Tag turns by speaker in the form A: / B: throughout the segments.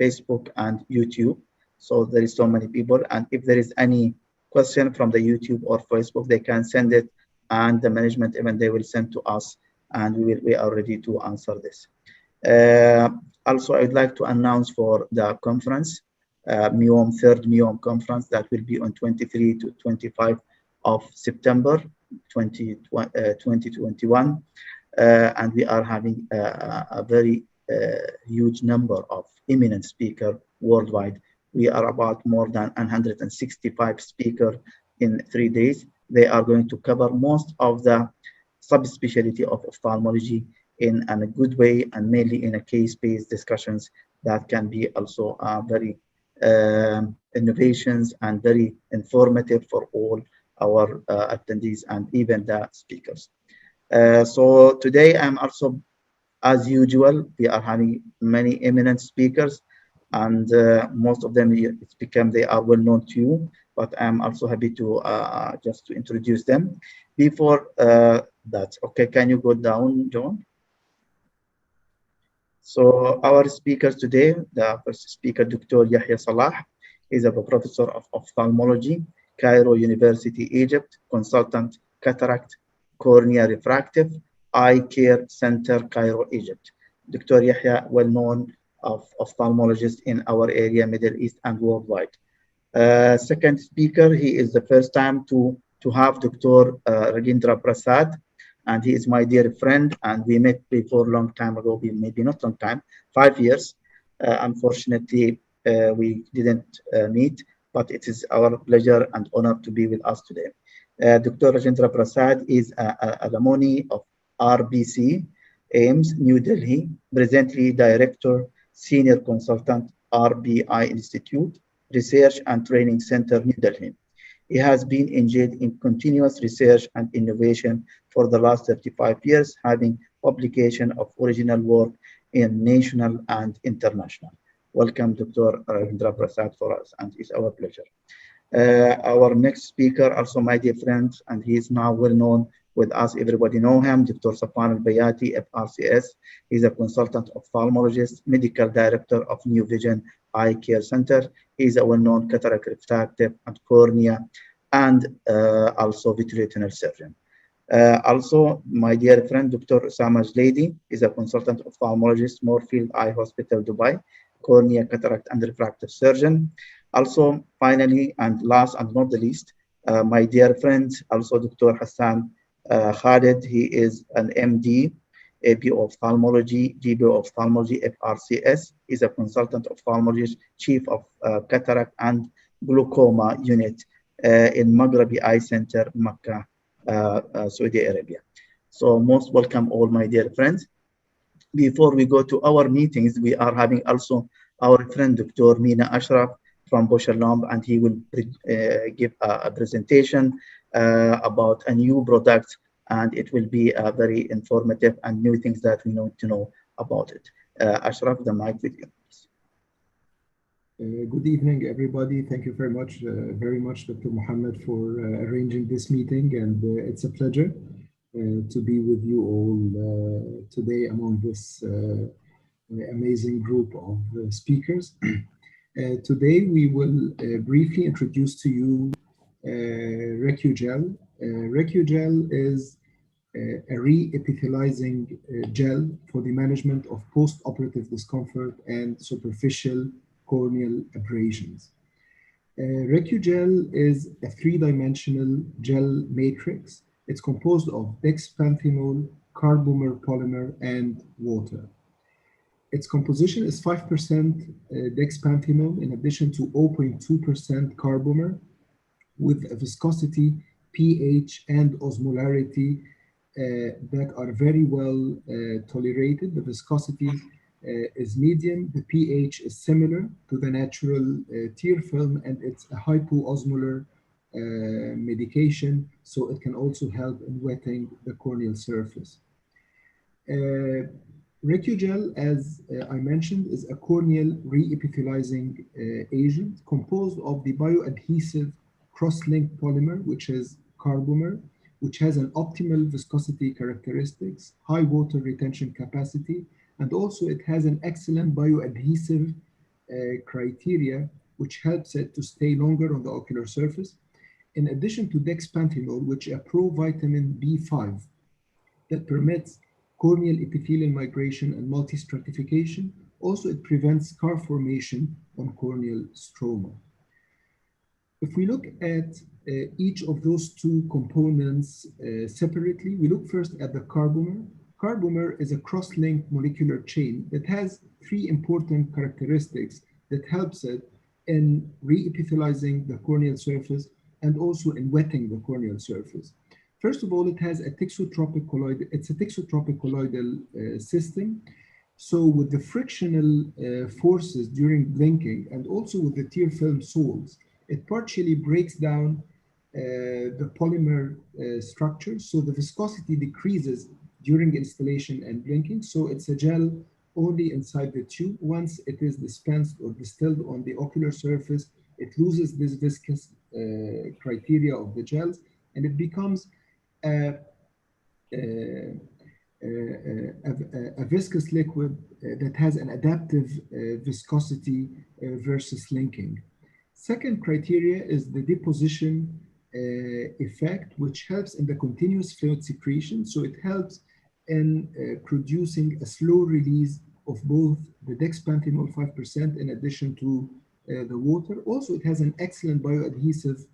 A: Facebook, and YouTube. So there is so many people, and if there is any question from the YouTube or Facebook, they can send it, and the management even they will send to us, and we are ready to answer this. Also, I would like to announce for the conference, MEOM, third MEOM conference that will be on 23 to 25 of September 2021. And we are having a very huge number of eminent speakers worldwide. We are about more than 165 speakers in 3 days. They are going to cover most of the subspecialty of ophthalmology in a good way, and mainly in a case-based discussions that can be also very innovations and very informative for all our attendees and even the speakers. So today I'm also, as usual, we are having many eminent speakers, and most of them it's become they are well known to you, but I'm also happy to just to introduce them. Before that, okay, can you go down, John? So our speakers today, the first speaker, Dr. Yahya Salah, is a professor of ophthalmology, Cairo University, Egypt, consultant, cataract, cornea refractive, eye care center, Cairo, Egypt. Dr. Yahya, well known of ophthalmologist in our area, Middle East and worldwide. Second speaker, he is the first time to have Dr. Rajendra Prasad, and he is my dear friend, and we met before a long time ago, maybe not long time, 5 years. Unfortunately, we didn't meet, but it is our pleasure and honor to be with us today. Dr. Rajendra Prasad is a alumni of RBC, AIMS, New Delhi, presently Director, Senior Consultant, RBI Institute, Research and Training Center, New Delhi. He has been engaged in continuous research and innovation for the last 35 years, having publication of original work in national and international. Welcome, Dr. Ravindra Prasad, for us, and it's our pleasure. Our next speaker, also my dear friend, and he is now well known with us. Everybody know him, Dr. Safwan Al-Bayati, FRCS. He's a consultant ophthalmologist, medical director of New Vision Eye Care Center. He's a well-known cataract refractive and cornea, and also vitreoretinal surgeon. Also, my dear friend, Dr. Osama Jlaidi, is a consultant ophthalmologist, Moorfield Eye Hospital, Dubai, cornea, cataract, and refractive surgeon. Also, finally, and last and not the least, my dear friend, also Dr. Hassan Khalid. He is an MD, AP Ophthalmology, GBO Ophthalmology, FRCS. He's a consultant ophthalmologist, chief of cataract and glaucoma unit in Maghrabi Eye Center, Makkah, Saudi Arabia. So most welcome all my dear friends. Before we go to our meetings, we are having also our friend Dr. Mina Ashraf from Bausch and he will give a presentation about a new product, and it will be very informative and new things that we need to know about it. Ashraf, the mic with you.
B: Good evening, everybody. Thank you very much, Dr. Mohammed, for arranging this meeting, and it's a pleasure to be with you all today among this amazing group of speakers. Today, we will briefly introduce to you Recugel. Recugel is a re-epithelializing gel for the management of post-operative discomfort and superficial corneal abrasions. Recugel is a three-dimensional gel matrix. It's composed of dexpanthenol, carbomer polymer, and water. Its composition is 5% dexpanthenol in addition to 0.2% carbomer, with a viscosity, pH, and osmolarity that are very well tolerated. The viscosity is medium, the pH is similar to the natural tear film, and it's a hypoosmolar medication, so it can also help in wetting the corneal surface. Recugel, as I mentioned, is a corneal re-epithelializing agent composed of the bioadhesive cross-linked polymer, which is carbomer, which has an optimal viscosity characteristics, high water retention capacity, and also it has an excellent bioadhesive criteria which helps it to stay longer on the ocular surface. In addition to dexpanthenol, which is a provitamin B5 that permits corneal epithelial migration and multistratification. Also, it prevents scar formation on corneal stroma. If we look at each of those two components separately, we look first at the carbomer. Carbomer is a cross-linked molecular chain that has three important characteristics that helps it in reepithelializing the corneal surface and also in wetting the corneal surface. First of all, it has a thixotropic colloidal, it's a thixotropic colloidal system. So with the frictional forces during blinking and also with the tear film soles, it partially breaks down the polymer structure. So the viscosity decreases during installation and blinking. So it's a gel only inside the tube. Once it is dispensed or distilled on the ocular surface, it loses this viscous criteria of the gels and it becomes a viscous liquid that has an adaptive viscosity versus linking. Second criteria is the deposition effect, which helps in the continuous fluid secretion. So it helps in producing a slow release of both the dexpanthenol 5% in addition to the water. Also, it has an excellent bioadhesive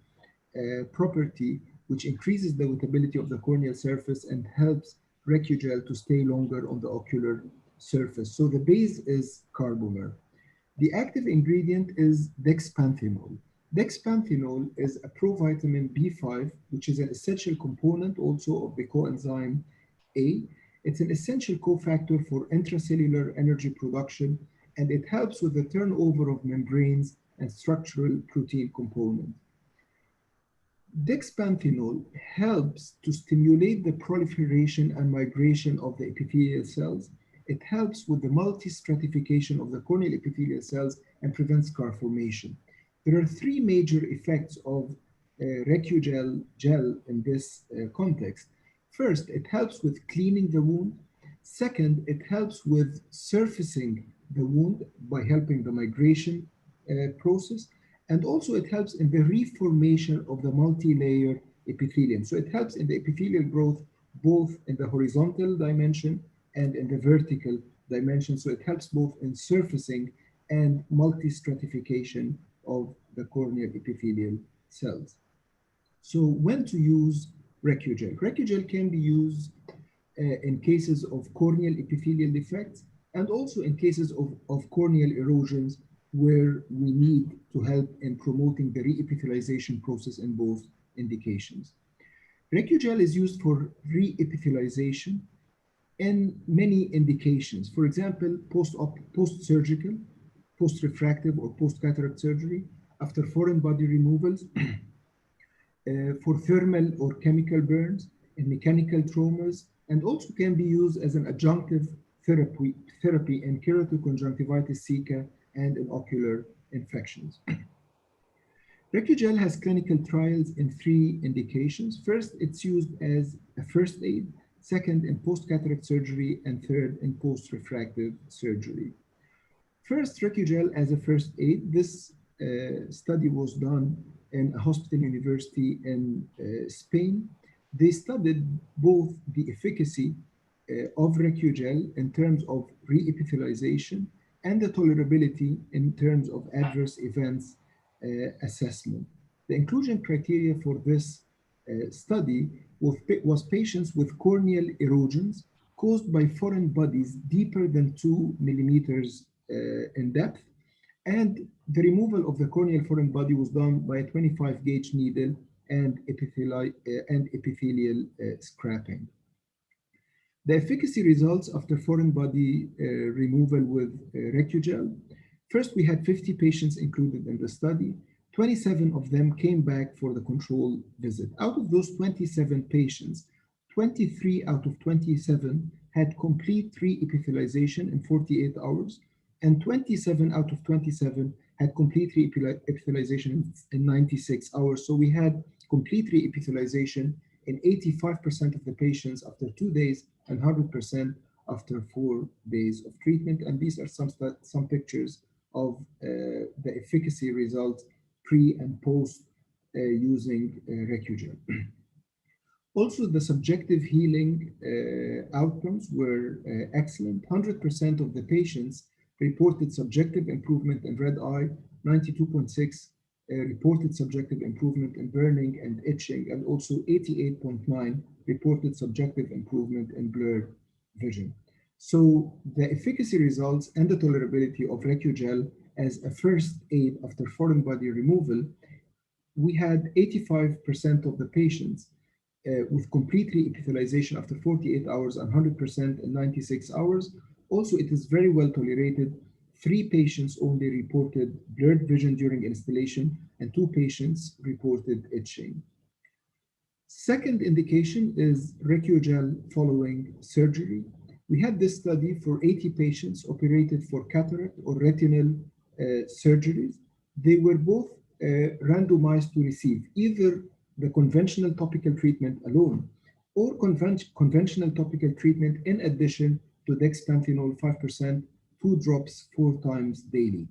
B: property, which increases the wettability of the corneal surface and helps Recugel to stay longer on the ocular surface. So the base is carbomer. The active ingredient is dexpanthenol. Dexpanthenol is a provitamin B5, which is an essential component also of the coenzyme A. It's an essential cofactor for intracellular energy production, and it helps with the turnover of membranes and structural protein components. Dexpanthenol helps to stimulate the proliferation and migration of the epithelial cells. It helps with the multi-stratification of the corneal epithelial cells and prevents scar formation. There are three major effects of Recugel gel in this context. First, it helps with cleaning the wound. Second, it helps with surfacing the wound by helping the migration process. And also it helps in the reformation of the multi-layer epithelium. So it helps in the epithelial growth, both in the horizontal dimension and in the vertical dimension. So it helps both in surfacing and multi-stratification of the corneal epithelial cells. So when to use Recugel? Recugel can be used in cases of corneal epithelial defects and also in cases of corneal erosions where we need to help in promoting the reepithelialization process in both indications. Recugel is used for reepithelialization in many indications. For example, post-surgical, post-refractive or post-cataract surgery, after foreign body removals, for thermal or chemical burns, and mechanical traumas, and also can be used as an adjunctive therapy in keratoconjunctivitis sicca and in ocular infections. Recugel has clinical trials in three indications. First, it's used as a first aid. Second, in post-cataract surgery. And third, in post-refractive surgery. First, Recugel as a first aid. This study was done in a hospital university in Spain. They studied both the efficacy of Recugel in terms of reepithelialization and the tolerability in terms of adverse events assessment. The inclusion criteria for this study was patients with corneal erosions caused by foreign bodies deeper than 2 millimeters in depth, and the removal of the corneal foreign body was done by a 25 gauge needle and epithelial scrapping. The efficacy results after foreign body removal with Recugel. First, we had 50 patients included in the study. 27 of them came back for the control visit. Out of those 27 patients, 23 out of 27 had complete reepithelialization in 48 hours, and 27 out of 27 had complete reepithelialization in 96 hours. So we had complete reepithelialization in 85% of the patients after 2 days and 100% after 4 days of treatment. And these are some pictures of the efficacy results pre and post using Recugel. Also, the subjective healing outcomes were excellent. 100% of the patients reported subjective improvement in red eye, 92.6 reported subjective improvement in burning and itching, and also 88.9 reported subjective improvement in blurred vision. So the efficacy results and the tolerability of Recugel as a first aid after foreign body removal, we had 85% of the patients with complete reepithelialization after 48 hours and 100% in 96 hours. Also, it is very well tolerated. 3 patients only reported blurred vision during installation, and 2 patients reported itching. Second indication is Recugel following surgery. We had this study for 80 patients operated for cataract or retinal surgeries. They were both randomized to receive either the conventional topical treatment alone or conventional topical treatment in addition to dexpanthenol 5%, 2 drops 4 times daily.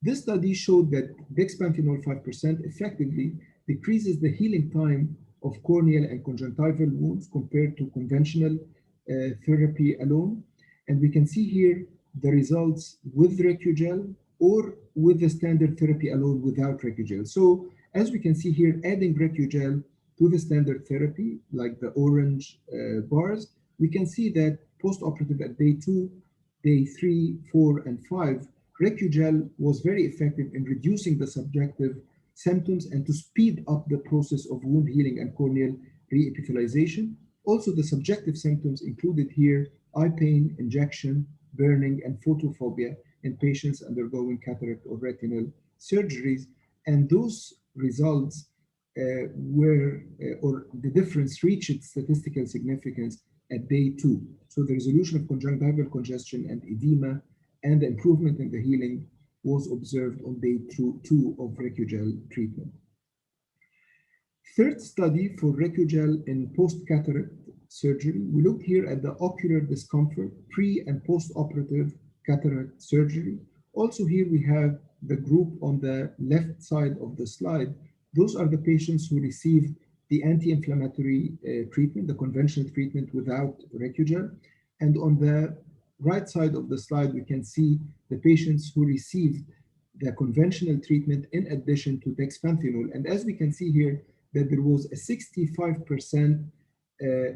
B: This study showed that dexpanthenol 5% effectively decreases the healing time of corneal and conjunctival wounds compared to conventional therapy alone. And we can see here the results with Recugel or with the standard therapy alone without Recugel. So as we can see here, adding Recugel to the standard therapy, like the orange bars, we can see that post-operative at day 2, day 3, 4, and 5, Recugel was very effective in reducing the subjective symptoms and to speed up the process of wound healing and corneal reepithelialization. Also, the subjective symptoms included here eye pain, injection, burning, and photophobia in patients undergoing cataract or retinal surgeries. And those results or the difference reached statistical significance at day 2. So the resolution of conjunctival congestion and edema and the improvement in the healing was observed on day 2 of Recugel treatment. Third study for Recugel in post-cataract surgery, we looked here at the ocular discomfort pre and post-operative cataract surgery. Also here we have the group on the left side of the slide. Those are the patients who received the anti-inflammatory treatment, the conventional treatment without Recugel. And on the right side of the slide, we can see the patients who received the conventional treatment in addition to dexpanthenol. And as we can see here, that there was a 65%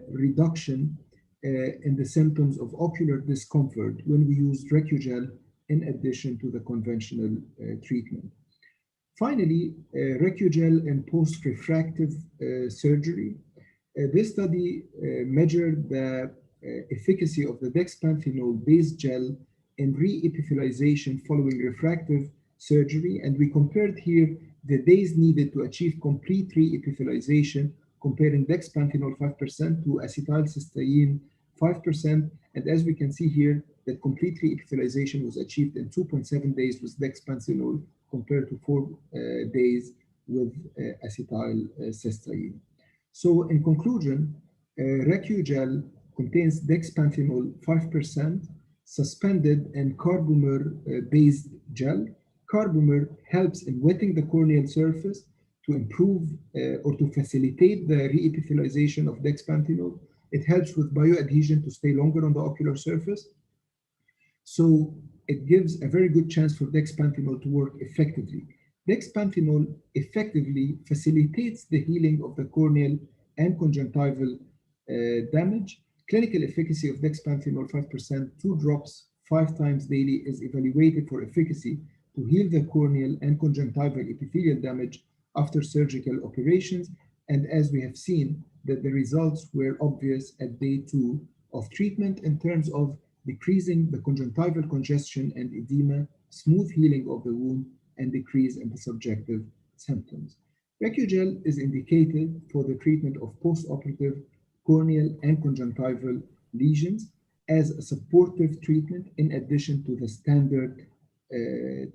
B: reduction in the symptoms of ocular discomfort when we used Recugel in addition to the conventional treatment. Finally, Recugel in post-refractive surgery. This study measured the efficacy of the dexpanthenol-based gel in reepithelialization following refractive surgery, and we compared here the days needed to achieve complete reepithelialization, comparing dexpanthenol 5% to acetylcysteine 5%, and as we can see here, that complete reepithelialization was achieved in 2.7 days with dexpanthenol compared to 4 days with acetylcysteine. So in conclusion, Recugel contains dexpanthenol 5%, suspended and carbomer-based gel. Carbomer helps in wetting the corneal surface to improve or to facilitate the reepithelialization of dexpanthenol. It helps with bioadhesion to stay longer on the ocular surface. So it gives a very good chance for dexpanthenol to work effectively. Dexpanthenol effectively facilitates the healing of the corneal and conjunctival damage. Clinical efficacy of dexpanthenol 5%, 2 drops 5 times daily is evaluated for efficacy to heal the corneal and conjunctival epithelial damage after surgical operations. And as we have seen, that the results were obvious at day 2 of treatment in terms of decreasing the conjunctival congestion and edema, smooth healing of the wound, and decrease in the subjective symptoms. Recugel is indicated for the treatment of post-operative corneal and conjunctival lesions as a supportive treatment in addition to the standard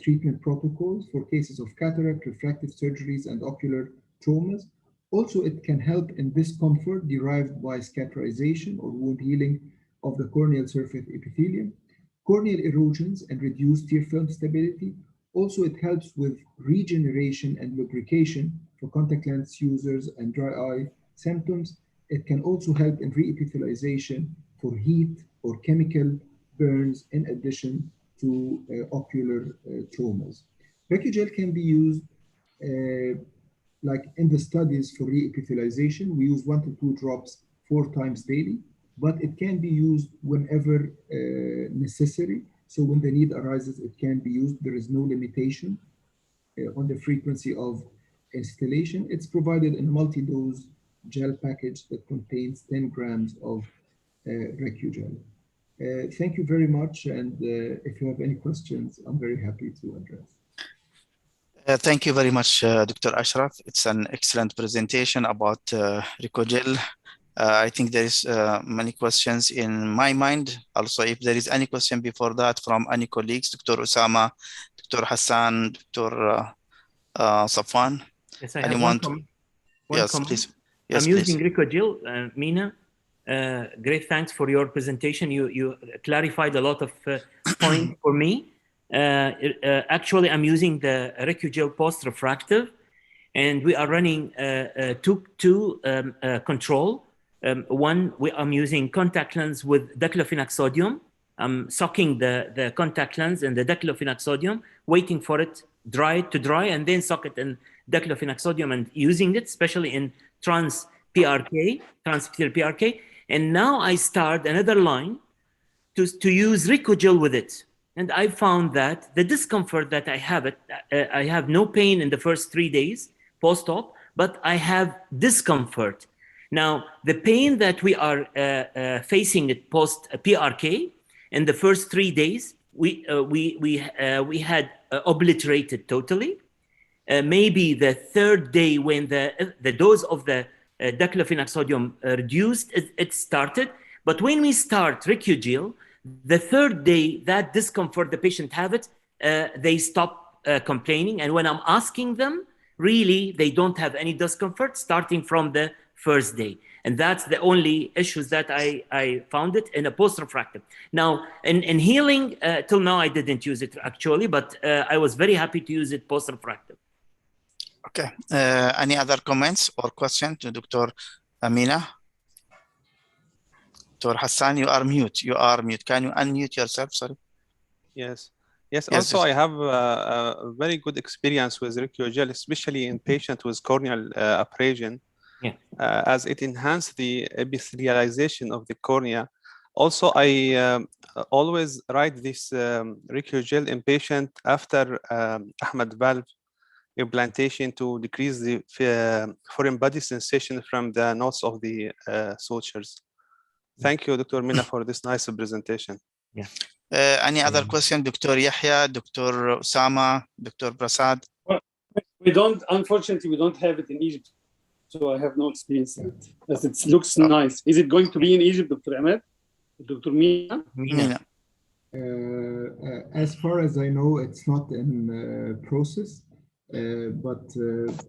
B: treatment protocols for cases of cataract, refractive surgeries, and ocular traumas. Also, it can help in discomfort derived by scatterization or wound healing of the corneal surface epithelium, corneal erosions and reduced tear film stability. Also, it helps with regeneration and lubrication for contact lens users and dry eye symptoms. It can also help in reepithelialization for heat or chemical burns in addition to ocular traumas. Recugel can be used like in the studies for reepithelialization. We use 1 to 2 drops 4 times daily, but it can be used whenever necessary. So when the need arises, it can be used. There is no limitation on the frequency of installation. It's provided in a multi-dose gel package that contains 10 grams of Recugel. Thank you very much. And if you have any questions, I'm very happy to address.
A: Thank you very much, Dr. Ashraf. It's an excellent presentation about Recugel. I think there is many questions in my mind. Also, if there is any question before that from any colleagues, Dr. Usama, Dr. Hassan, Dr. Safwan.
C: Yes, I have one comment.
A: Yes, please. Yes,
C: I'm using Recugel, Mina. Great, thanks for your presentation. You clarified a lot of points for me. Actually, I'm using the Recugel post-refractive, and we are running two control. One, I'm using contact lens with diclofenac sodium. I'm sucking the contact lens and the diclofenac sodium, waiting for it to dry, and then suck it in diclofenac sodium and using it, especially in trans-PRK, transepithelial PRK. And now I start another line to use Recugel with it. And I found that the discomfort that I have no pain in the first 3 days post-op, but I have discomfort. Now, the pain that we are facing at post-PRK in the first 3 days, we had obliterated totally. Maybe the third day when the dose of the diclofenac sodium reduced, it started. But when we start Recugel, the third day, that discomfort, the patient have it, they stop complaining. And when I'm asking them, really, they don't have any discomfort starting from the first day. And that's the only issues that I found it in a post-refractive. Now, in healing, till now, I didn't use it actually, but I was very happy to use it post-refractive.
A: Okay. Any other comments or questions to Dr. Amina? Dr. Hassan, you are mute. You are mute. Can you unmute yourself? Sorry.
D: Yes. Yes. Also, I have a very good experience with Recugel, especially in patients with corneal abrasion, as it enhances the epithelialization of the cornea. Also, I always write this Recugel in patient after Ahmed valve implantation to decrease the foreign body sensation from the nodes of the sutures. Thank you, Dr. Mina, for this nice presentation.
C: Yeah.
A: Any other question, Dr. Yahya, Dr. Usama, Dr. Prasad?
E: Well, we don't, unfortunately, we don't have it in Egypt, so I have no experience in it. As it looks nice. Is it going to be in Egypt, Dr. Ahmed? Dr. Mina?
C: Mina.
B: As far as I know, it's not in process, but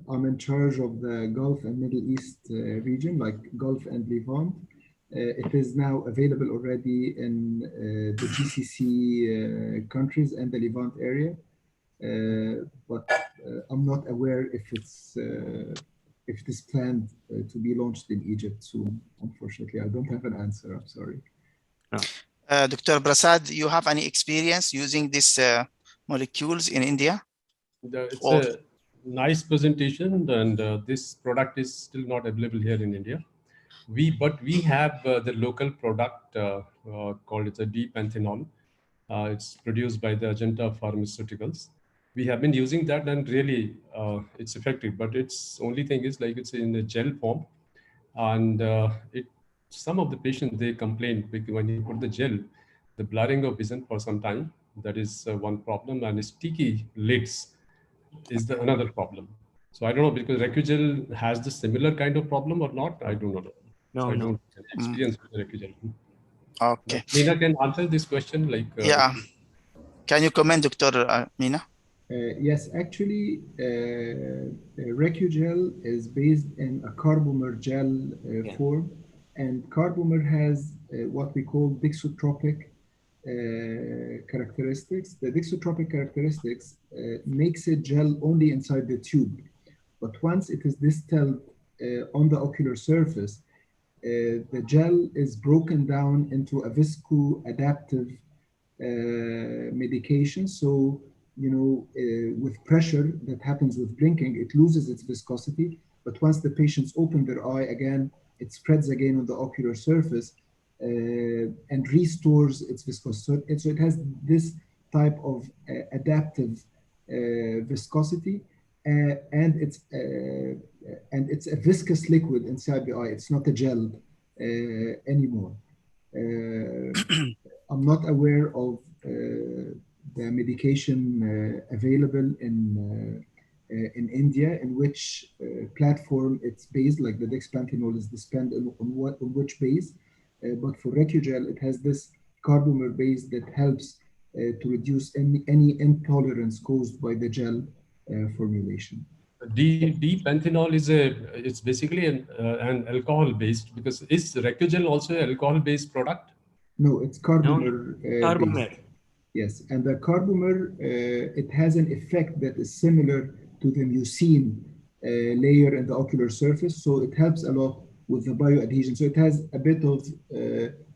B: I'm in charge of the Gulf and Middle East region, like Gulf and Levant. It is now available already in the GCC countries and the Levant area, but I'm not aware if it is planned to be launched in Egypt soon. Unfortunately, I don't have an answer. I'm sorry.
C: No.
A: Dr. Prasad, you have any experience using these molecules in India?
F: It's a nice presentation, and this product is still not available here in India. But we have the local product called a D-panthenol. It's produced by the Agenta Pharmaceuticals. We have been using that, and really it's effective. But its only thing is like it's in a gel form, and some of the patients, they complain because when you put the gel, the blurring of vision for some time. That is one problem, and sticky lids is another problem. So I don't know, because Recugel has the similar kind of problem or not. I do not know.
C: No,
F: so I
C: no.
F: don't have experience with Recugel.
A: Okay.
F: But Mina can answer this question. Like,
A: yeah. Can you comment, Dr. Mina?
B: Yes, actually, Recugel is based in a carbomer gel form, and carbomer has what we call dixotropic characteristics, the dextrotropic characteristics makes it gel only inside the tube. But once it is distilled on the ocular surface, the gel is broken down into a viscoadaptive medication. So, you know, with pressure that happens with blinking, it loses its viscosity. But once the patients open their eye again, it spreads again on the ocular surface and restores its viscosity. So it has this type of adaptive viscosity, and it's a viscous liquid inside the eye. It's not a gel anymore. I'm not aware of the medication available in India, in which platform it's based, like the dexpanthenol is dependent on which base. But for Recugel, it has this carbomer base that helps to reduce any intolerance caused by the gel formulation.
F: D-panthenol is it's basically an alcohol based, because is Recugel also an alcohol based product?
B: No, it's carbomer.
C: Carbomer.
B: Based. Yes, and the carbomer, it has an effect that is similar to the mucin layer in the ocular surface, so it helps a lot with the bioadhesion. So it has a bit of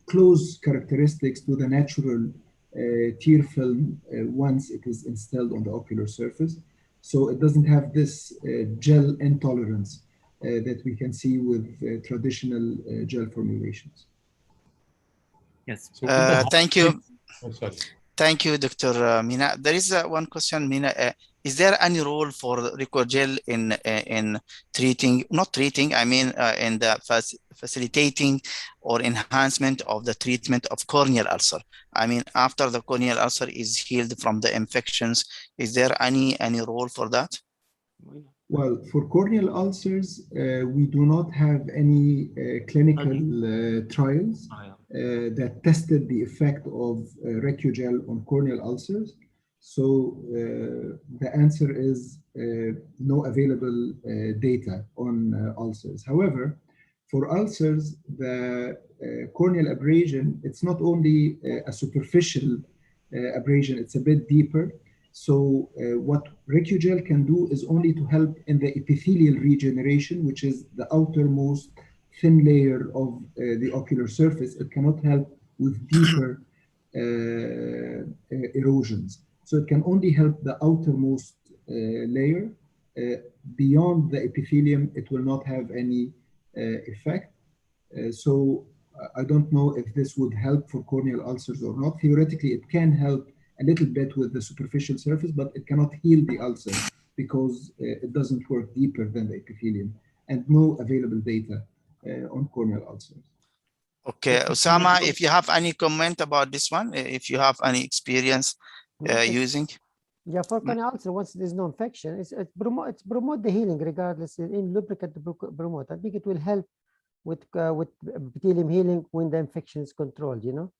B: close characteristics to the natural tear film once it is instilled on the ocular surface. So it doesn't have this gel intolerance that we can see with traditional gel formulations.
C: Yes.
F: So
G: thank you.
F: Oh, sorry.
G: Thank you, Dr. Mina. There is one question, Mina. Is there any role for Recugel in treating, not treating, I mean in the facilitating or enhancement of the treatment of corneal ulcer? I mean, after the corneal ulcer is healed from the infections, is there any role for that?
B: Well, for corneal ulcers, we do not have any clinical trials that tested the effect of Recugel on corneal ulcers. So the answer is no available data on ulcers. However, for ulcers, the corneal abrasion, it's not only a superficial abrasion, it's a bit deeper. So what Recugel can do is only to help in the epithelial regeneration, which is the outermost thin layer of the ocular surface. It cannot help with deeper erosions. So it can only help the outermost layer. Beyond the epithelium, it will not have any effect. So I don't know if this would help for corneal ulcers or not. Theoretically, it can help a little bit with the superficial surface, but it cannot heal the ulcer because it doesn't work deeper than the epithelium, and no available data on corneal ulcers.
G: Okay, Osama, if you have any comment about this one, if you have any experience using.
H: Yeah, for corneal ulcer, once there's no infection, it promote the healing regardless. In lubricant to promote. I think it will help with epithelium healing when the infection is controlled. You know.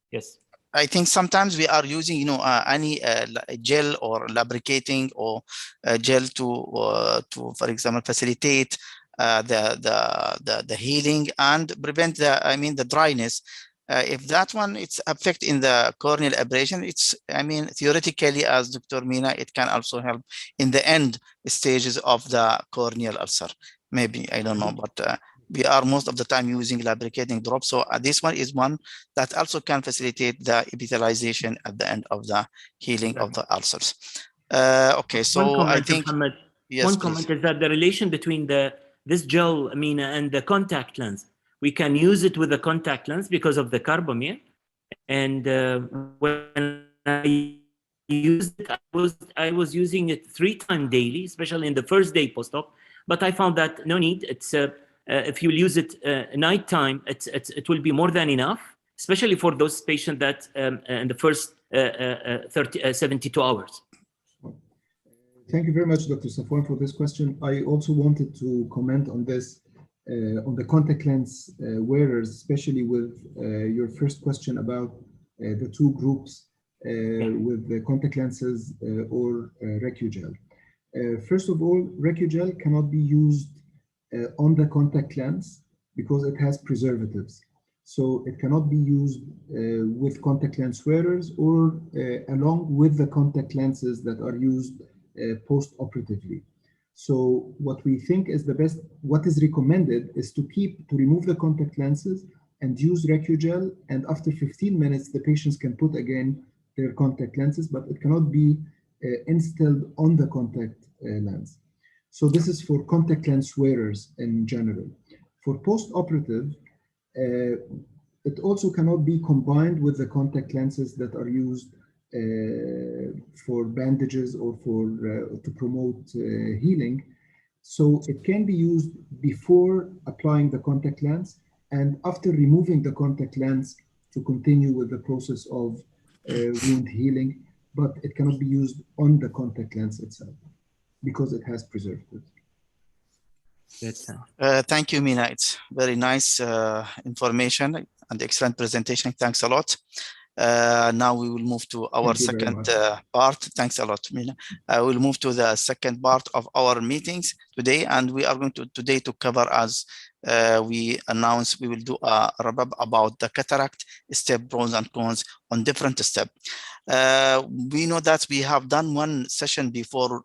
C: Yes.
G: I think sometimes we are using, you know, any gel or lubricating or gel to, for example, facilitate the healing and prevent the dryness. If that one, it's affect in the corneal abrasion, it's, theoretically, as Dr. Mina, it can also help in the end stages of the corneal ulcer. Maybe, I don't know, but we are most of the time using lubricating drops. So this one is one that also can facilitate the epithelialization at the end of the healing of the ulcers. Okay, so I think,
C: Muhammad,
G: yes,
C: one
G: please.
C: comment is that the relation between this gel, Mina, and the contact lens, we can use it with the contact lens because of the carbomer. And when I used it, I was using it 3 times daily, especially in the first day post-op. But I found that no need. It's if you use it nighttime, it will be more than enough, especially for those patients that in the first 72 hours.
B: Thank you very much, Dr. Safwan, for this question. I also wanted to comment on this, on the contact lens wearers, especially with your first question about the 2 groups with the contact lenses or Recugel. First of all, Recugel cannot be used on the contact lens because it has preservatives. So it cannot be used with contact lens wearers or along with the contact lenses that are used post-operatively. So what we think is the best, what is recommended is to remove the contact lenses and use Recugel, and after 15 minutes, the patients can put again their contact lenses, but it cannot be instilled on the contact lens. So this is for contact lens wearers in general. For post-operative, it also cannot be combined with the contact lenses that are used for bandages or for to promote healing. So it can be used before applying the contact lens and after removing the contact lens to continue with the process of wound healing, but it cannot be used on the contact lens itself because it has preservatives.
G: Thank you, Mina. It's very nice information and excellent presentation. Thanks a lot. Now we will move to our second part. Thanks a lot, Mina. We'll move to the second part of our meetings today, and we are going to today to cover, as we announced, we will do a wrap-up about the cataract step, pros and cons on different steps. We know that we have done one session before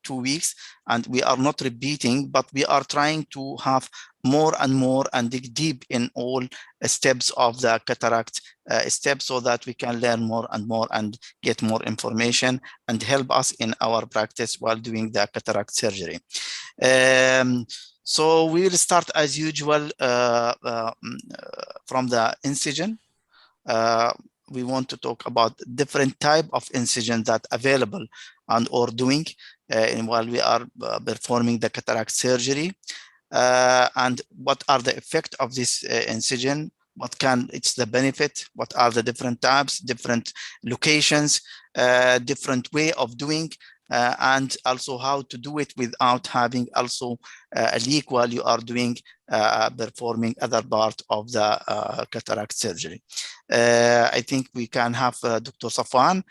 G: 2 weeks, and we are not repeating, but we are trying to have more and more and dig deep in all steps of the cataract steps so that we can learn more and more and get more information and help us in our practice while doing the cataract surgery. So we will start as usual from the incision. We want to talk about different type of incision that available and or doing while we are performing the cataract surgery, and what are the effect of this incision, it's the benefit, what are the different types, different locations, different way of doing, and also how to do it without having also a leak while you are doing performing other part of the cataract surgery. I think we can have Dr. Safwan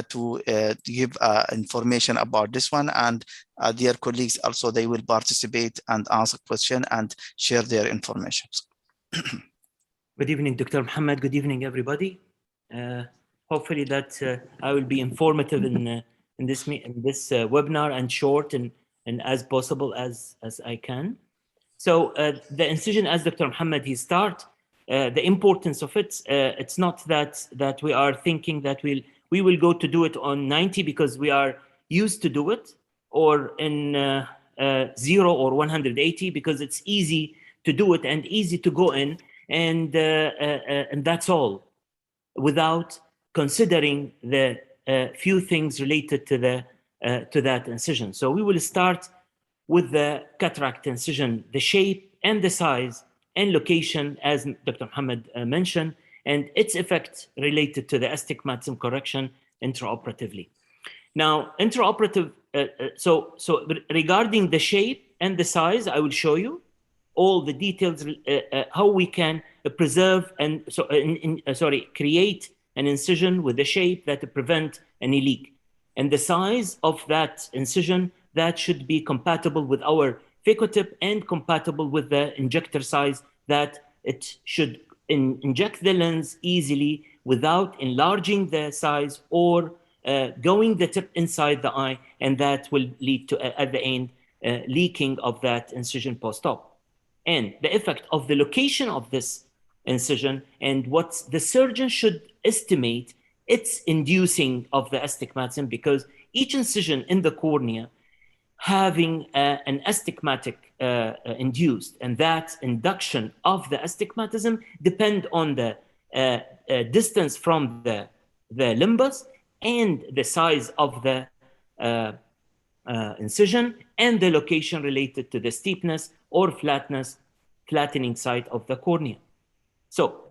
G: to give information about this one, and their colleagues also, they will participate and ask a question and share their information.
C: Good evening, Dr. Muhammad. Good evening, everybody. Hopefully that I will be informative in this webinar and short and as possible as I can. So the incision, as Dr. Muhammad he start, the importance of it, it's not that we are thinking that we will go to do it on 90 because we are used to do it, or in 0 or 180 because it's easy to do it and easy to go in, and that's all, without considering the few things related to that incision. So we will start with the cataract incision, the shape and the size and location, as Dr. Muhammad mentioned, and its effect related to the astigmatism correction intraoperatively. Now, intraoperative, so regarding the shape and the size, I will show you all the details, how we can preserve and create an incision with a shape that prevent any leak. And the size of that incision, that should be compatible with our phaco-tip and compatible with the injector size, that it should inject the lens easily without enlarging the size or going the tip inside the eye, and that will lead to, at the end, leaking of that incision post-op. And the effect of the location of this incision and what the surgeon should estimate its inducing of the astigmatism, because each incision in the cornea having an astigmatic induced, and that induction of the astigmatism depend on the distance from the limbus and the size of the incision and the location related to the steepness or flattening side of the cornea. So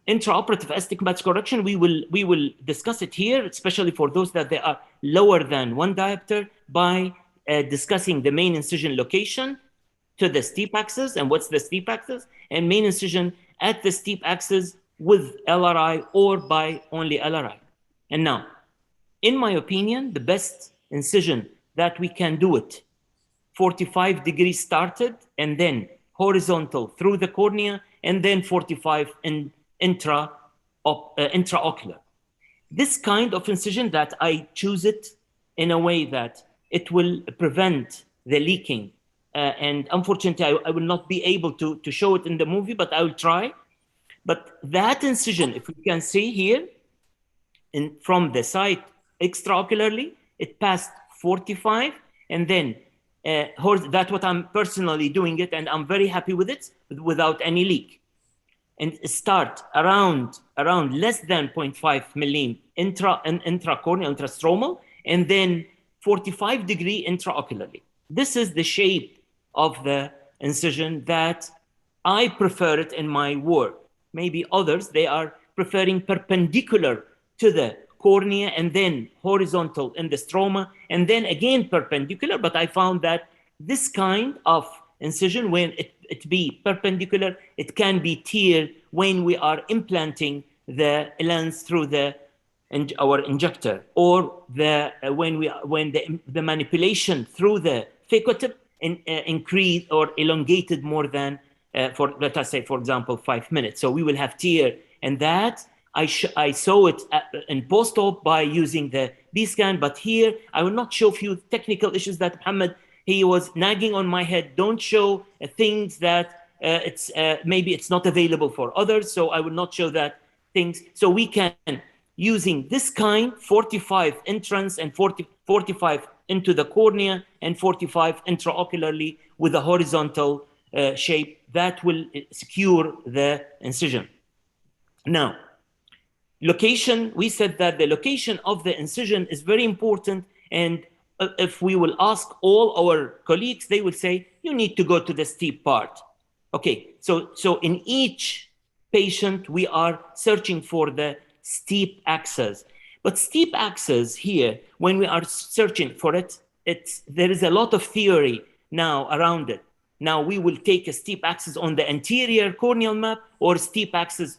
C: intraoperative astigmatic correction, we will discuss it here, especially for those that they are lower than 1 diopter, by discussing the main incision location to the steep axis and what's the steep axis, and main incision at the steep axis with LRI or by only LRI. And now, in my opinion, the best incision that we can do it, 45 degrees started and then horizontal through the cornea and then 45 in intraocular. This kind of incision that I choose it in a way that it will prevent the leaking. And unfortunately, I will not be able to show it in the movie, but I will try. But that incision, if we can see here, from the side extraocularly, it passed 45, and then that's what I'm personally doing it, and I'm very happy with it, without any leak. And start around less than 0.5 millim intracorneal, intrastromal, and then 45-degree intraocularly. This is the shape of the incision that I prefer it in my work. Maybe others, they are preferring perpendicular to the cornea and then horizontal in the stroma and then again perpendicular. But I found that this kind of incision, when it be perpendicular, it can be tear when we are implanting the lens through our injector, or when the manipulation through the phaco-tip increased or elongated more than let us say, for example, 5 minutes. So we will have tear, and that I saw it in post-op by using the B-scan. But here I will not show few technical issues that Muhammad, he was nagging on my head. Don't show things that maybe it's not available for others. So I will not show that things. So we can, using this kind, 45 entrance and 45 into the cornea and 45 intraocularly with a horizontal shape, that will secure the incision. Now, location, we said that the location of the incision is very important. And if we will ask all our colleagues, they will say, you need to go to the steep part. Okay, so in each patient, we are searching for the steep axis. But steep axis here, when we are searching for it, there is a lot of theory now around it. Now we will take a steep axis on the anterior corneal map, or steep axis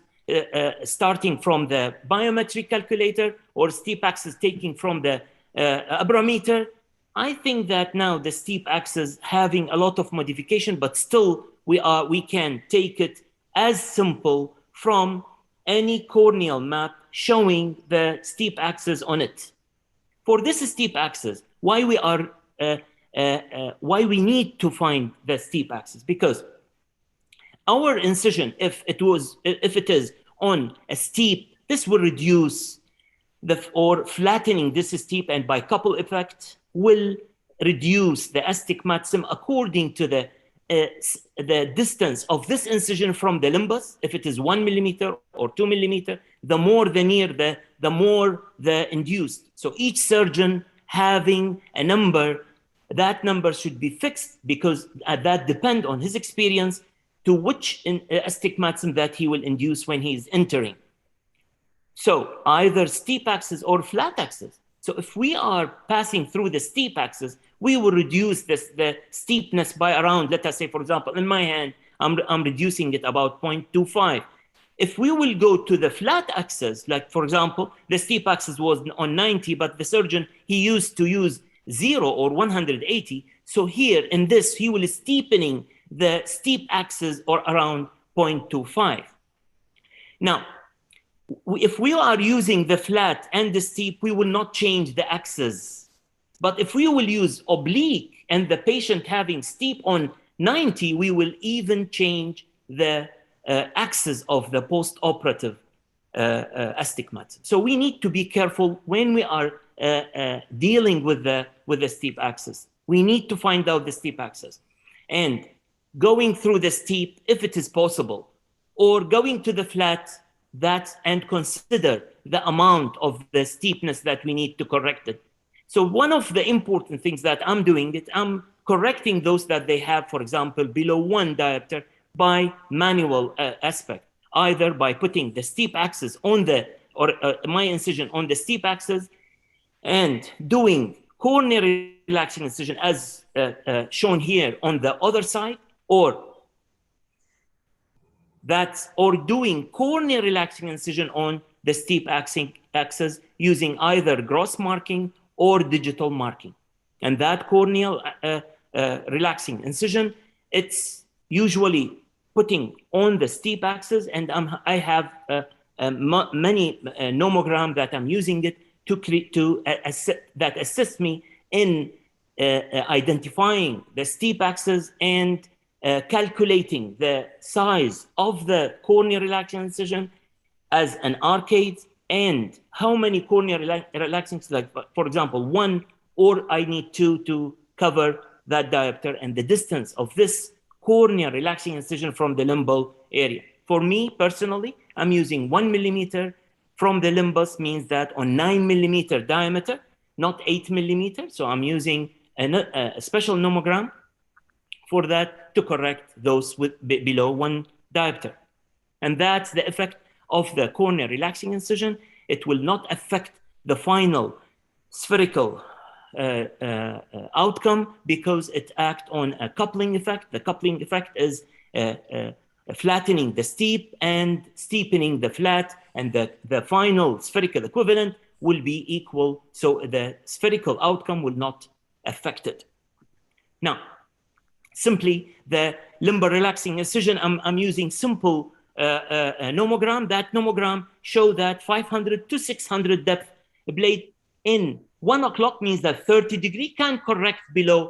C: starting from the biometric calculator, or steep axis taking from the aberrometer. I think that now the steep axis having a lot of modification, but still we can take it as simple from any corneal map showing the steep axis on it. For this steep axis, why we need to find the steep axis? Because our incision, if it is on a steep, this will reduce or flattening this steep, and by couple effect will reduce the astigmatism according to the distance of this incision from the limbus. If it is 1 millimeter or 2 millimeter, the more the near, the more the induced. So each surgeon having a number, that number should be fixed, because that depend on his experience to which astigmatism that he will induce when he is entering. So either steep axis or flat axis. So if we are passing through the steep axis, we will reduce the steepness by around, let us say, for example, in my hand, I'm reducing it about 0.25. If we will go to the flat axis, like for example, the steep axis was on 90, but the surgeon, he used to use 0 or 180. So here in this, he will steepening the steep axis or around 0.25. Now, if we are using the flat and the steep, we will not change the axis. But if we will use oblique and the patient having steep on 90, we will even change the axis of the post-operative astigmatism. So we need to be careful when we are dealing with the steep axis. We need to find out the steep axis. And going through the steep, if it is possible, or going to the flat, and consider the amount of the steepness that we need to correct it. So one of the important things that I'm doing, I'm correcting those that they have, for example, below 1 diopter by manual aspect, either by putting the steep axis on my incision on the steep axis and doing cornea relaxing incision as shown here on the other side, or doing cornea relaxing incision on the steep axis using either gross marking or digital marking. And that corneal relaxing incision, it's usually putting on the steep axis, and I have many nomogram that I'm using it that assist me in identifying the steep axis and calculating the size of the corneal relaxing incision as an arcade, and how many corneal relaxing, like for example, 1, or I need 2 to cover that diopter, and the distance of this corneal relaxing incision from the limbal area. For me personally, I'm using 1 millimeter from the limbus, means that on 9 millimeter diameter, not 8 millimeter. So I'm using a special nomogram for that to correct those with below 1 diopter. And that's the effect of the corneal relaxing incision. It will not affect the final spherical outcome because it acts on a coupling effect. The coupling effect is flattening the steep and steepening the flat, and the final spherical equivalent will be equal, so the spherical outcome will not affect it. Now, simply the limbal relaxing incision, I'm using simple nomogram. That nomogram show that 500 to 600 depth blade in 1 o'clock, means that 30 degree can correct below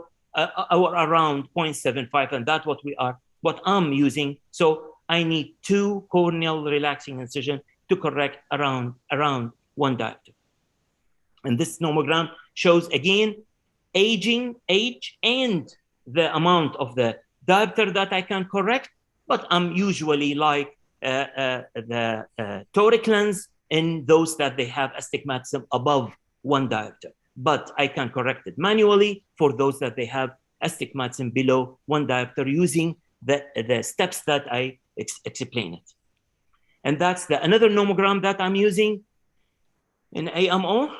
C: or around 0.75, and that's what I'm using. So I need 2 corneal relaxing incision to correct around 1 diopter. And this nomogram shows again age and the amount of the diopter that I can correct, but I'm usually like the toric lens in those that they have astigmatism above 1 diopter, but I can correct it manually for those that they have astigmatism below 1 diopter using the steps that I explain it. And that's another nomogram that I'm using in AMO.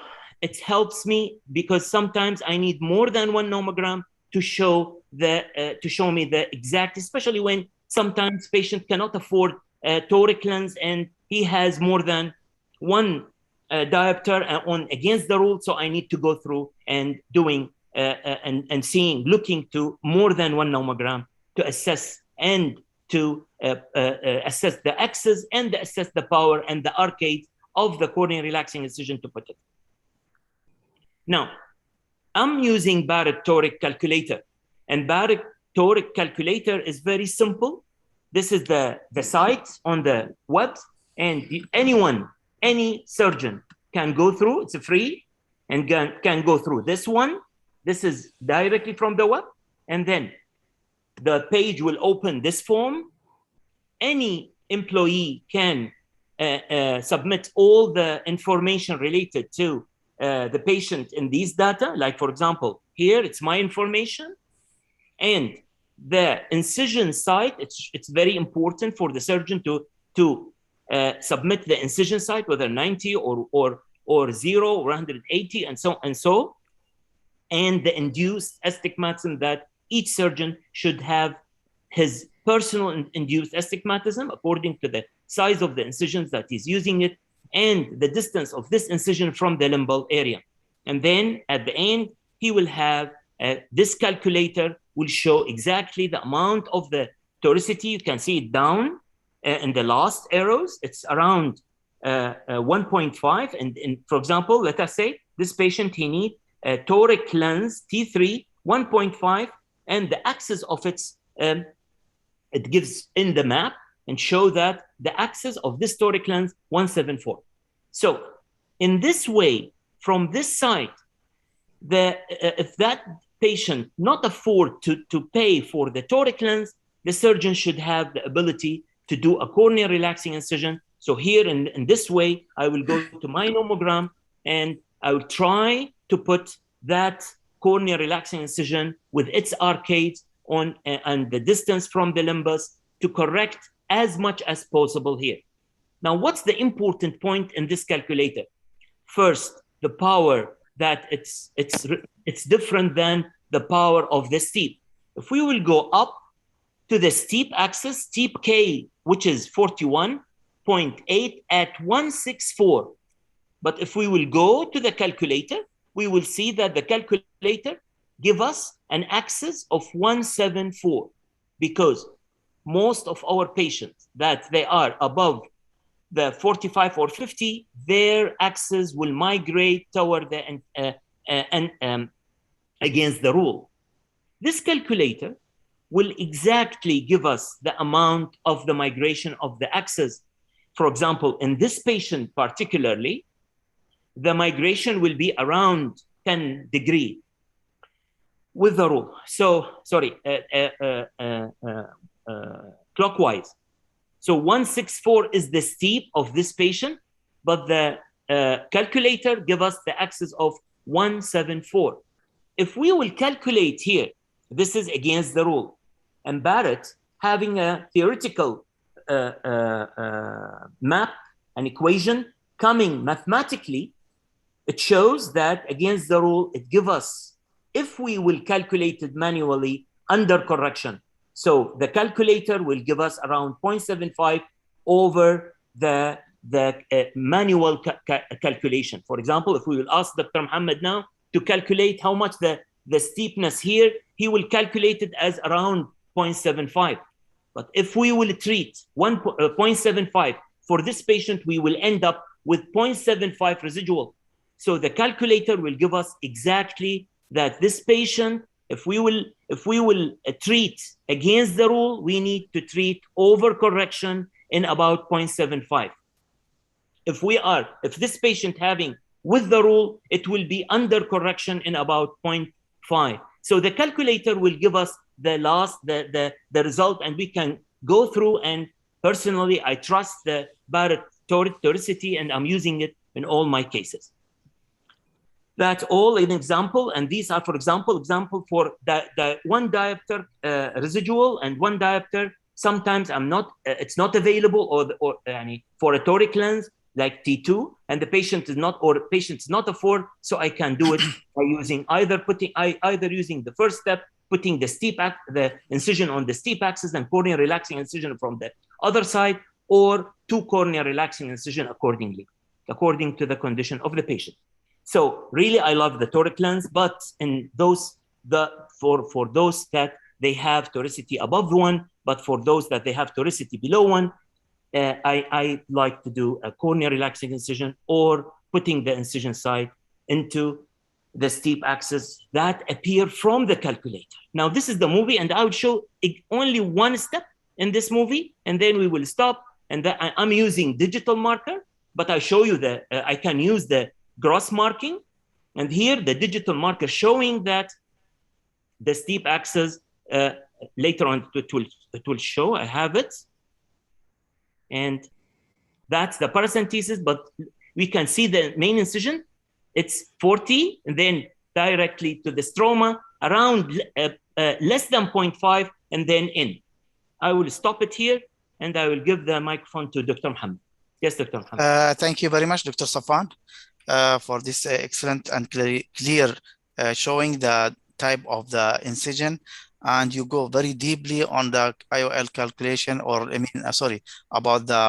C: It helps me because sometimes I need more than 1 nomogram to show me the exact, especially when sometimes patient cannot afford a toric lens and he has more than 1 diopter on against the rule. So I need to go through and doing and looking to more than 1 nomogram to assess and to assess the axis and assess the power and the arcade of the corneal relaxing incision to put it. Now, I'm using Barrett toric calculator, and Barrett toric calculator is very simple. This is the site on the web, and any surgeon can go through. It's free, and can go through this one. This is directly from the web, and then the page will open this form. Any employee can submit all the information related to the patient in these data. Like for example, here it's my information, and the incision site. It's very important for the surgeon to submit the incision site, whether 90 or 0 or 180 and so, and the induced astigmatism that each surgeon should have his personal induced astigmatism according to the size of the incisions that he's using it and the distance of this incision from the limbal area. And then at the end, he will have this calculator will show exactly the amount of the toricity. You can see it down in the last arrows. It's around 1.5. And for example, let us say this patient, he needs a toric lens T3 1.5, and the axis of it gives in the map and show that the axis of this toric lens 174. So in this way, from this side, if that patient not afford to pay for the toric lens, the surgeon should have the ability to do a corneal relaxing incision. So here in this way, I will go to my nomogram and I will try to put that corneal relaxing incision with its arcades on and the distance from the limbus to correct as much as possible here. Now, what's the important point in this calculator? First, the power that it's different than the power of the steep. If we will go up to the steep axis, steep K, which is 41.8 at 164. But if we will go to the calculator, we will see that the calculator give us an axis of 174 because most of our patients that they are above the 45 or 50, their axis will migrate toward the against the rule. This calculator will exactly give us the amount of the migration of the axis. For example, in this patient particularly, the migration will be around 10 degrees with the rule. So, sorry, clockwise. So 164 is the steep of this patient, but the calculator gives us the axis of 174. If we will calculate here, this is against the rule. And Barrett, having a theoretical map, an equation coming mathematically, it shows that against the rule, it gives us, if we will calculate it manually under correction. So the calculator will give us around 0.75 over the manual calculation. For example, if we will ask Dr. Muhammad now to calculate how much the steepness here, he will calculate it as around 0.75. But if we will treat 0.75 for this patient, we will end up with 0.75 residual. So the calculator will give us exactly that this patient, if we will treat against the rule, we need to treat over correction in about 0.75. If this patient having with the rule, it will be under correction in about 0.5. So the calculator will give us the result, and we can go through, and personally, I trust the Barrett toricity, and I'm using it in all my cases. That's all an example, and these are, for example for the one diopter residual and one diopter. Sometimes it's not available, or for a toric lens like T2, and the patient is not, or patient's not afford. So I can do it by using either using the first step, putting the incision on the steep axis and cornea relaxing incision from the other side, or two cornea relaxing incision according to the condition of the patient. So really, I love the toric lens, but in for those that they have toricity above 1, but for those that they have toricity below 1, I like to do a cornea relaxing incision or putting the incision site into the steep axis that appear from the calculator. Now, this is the movie, and I will show only one step in this movie, and then we will stop. And I'm using digital marker, but I show you I can use the gross marking. And here, the digital marker showing that the steep axis, later on it will show, I have it. And that's the paracentesis, but we can see the main incision. It's 40, and then directly to the stroma, around less than 0.5, and then in. I will stop it here, and I will give the microphone to Dr. Muhammad. Yes, Dr. Muhammad.
G: Thank you very much, Dr. Safwan, for this excellent and clear showing the type of the incision. And you go very deeply on the IOL calculation, or about the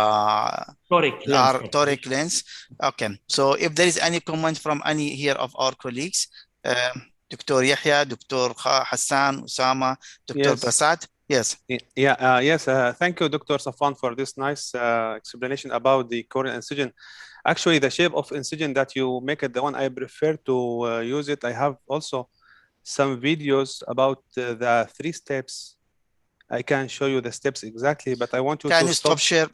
G: toric lens. Okay, so if there is any comment from any here of our colleagues, Dr. Yahya, Dr. Hassan, Usama, Dr. Prasad. Yes.
D: Yes. Thank you, Dr. Safwan, for this nice explanation about the corneal incision. Actually, the shape of incision that you make it, the one I prefer to use it. I have also some videos about the 3 steps. I can show you the steps exactly, but I want you to
G: stop share,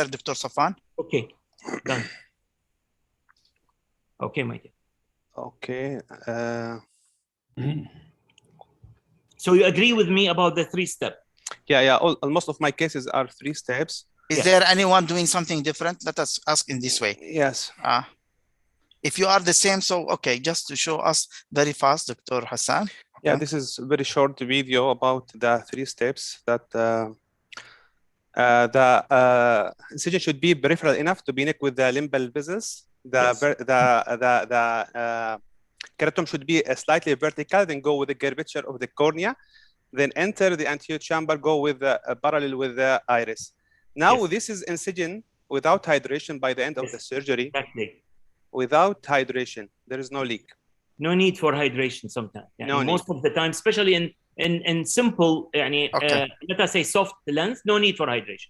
G: Dr. Safwan.
C: Okay, done. Okay, my dear.
D: Okay.
C: So you agree with me about the 3 steps?
D: Yeah. Most of my cases are 3 steps.
G: Is there anyone doing something different? Let us ask in this way.
D: Yes.
G: If you are the same, so okay, just to show us very fast, Dr. Hassan. Okay.
D: Yeah, this is a very short video about the 3 steps that the incision should be peripheral enough to be neck with the limbal vessels. The keratom should be slightly vertical, then go with the curvature of the cornea, then enter the anterior chamber, go with parallel with the iris. Now this is incision without hydration by the end of the surgery.
C: Exactly.
D: Without hydration, there is no leak.
C: No need for hydration sometimes. Yeah.
D: No
C: most of the time, especially in in simple, let us say soft lens, no need for hydration.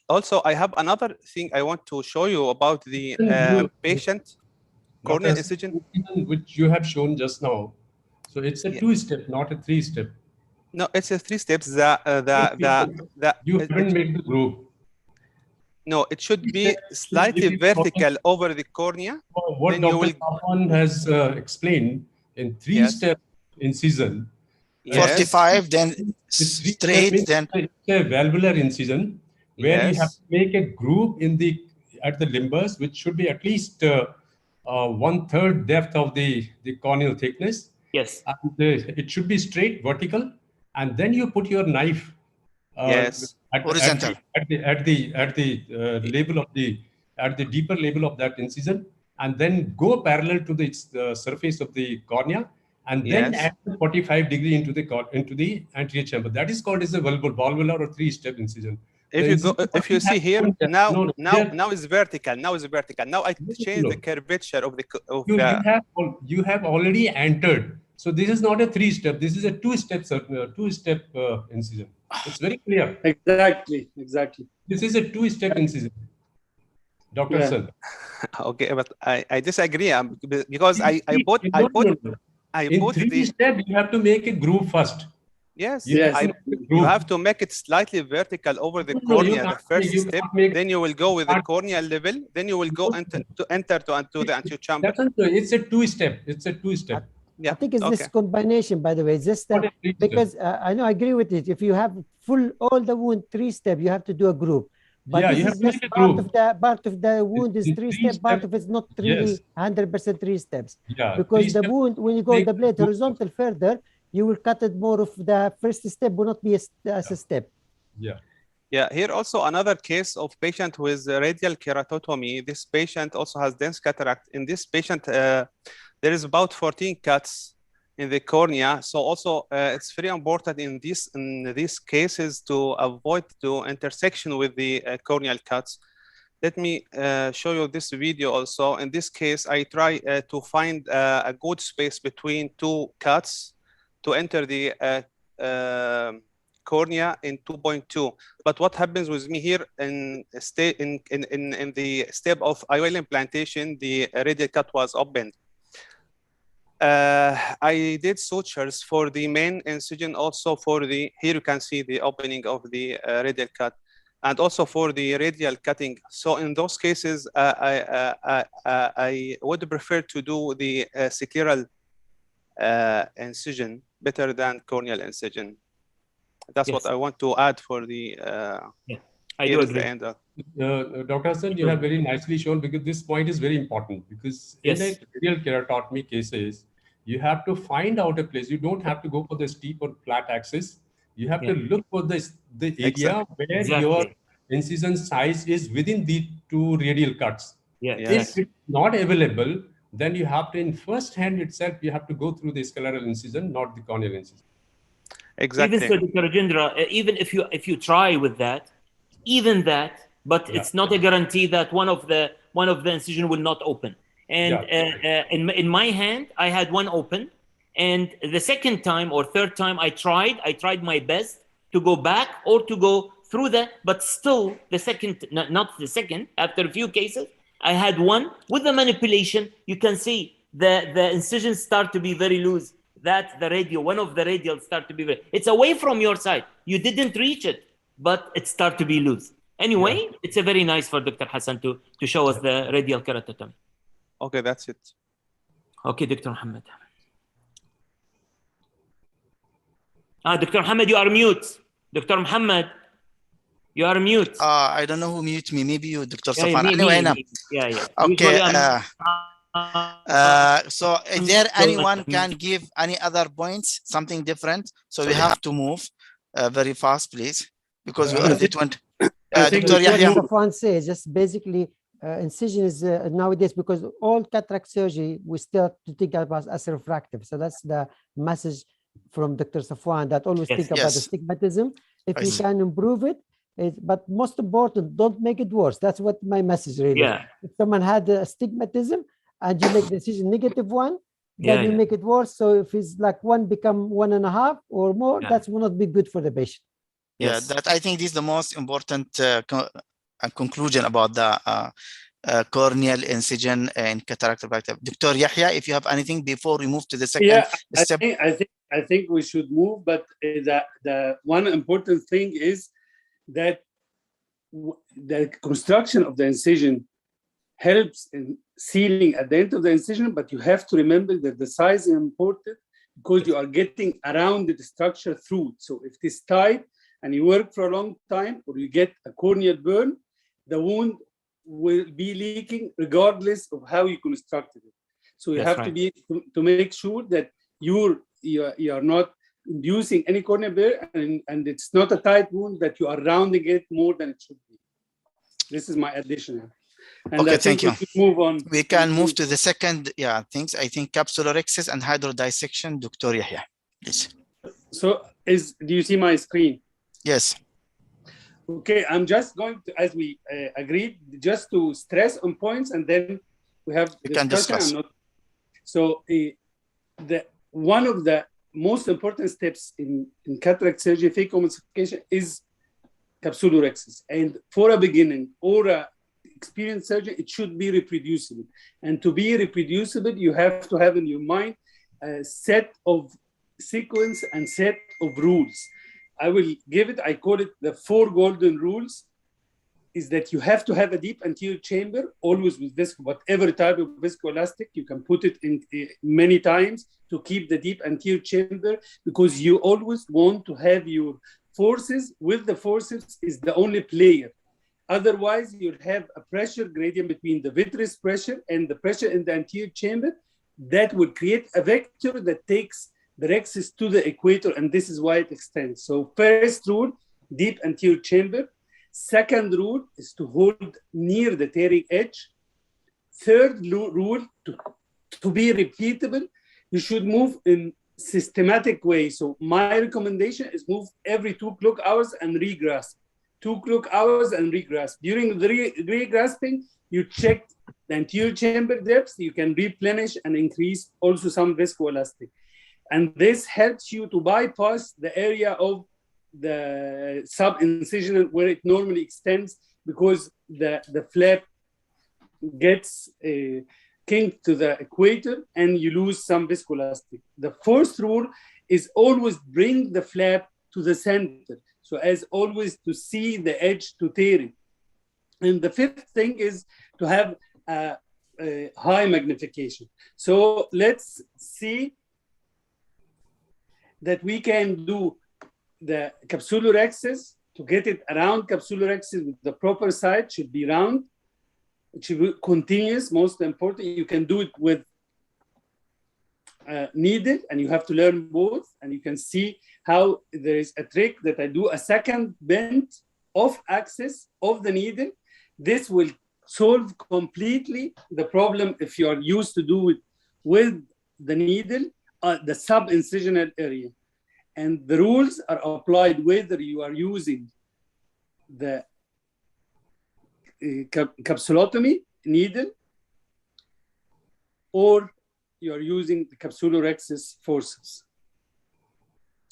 D: Also, I have another thing I want to show you about the patient corneal incision,
F: which you have shown just now. So it's a 2-step, not a 3-step.
D: No, it's a 3 steps.
F: You haven't made the group.
D: No, it should be slightly vertical over the cornea.
F: What Dr. Safwan has explained in 3-step incision.
G: 45, then straight, then
F: it's a valvular incision where you have to make a groove at the limbus, which should be at least 1/3 depth of the corneal thickness.
C: Yes.
F: And it should be straight, vertical, and then you put your knife
G: horizontal
F: at the level of at the deeper level of that incision, and then go parallel to the surface of the cornea, and then add 45-degree into the anterior chamber. That is called as a valvular or 3-step incision.
D: If you see here, now it's vertical. Now it's vertical. Now I change the curvature of the.
F: You have already entered. So this is not a 3-step. This is a 2-step incision. It's very clear.
E: Exactly.
F: This is a 2-step incision. Dr. Sun.
D: Okay, but I disagree because I put
F: in 3-step. You have to make a groove first.
D: Yes. You have to make it slightly vertical over the cornea. The first step, then you will go with the corneal level. Then you will go to enter to the anterior chamber.
F: It's a 2-step. It's a 2-step.
H: I think it's this combination, by the way. It's just that because I agree with it. If you have all the wound 3-step, you have to do a group. But this is just part of the wound is 3-step. Part of it's not really 100% 3 steps. Because the wound, when you go the blade horizontal further, you will cut it more of the first step will not be as a step.
D: Yeah, here also another case of patient with radial keratotomy. This patient also has dense cataract. In this patient, there is about 14 cuts in the cornea. So also it's very important in these cases to avoid the intersection with the corneal cuts. Let me show you this video also. In this case, I try to find a good space between 2 cuts to enter the cornea in 2.2. But what happens with me here in the step of IOL implantation, the radial cut was opened. I did sutures for the main incision, also for here you can see the opening of the radial cut, and also for the radial cutting. So in those cases, I would prefer to do the scleral incision better than corneal incision. That's what I want to add for the.
C: I do agree.
F: Dr. Hassan, you have very nicely shown, because this point is very important, because in the radial keratotomy cases, you have to find out a place. You don't have to go for the steep or flat axis. You have to look for the area where your incision size is within the 2 radial cuts. If it's not available, then you have to, in first hand itself, you have to go through the scleral incision, not the corneal incision.
D: Exactly.
C: Even so, Dr. Rajendra, even if you try with that, but it's not a guarantee that one of the incision will not open. And in my hand, I had one open, and the second time or third time I tried my best to go back or to go through that, but still the second, not the second, after a few cases, I had one with the manipulation. You can see the incisions start to be very loose. That's the radial, one of the radials start to be it's away from your side. You didn't reach it, but it start to be loose. Anyway, it's a very nice for Dr. Hassan to show us the radial keratotomy.
D: Okay, that's it.
C: Okay, Dr. Muhammad. Dr. Muhammad, you are mute. Dr. Muhammad, you are mute.
G: I don't know who mute me. Maybe you, Dr. Safwan.
C: Okay.
G: So is there anyone can give any other points, something different? So we have to move very fast, please, because we already went. Dr. Yahya.
H: Safwan says just basically incision is nowadays, because all cataract surgery we start to think about as refractive. So that's the message from Dr. Safwan, that always think about the stigmatism. If you can improve it, but most important, don't make it worse. That's what my message really is. If someone had a stigmatism and you make the incision -1, that will make it worse. So if it's like 1 become 1.5 or more, that will not be good for the patient.
G: Yeah, that I think this is the most important conclusion about the corneal incision and cataract. Dr. Yahya, if you have anything before we move to the second step.
E: I think we should move, but the one important thing is that the construction of the incision helps in sealing at the end of the incision, but you have to remember that the size is important because you are getting around the structure through. So if it is tight and you work for a long time, or you get a corneal burn, the wound will be leaking regardless of how you constructed it. So you have to be to make sure that you are not inducing any corneal burn, and it's not a tight wound that you are rounding it more than it should be. This is my addition. And
G: okay, thank you.
E: Move on.
G: We can move to the second, things. I think capsular excess and hydrodissection. Dr. Yahya, please.
E: So, do you see my screen?
G: Yes.
E: Okay, I'm just going to, as we agreed, just to stress on points, and then we have discussion. So, one of the most important steps in cataract surgery, phakic emulsification, is capsular excess. And for a beginning or a experienced surgeon, it should be reproducible. And to be reproducible, you have to have in your mind a set of sequence and set of rules. I will give it, I call it the 4 golden rules, is that you have to have a deep anterior chamber, always with this, whatever type of viscoelastic, you can put it in many times to keep the deep anterior chamber, because you always want to have your forces with the forceps is the only player. Otherwise, you'll have a pressure gradient between the vitreous pressure and the pressure in the anterior chamber that will create a vector that takes the rexus to the equator, and this is why it extends. So first rule, deep anterior chamber. Second rule is to hold near the tearing edge. Third rule, to be repeatable, you should move in systematic way. So my recommendation is move every 2 clock hours and regrasp. 2 clock hours and regrasp. During the regrasping, you check the anterior chamber depth, you can replenish and increase also some viscoelastic. And this helps you to bypass the area of the sub-incisional where it normally extends, because the flap gets kinked to the equator and you lose some viscoelastic. The fourth rule is always bring the flap to the center. So as always, to see the edge to tear it. And the fifth thing is to have a high magnification. So let's see that we can do the capsular excess. To get it around capsular excess with the proper side should be round. It should be continuous, most important. You can do it with needle, and you have to learn both. And you can see how there is a trick that I do a second bend off axis of the needle. This will solve completely the problem if you are used to do it with the needle, the sub-incisional area. And the rules are applied whether you are using the capsulotomy needle or you are using the capsular excess forceps.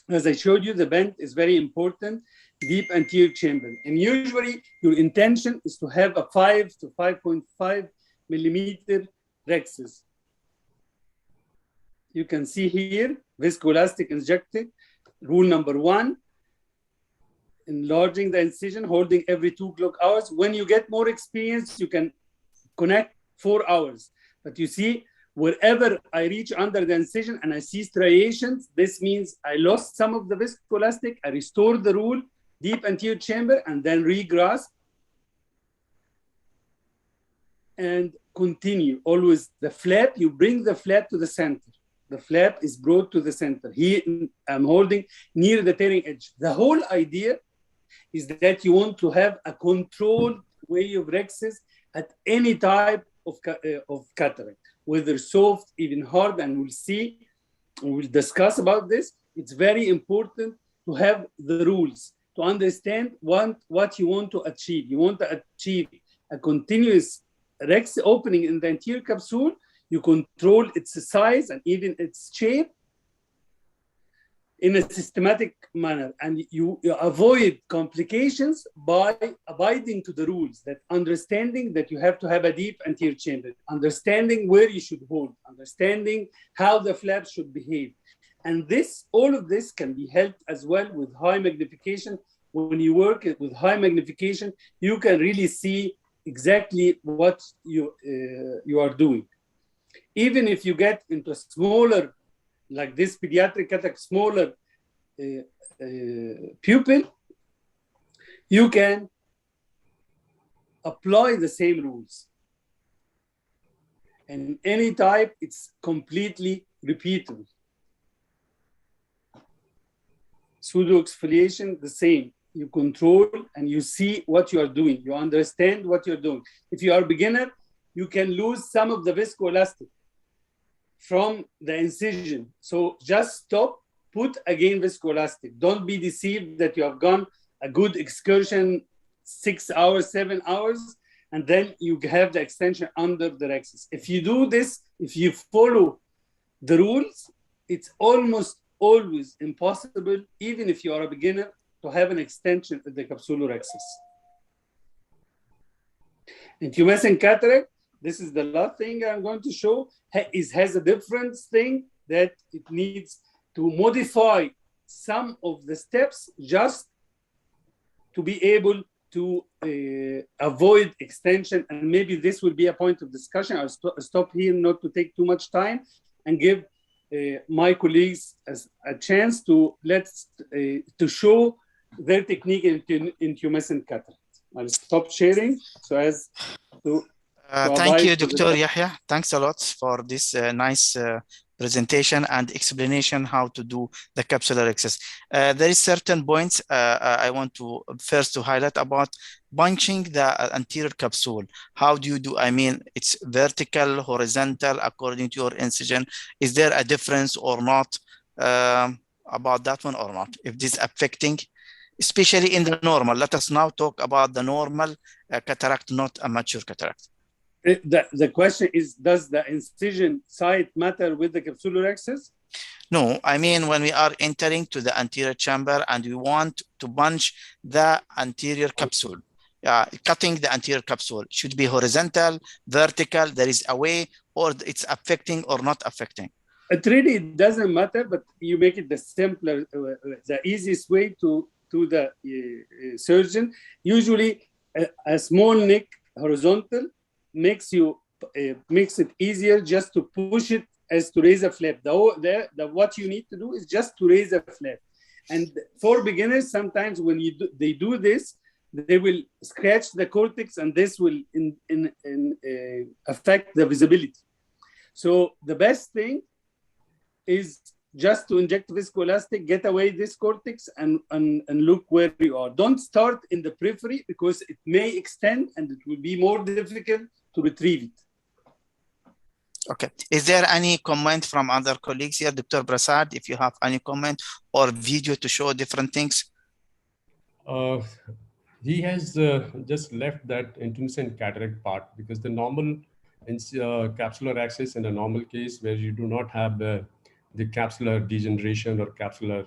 E: As I showed you, the bend is very important, deep anterior chamber. And usually your intention is to have a 5 to 5.5 millimeter rexus. You can see here, viscoelastic injected. Rule number 1, enlarging the incision, holding every 2 clock hours. When you get more experience, you can connect 4 hours. But you see, wherever I reach under the incision and I see striations, this means I lost some of the viscoelastic. I restore the rule, deep anterior chamber, and then regrasp. And continue. Always the flap, you bring the flap to the center. The flap is brought to the center. Here I'm holding near the tearing edge. The whole idea is that you want to have a controlled way of rexus at any type of cataract, whether soft, even hard, and we'll see, we'll discuss about this. It's very important to have the rules, to understand what you want to achieve. You want to achieve a continuous rex opening in the anterior capsule. You control its size and even its shape in a systematic manner, and you avoid complications by abiding to the rules, that understanding that you have to have a deep anterior chamber, understanding where you should hold, understanding how the flaps should behave. And this, all of this can be helped as well with high magnification. When you work with high magnification, you can really see exactly what you are doing. Even if you get into a smaller, like this pediatric cataract, smaller pupil, you can apply the same rules. And any type, it's completely repeatable. Pseudo exfoliation, the same. You control and you see what you are doing. You understand what you're doing. If you are a beginner, you can lose some of the viscoelastic from the incision. So just stop, put again viscoelastic. Don't be deceived that you have gone a good excursion, 6 hours, 7 hours, and then you have the extension under the rexus. If you do this, if you follow the rules, it's almost always impossible, even if you are a beginner, to have an extension of the capsulorhexis. In tumescent cataract, this is the last thing I'm going to show, has a different thing that it needs to modify some of the steps just to be able to avoid extension. And maybe this will be a point of discussion. I'll stop here not to take too much time and give my colleagues a chance to to show their technique in tumescent cataract. I'll stop sharing so as to
G: thank you, Dr. Yahya. Thanks a lot for this nice presentation and explanation how to do the capsular access. There is certain points I want to first to highlight about bunching the anterior capsule. How do you do? I mean, it's vertical, horizontal, according to your incision. Is there a difference or not about that one or not? If this is affecting, especially in the normal. Let us now talk about the normal cataract, not a mature cataract.
E: The question is, does the incision site matter with the capsulorhexis?
G: No, I mean, when we are entering to the anterior chamber and we want to bunch the anterior capsule, cutting the anterior capsule should be horizontal, vertical, there is a way, or it's affecting or not affecting.
E: It really doesn't matter, but you make it the simpler, the easiest way to the surgeon. Usually a small neck horizontal makes it easier just to push it as to raise a flap. What you need to do is just to raise a flap. And for beginners, sometimes when they do this, they will scratch the cortex, and this will affect the visibility. So the best thing is just to inject viscoelastic, get away this cortex, and look where you are. Don't start in the periphery because it may extend and it will be more difficult to retrieve it.
G: Okay. Is there any comment from other colleagues here? Dr. Prasad, if you have any comment or video to show different things?
F: He has just left that intumescent cataract part, because the normal capsular access in a normal case where you do not have the capsular degeneration or capsular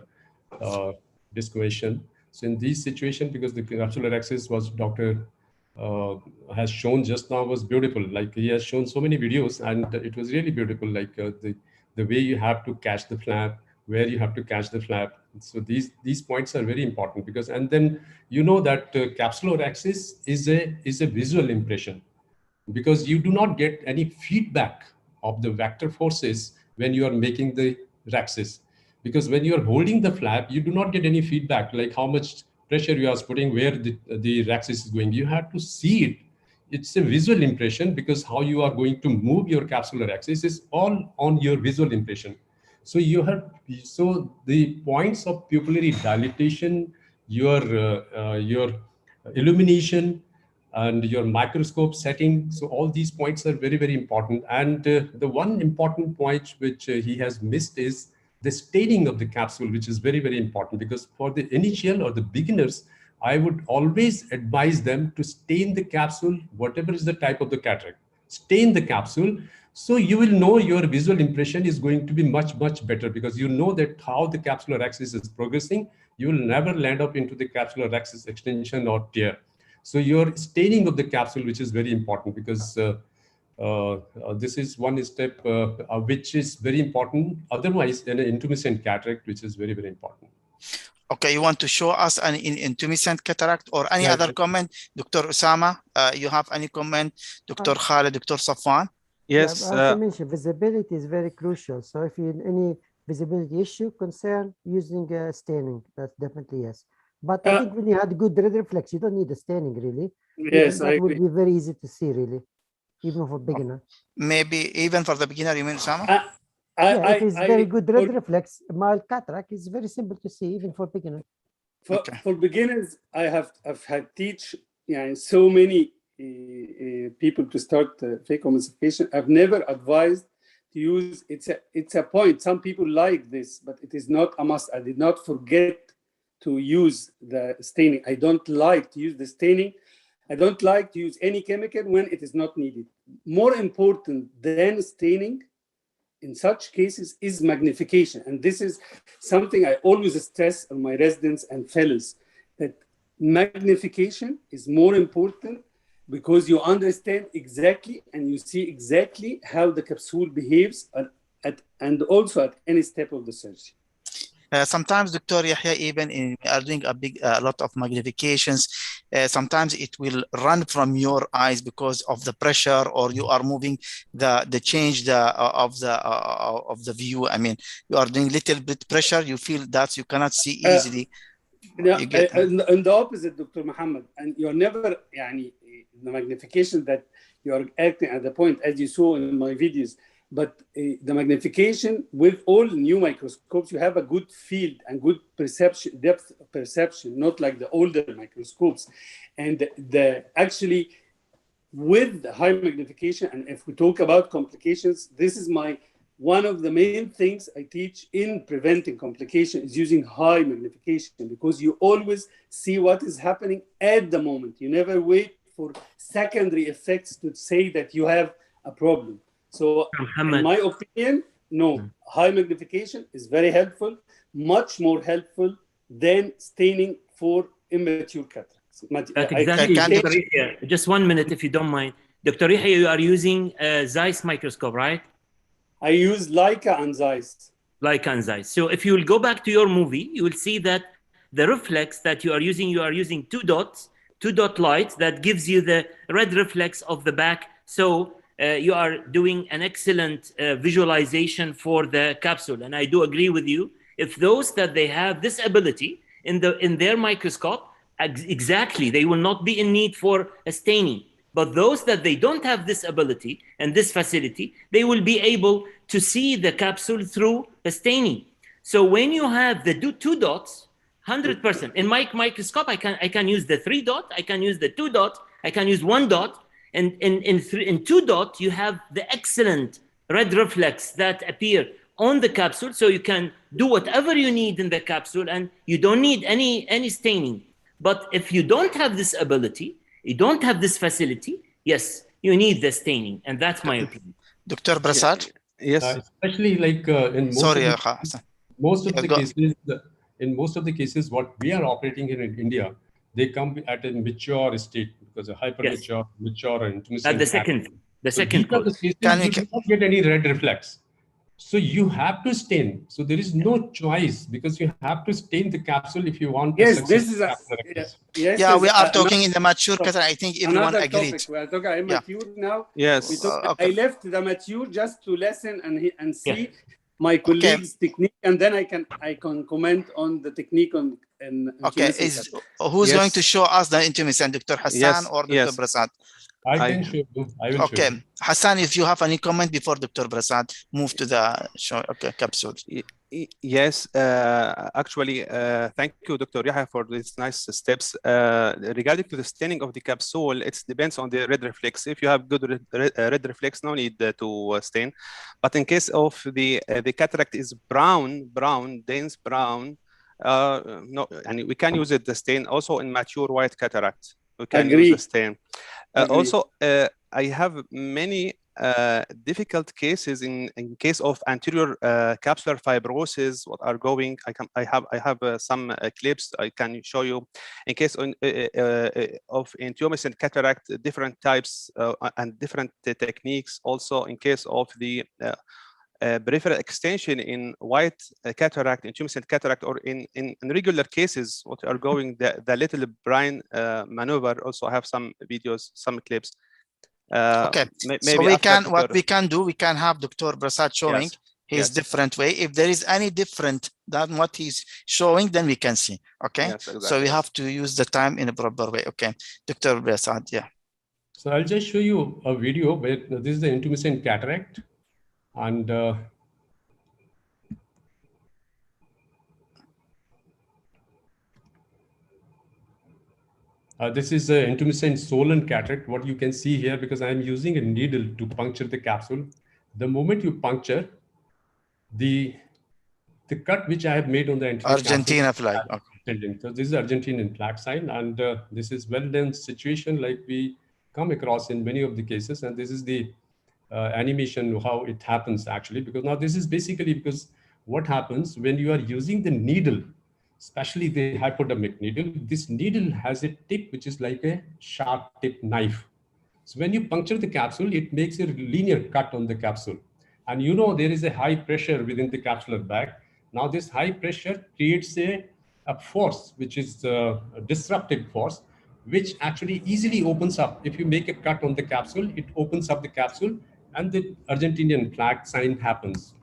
F: discoation. So in this situation, because the capsular access was doctor has shown just now was beautiful. Like he has shown so many videos and it was really beautiful. Like the way you have to catch the flap, where you have to catch the flap. So these points are very important, because, and then you know that capsular access is a visual impression, because you do not get any feedback of the vector forces when you are making the rhexis. Because when you are holding the flap, you do not get any feedback, like how much pressure you are putting, where the rhexis is going. You have to see it. It's a visual impression, because how you are going to move your capsular rhexis is all on your visual impression. So you have, so the points of pupillary dilatation, your illumination, and your microscope setting. So all these points are very, very important. And the one important point which he has missed is the staining of the capsule, which is very, very important, because for the initial or the beginners, I would always advise them to stain the capsule, whatever is the type of the cataract. Stain the capsule So you will know your visual impression is going to be much, much better because you know that how the capsular axis is progressing. You will never land up into the capsular axis extension or tear. So your staining of the capsule, which is very important because this is one step which is very important. Otherwise, an intumescent cataract, which is very, very important.
G: Okay, you want to show us an intumescent cataract or any other comment? Dr. Usama, you have any comment? Dr. Khalid, Dr. Safwan?
H: Yes. As I mentioned, visibility is very crucial. So if you any visibility issue, concern, using staining, that's definitely yes. But I think when you had good red reflex, you don't need the staining really.
E: Yes,
H: that would be very easy to see really, even for beginner.
G: Maybe even for the beginner, you mean, Usama?
H: If it's very good red reflex, mild cataract is very simple to see, even for beginner.
E: For beginners, I've had teach so many people to start phacoemulsification. I've never advised to use. It's a point. Some people like this, but it is not a must. I did not forget to use the staining. I don't like to use the staining. I don't like to use any chemical when it is not needed. More important than staining in such cases is magnification. And this is something I always stress on my residents and fellows, that magnification is more important because you understand exactly and you see exactly how the capsule behaves and also at any step of the surgery.
G: Sometimes, Dr. Yahya, even in are doing a lot of magnifications, sometimes it will run from your eyes because of the pressure, or you are moving the change of the view. I mean, you are doing little bit pressure, you feel that you cannot see easily.
E: And the opposite, Dr. Muhammad, and you're never, the magnification that you are acting at the point, as you saw in my videos. But the magnification with all new microscopes, you have a good field and good perception, depth perception, not like the older microscopes. And actually, with the high magnification, and if we talk about complications, this is one of the main things I teach in preventing complications is using high magnification, because you always see what is happening at the moment. You never wait for secondary effects to say that you have a problem. So in my opinion, no, high magnification is very helpful, much more helpful than staining for immature cataracts.
C: Exactly. Just 1 minute, if you don't mind. Dr. Yahya, you are using Zeiss microscope, right?
E: I use Leica and Zeiss.
C: Leica and Zeiss. So if you will go back to your movie, you will see that the reflex that you are using two dot lights that gives you the red reflex of the back. So you are doing an excellent visualization for the capsule. And I do agree with you. If those that they have this ability in their microscope, exactly, they will not be in need for a staining. But those that they don't have this ability and this facility, they will be able to see the capsule through a staining. So when you have the two dots, 100%. In my microscope, I can use the 3 dot, I can use the 2 dot, I can use 1 dot. And in 2 dot, you have the excellent red reflex that appear on the capsule. So you can do whatever you need in the capsule and you don't need any staining. But if you don't have this ability, you don't have this facility, yes, you need the staining. And that's my opinion.
G: Dr. Prasad?
D: Yes.
F: Especially like in most of the cases, what we are operating here in India, they come at a mature state because a hyper mature, mature and intumescent.
C: The second
F: course. You do not get any red reflex. So you have to stain. So there is no choice because you have to stain the capsule if you want.
E: Yes, this is
G: we are talking in the mature cataract. I think everyone agreed.
E: We are talking immature now.
D: Yes.
E: I left the mature just to listen and see my colleagues' technique, and then I can comment on the technique on.
G: Who's going to show us the intumescent, Dr. Hassan or Dr. Prasad?
F: I can show you. I will show you.
G: Hassan, if you have any comment before Dr. Prasad move to the show, capsule.
D: Yes, actually, thank you, Dr. Yahya, for these nice steps. Regarding to the staining of the capsule, it depends on the red reflex. If you have good red reflex, no need to stain. But in case of the cataract is brown, dense brown, no, and we can use the stain also in mature white cataract. We can use the stain. Also, I have many difficult cases in case of anterior capsular fibrosis. What are going? I have some clips I can show you. In case of intumescent cataract, different types and different techniques. Also, in case of the peripheral extension in white cataract, intumescent cataract, or in regular cases, what are going the little brain maneuver. Also, I have some videos, some clips.
G: Okay, so we can, what we can do, we can have Dr. Prasad showing his different way. If there is any different than what he's showing, then we can see. Okay, yes, exactly. So we have to use the time in a proper way. Okay, Dr. Prasad, yeah.
F: So I'll just show you a video where this is the intumescent cataract, and this is the intumescent swollen cataract. What you can see here, because I'm using a needle to puncture the capsule. The moment you puncture, the cut which I have made on the anterior
G: Argentina flag.
F: Okay. So this is Argentinian flag sign, and this is well-done situation like we come across in many of the cases. And this is the animation how it happens actually, because now this is basically because what happens when you are using the needle, especially the hypodermic needle. This needle has a tip which is like a sharp tip knife. So when you puncture the capsule, it makes a linear cut on the capsule. And you know there is a high pressure within the capsular bag. Now this high pressure creates a force, which is a disruptive force, which actually easily opens up. If you make a cut on the capsule, it opens up the capsule and the Argentinian flag sign happens.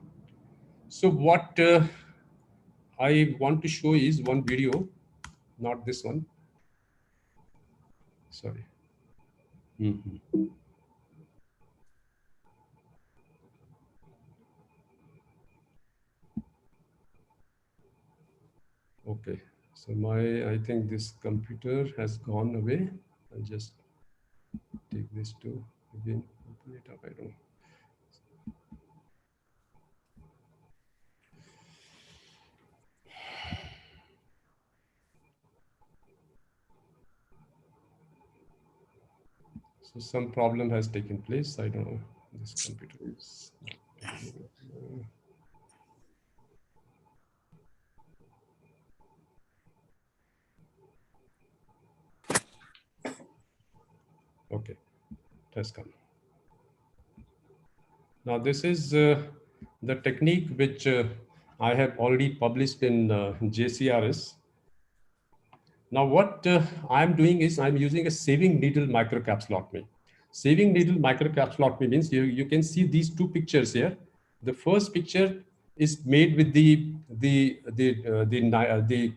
F: So what I want to show is one video, not this one. Sorry. Okay, so I think this computer has gone away. I'll just take this to again, open it up. I don't know. So some problem has taken place. I don't know. This computer is. Okay, it has come. Now this is the technique which I have already published in JCRS. Now what I'm doing is I'm using a saving needle microcapsulotomy. Saving needle microcapsulotomy means you can see these two pictures here. The first picture is made with the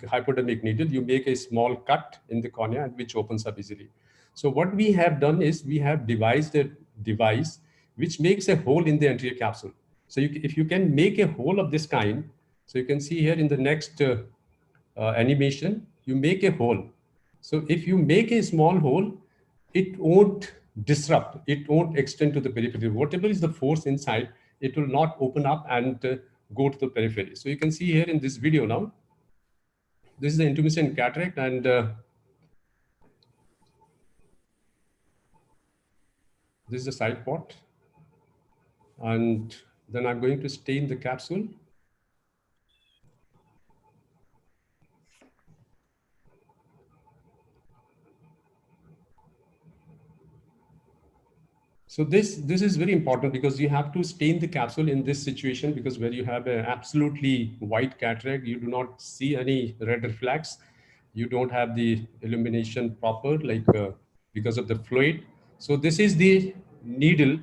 F: hypodermic needle. You make a small cut in the cornea which opens up easily. So what we have done is we have devised a device which makes a hole in the anterior capsule. So if you can make a hole of this kind, so you can see here in the next animation, you make a hole. So if you make a small hole, it won't disrupt, it won't extend to the periphery. Whatever is the force inside, it will not open up and go to the periphery. So you can see here in this video now, this is the intumescent cataract, and this is the side pot. And then I'm going to stain the capsule. So this is very important because you have to stain the capsule in this situation, because where you have an absolutely white cataract, you do not see any red reflex. You don't have the illumination proper, like because of the fluid. So this is the needle.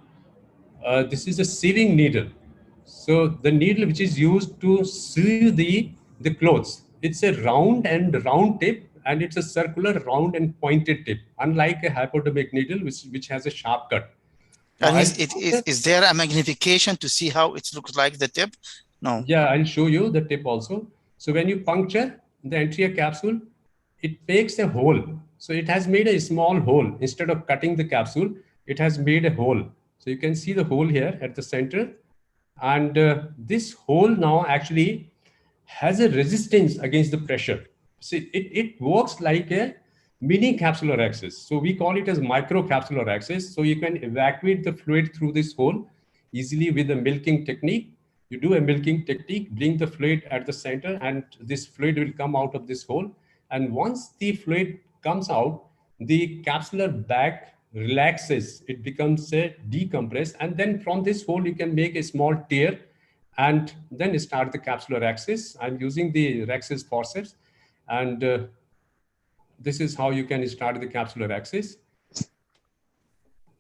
F: This is a sewing needle. So the needle which is used to sew the clothes, it's a round tip, and it's a circular round and pointed tip, unlike a hypodermic needle which has a sharp cut.
G: And is there a magnification to see how it looks like the tip? No.
F: Yeah, I'll show you the tip also. So when you puncture the anterior capsule, it makes a hole. So it has made a small hole. Instead of cutting the capsule, it has made a hole. So you can see the hole here at the center. And this hole now actually has a resistance against the pressure. See, it works like a mini capsular access. So we call it as microcapsular access. So you can evacuate the fluid through this hole easily with the milking technique. You do a milking technique, bring the fluid at the center, and this fluid will come out of this hole. And once the fluid comes out, the capsular bag relaxes. It becomes decompressed. And then from this hole, you can make a small tear and then start the capsular access. I'm using the Rex's forceps, and this is how you can start the capsular access.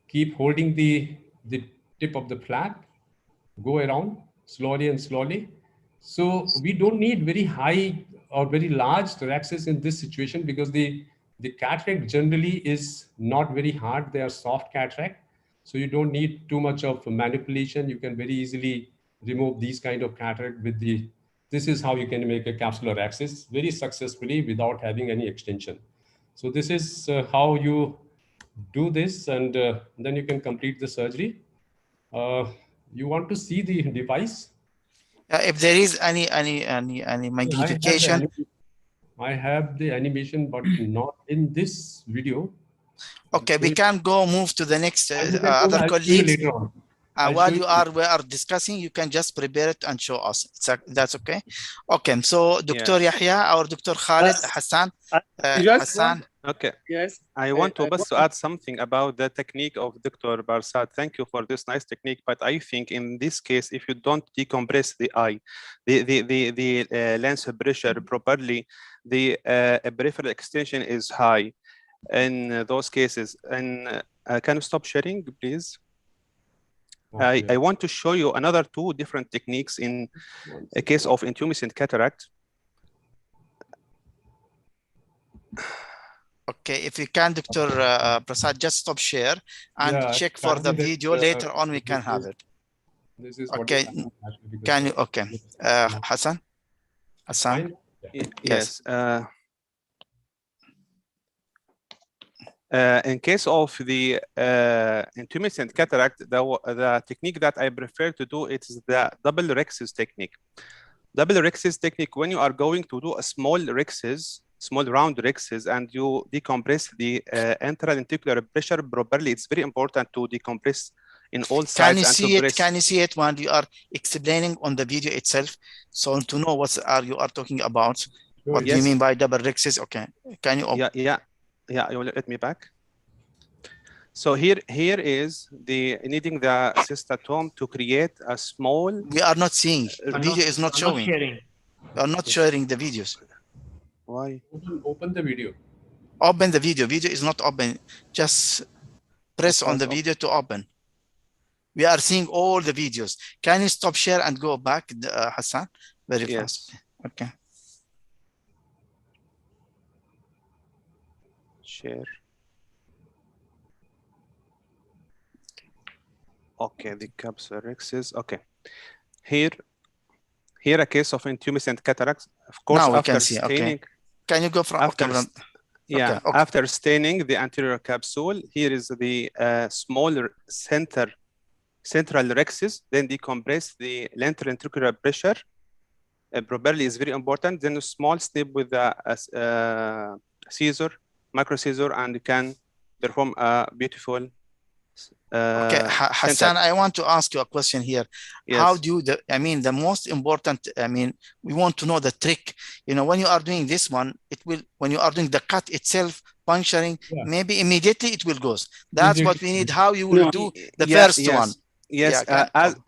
F: Keep holding the tip of the flap, go around slowly and slowly. So we don't need very high or very large thoraxes in this situation because the cataract generally is not very hard. They are soft cataract. So you don't need too much of manipulation. You can very easily remove these kind of cataract with this is how you can make a capsular access very successfully without having any extension. So this is how you do this, and then you can complete the surgery. You want to see the device?
G: If there is any magnification.
F: I have the animation, but not in this video.
G: Okay, we can move to the next other colleagues.
F: Later on.
G: While we are discussing, you can just prepare it and show us. That's okay. Okay, so Dr. Yahya or Dr. Khalid Hassan.
E: Hassan.
D: Okay.
E: Yes.
D: I want to add something about the technique of Dr. Barsad. Thank you for this nice technique. But I think in this case, if you don't decompress the eye, the lens pressure properly, the peripheral extension is high in those cases. And can you stop sharing, please? Okay. I want to show you another two different techniques in a case of intumescent cataract.
G: Okay, if you can, Dr. Prasad, just stop share and check for the video. Later on, we can have it.
F: This is
G: okay. Can you? Okay, Hassan. Hassan.
D: Yes. In case of the intumescent cataract, the technique that I prefer to do is the double rhexis technique. Double rhexis technique, when you are going to do a small rhexis, small round rhexis, and you decompress the intralenticular pressure properly, it's very important to decompress in all sides.
G: Can you see it? Can you see it when you are explaining on the video itself? So to know what you are talking about. Sure. What do you mean by double rhexis? Okay. Can you?
D: Yeah, you will let me back. So here is the needing the cystatome to create a small.
G: We are not seeing. The video is not showing. We are not sharing the videos.
D: Why?
F: Open the video.
G: Open the video. Video is not open. Just press on the video to open. We are seeing all the videos. Can you stop share and go back, Hassan? Very fast. Okay.
D: Share. Okay, the capsular rhexis. Okay. Here a case of intumescent cataract. Of course,
G: now we
D: after
G: can see.
D: staining.
G: Okay. Can you go from
D: after staining the anterior capsule, here is the smaller central rhexis, then decompress the intraventricular pressure. Properly is very important. Then a small snip with a scissor, micro scissor, and you can perform a beautiful.
G: Okay, Hassan, I want to ask you a question here.
D: Yes.
G: How do you, the most important, we want to know the trick. You know, when you are doing this one, it will, when you are doing the cut itself, puncturing, maybe immediately it will go. That's what we need. How you will do the first one.
D: Yes,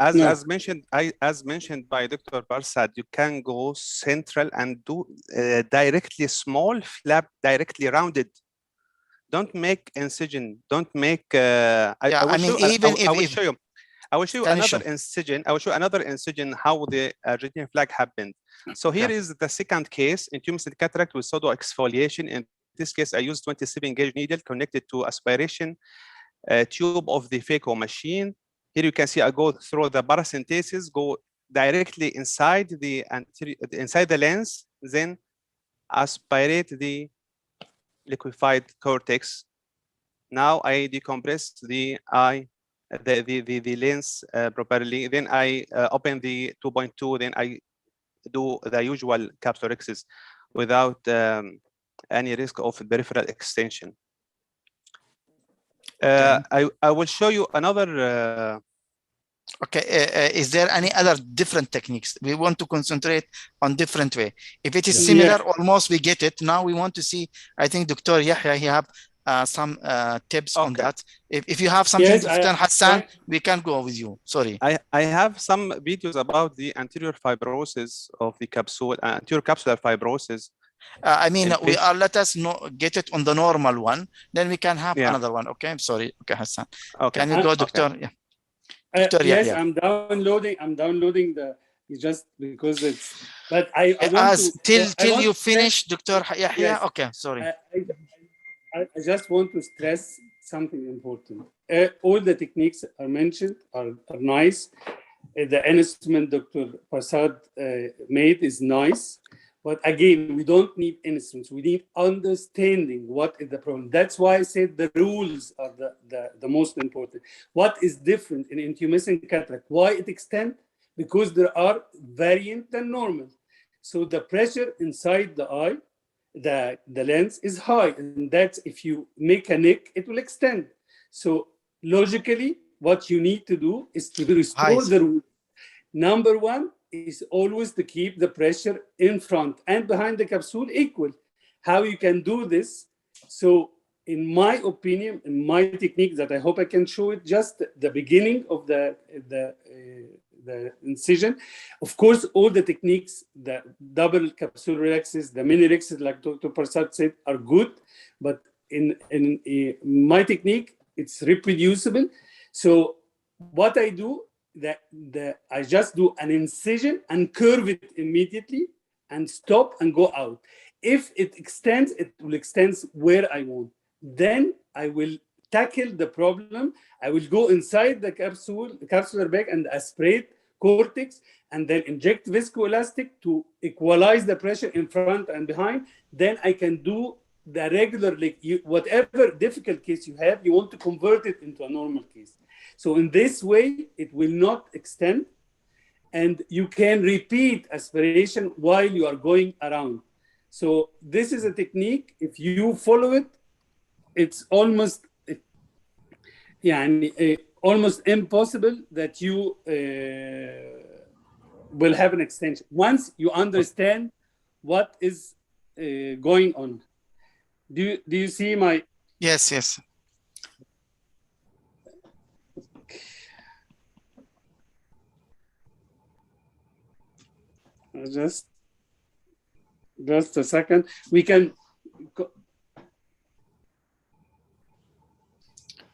D: as mentioned by Dr. Barsad, you can go central and do directly small flap, directly rounded. Don't make incision. Don't make. I will show you. I will show you another incision. I will show another incision how the Argentine flag happened. So here is the second case, intumescent cataract with pseudo exfoliation. In this case, I used 27 gauge needle connected to aspiration tube of the phaco machine. Here you can see I go through the paracentesis, go directly inside the lens, then aspirate the liquefied cortex. Now I decompress the eye, the lens properly. Then I open the 2.2. Then I do the usual capsulorhexis without any risk of peripheral extension. I will show you another.
G: Is there any other different techniques? We want to concentrate on different way. If it is similar, almost we get it. Now we want to see, I think Dr. Yahya, he have some tips on that. If you have something, Dr. Hassan, we can go with you. Sorry.
D: I have some videos about the anterior fibrosis of the capsule, anterior capsular fibrosis.
G: I mean, let us get it on the normal one, then we can have another one. Okay, I'm sorry. Okay, Hassan. Okay. Can you go, Doctor? Yeah.
E: Yes, I'm downloading the just because it's. But I want to
G: till you finish, Dr. Yahya. Yes. Okay, sorry.
E: I just want to stress something important. All the techniques are mentioned are nice. The instrument Dr. Prasad made is nice. But again, we don't need instruments. We need understanding what is the problem. That's why I said the rules are the most important. What is different in intumescent cataract? Why it extends? Because there are variant and normal. So the pressure inside the eye, the lens is high. And that's if you make a neck, it will extend. So logically, what you need to do is to restore the rule. Number one is always to keep the pressure in front and behind the capsule equal. How you can do this? So in my opinion, in my technique that I hope I can show it, just the beginning of the incision. Of course, all the techniques, the double capsule relaxes, the mini relaxes, like Dr. Prasad said, are good. But in my technique, it's reproducible. So what I do, I just do an incision and curve it immediately and stop and go out. If it extends, it will extend where I want. Then I will tackle the problem. I will go inside the capsular bag and aspirate cortex and then inject viscoelastic to equalize the pressure in front and behind. Then I can do the regular, whatever difficult case you have, you want to convert it into a normal case. So in this way, it will not extend, and you can repeat aspiration while you are going around. So this is a technique. If you follow it, it's almost, almost impossible that you will have an extension. Once you understand what is going on. Do you see my?
G: Yes, yes.
E: Just a second. We can.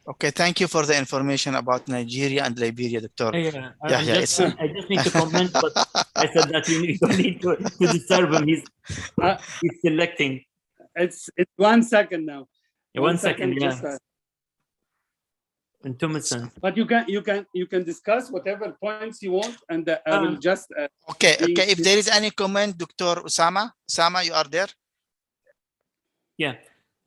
G: Okay, thank you for the information about Nigeria and Liberia, Doctor.
C: I just need to comment, but I said that you don't need to disturb him. He's selecting.
E: It's 1 second now.
C: One second, yeah.
E: But you can discuss whatever points you want, and I will just.
G: Okay. If there is any comment, Dr. Usama, you are there.
C: Yeah.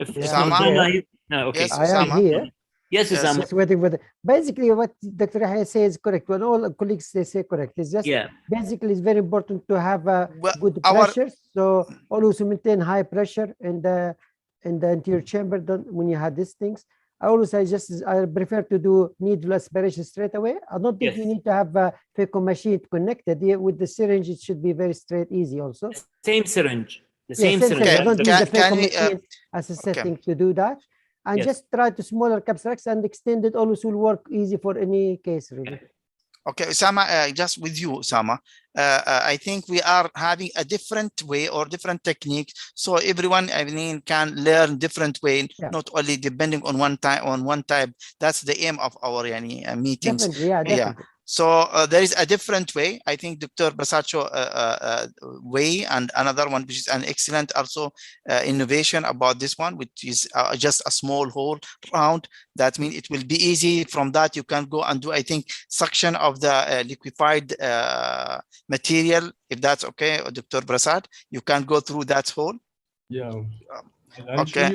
G: Usama.
C: Okay.
H: Yes, I am here.
C: Yes, Usama.
H: Just waiting for basically what Dr. Yahya says is correct. When all colleagues they say correct, it's just basically it's very important to have a good pressure. So always maintain high pressure in the anterior chamber. When you have these things, I prefer to do needle aspiration straight away. I don't think you need to have a phaco machine connected. With the syringe, it should be very straight, easy also.
C: Same syringe. The same syringe.
H: I don't use the phaco machine as a setting to do that. And just try to smaller capsules and extend it. Always will work easy for any case, really.
G: Okay, Usama, just with you, Usama. I think we are having a different way or different technique, so everyone, can learn different way, not only depending on one type. That's the aim of our meetings.
H: Definitely.
G: So there is a different way. I think Dr. Basacho way, and another one which is an excellent also innovation about this one, which is just a small hole round. That means it will be easy. From that you can go and do, I think, suction of the liquefied material, if that's okay, Dr. Prasad. You can go through that hole.
F: Yeah. I'll show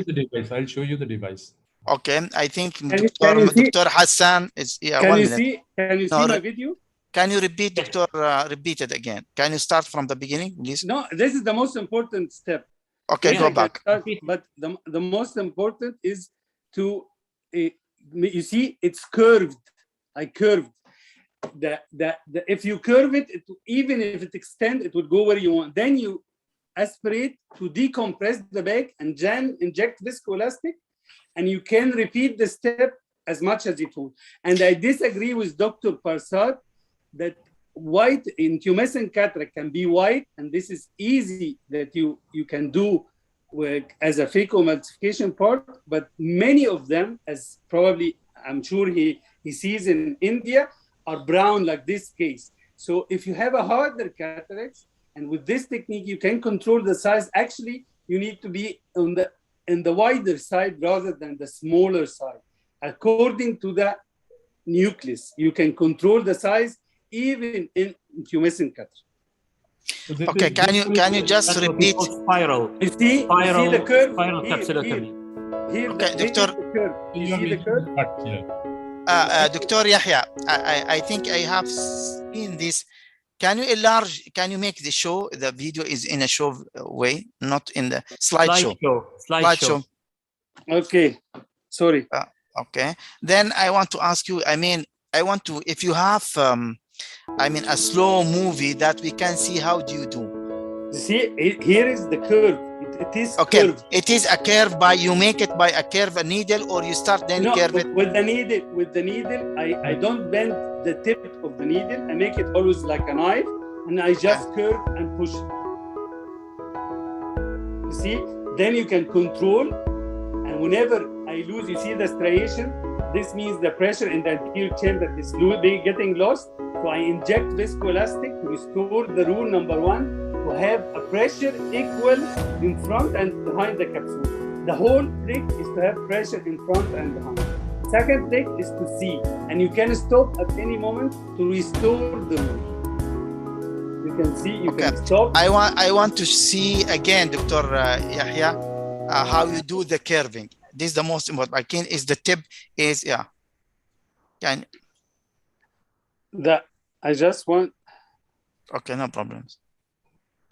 F: you the device.
G: Okay, I think Dr. Hassan is here.
E: Can you see my video?
G: Can you repeat, Doctor? Repeat it again. Can you start from the beginning, please?
E: No, this is the most important step.
G: Okay, go back.
E: But the most important is to, you see, it's curved. I curved. If you curve it, even if it extends, it would go where you want. Then you aspirate to decompress the bag and then inject viscoelastic, and you can repeat the step as much as you want. And I disagree with Dr. Parsad that white intumescent cataract can be white, and this is easy that you can do as a phacoemulsification part, but many of them, as probably I'm sure he sees in India, are brown like this case. So if you have a harder cataracts, and with this technique you can control the size, actually you need to be on the wider side rather than the smaller side. According to the nucleus, you can control the size even in intumescent cataract.
G: So okay, can you just repeat?
C: Spiral.
E: You see the curve?
C: Spiral capsulotomy.
E: Here,
G: okay, Doctor.
E: You see the curve?
G: Dr. Yahya, I think I have seen this. Can you enlarge? Can you make the show? The video is in a show way, not in the slideshow.
C: Slideshow.
E: Okay, sorry.
G: Okay, then I want to ask you. I mean, I want to. If you have, I mean, a slow movie that we can see, how do you do?
E: See, here is the curve. It is
G: okay.
E: Curved.
G: It is a curve by you make it by a curve, a needle, or you start then curve it.
E: With the needle. With the needle, I don't bend the tip of the needle. I make it always like a knife, and I just curve and push it. You see, then you can control, and whenever I lose, you see the striation. This means the pressure in the anterior chamber is getting lost. So I inject viscoelastic to restore the rule number 1. To have a pressure equal in front and behind the capsule. The whole trick is to have pressure in front and behind. Second trick is to see, and you can stop at any moment to restore the rule. You can see, you can stop.
G: I want to see again, Dr. Yahya, how you do the curving. This is the most important. I can is the tip is
E: I just want.
G: Okay, no problems.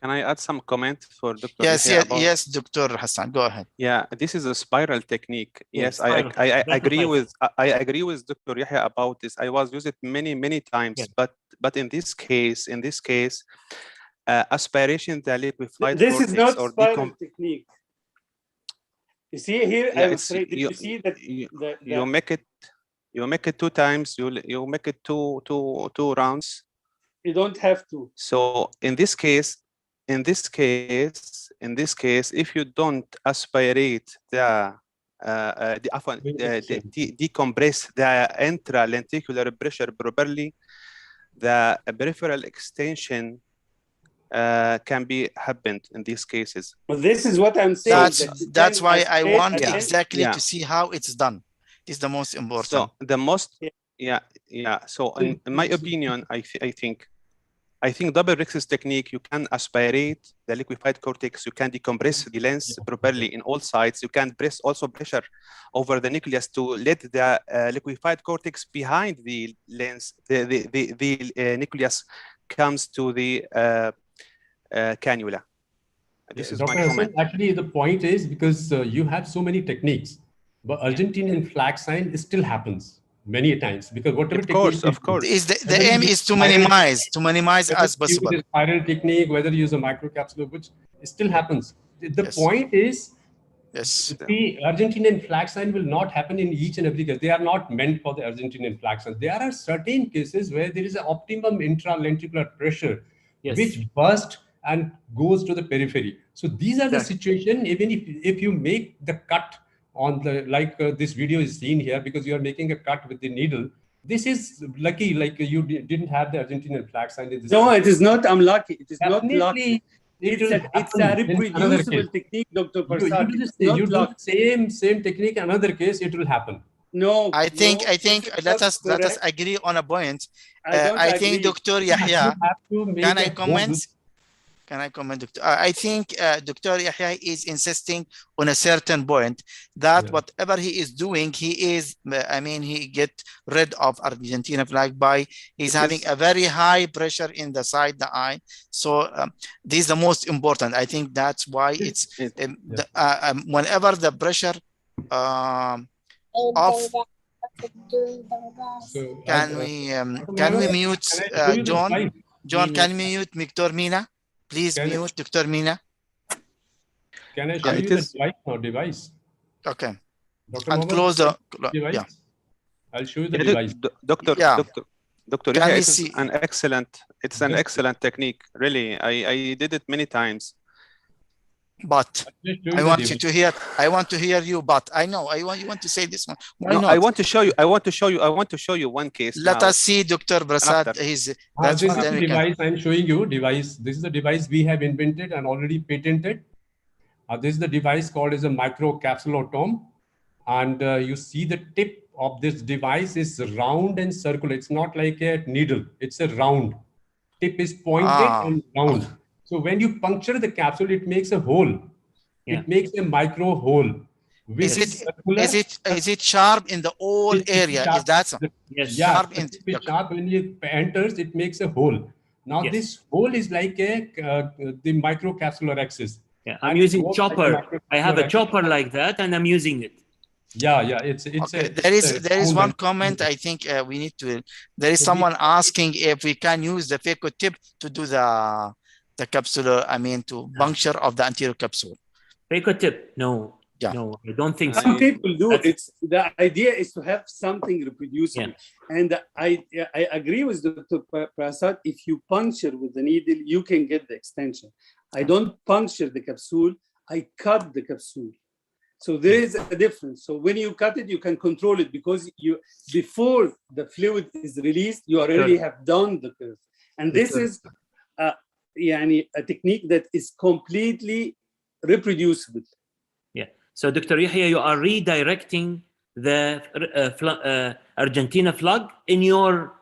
D: Can I add some comment for Dr.
G: Yes, Dr. Hassan, go ahead.
D: Yeah, this is a spiral technique. Yes, I agree with Dr. Yahya about this. I was used it many times, but in this case, aspiration the liquefied.
E: This is not spiral technique. You see here, you see that
D: you make it 2 times. You make it two rounds.
E: You don't have to.
D: So in this case, if you don't aspirate decompress the intralenticular pressure properly, the peripheral extension can be happened in these cases.
E: Well, this is what I'm saying.
G: That's why I want exactly to see how it's done. It's the most important.
D: So the most, So in my opinion, I think double Rix's technique, you can aspirate the liquefied cortex, you can decompress the lens properly in all sides, you can press also pressure over the nucleus to let the liquefied cortex behind the lens, the nucleus comes to the cannula. This is my comment.
F: Actually, the point is because you have so many techniques, but Argentinian flag sign still happens many times because whatever
D: of course
G: is the aim is to minimize as possible.
F: The spiral technique, whether you use a microcapsule, which still happens. The point is, the Argentinian flag sign will not happen in each and every case. They are not meant for the Argentinian flag sign. There are certain cases where there is an optimum intralenticular pressure, which bursts and goes to the periphery. So these are the situation. Even if you make the cut on the this video is seen here because you are making a cut with the needle. This is lucky, like you didn't have the Argentinian flag sign.
E: No, it is not. I'm lucky. It is not lucky. It's a reproducible technique, Dr. Parsad.
F: You do the same technique. Another case, it will happen.
E: No,
G: I think let us agree on a point. I think Dr. Yahya, can I comment? Can I comment, Doctor? I think Dr. Yahya is insisting on a certain point that whatever he is doing, he is, I mean, he get rid of Argentina flag by he's having a very high pressure in the side, the eye. So this is the most important. I think that's why it's whenever the pressure off. So can we mute John? John, can we mute Dr. Mina? Please mute Dr. Mina.
F: Can I show you the device or device?
G: Okay.
F: Dr.
G: And close the
F: device. Yeah. I'll show you the device.
D: Doctor Yahya, it's an excellent technique. Really, I did it many times.
G: But I want you to hear. I want to hear you. But I know you want to say this one. Why not?
D: I want to show you one case.
G: Let us see, Dr. Prasad.
F: This is the device I'm showing you. This is the device we have invented and already patented. This is the device called as a microcapsulotome, and you see the tip of this device is round and circular. It's not like a needle. It's a round. Tip is pointed and round. So when you puncture the capsule, it makes a hole. Yeah. It makes a micro hole.
G: Is it sharp in the whole area? Is that so?
F: Yes. Sharp in sharp when it enters, it makes a hole. Now this hole is like the microcapsular axis.
C: Yeah, I'm using chopper. I have a chopper like that, and I'm using it.
F: Yeah. It's
G: okay. There is one comment. I think we need to. There is someone asking if we can use the phaco tip to do the capsular, I mean, to puncture of the anterior capsule.
C: Phaco tip? No. Yeah. No, I don't think
E: some people do. The idea is to have something reproducible. Yeah. And I agree with Dr. Prasad. If you puncture with the needle, you can get the extension. I don't puncture the capsule. I cut the capsule. So there is a difference. So when you cut it, you can control it because before the fluid is released, you already have done the curve. And this is a technique that is completely reproducible.
C: Yeah. So Dr. Yahya, you are redirecting the Argentina flag in your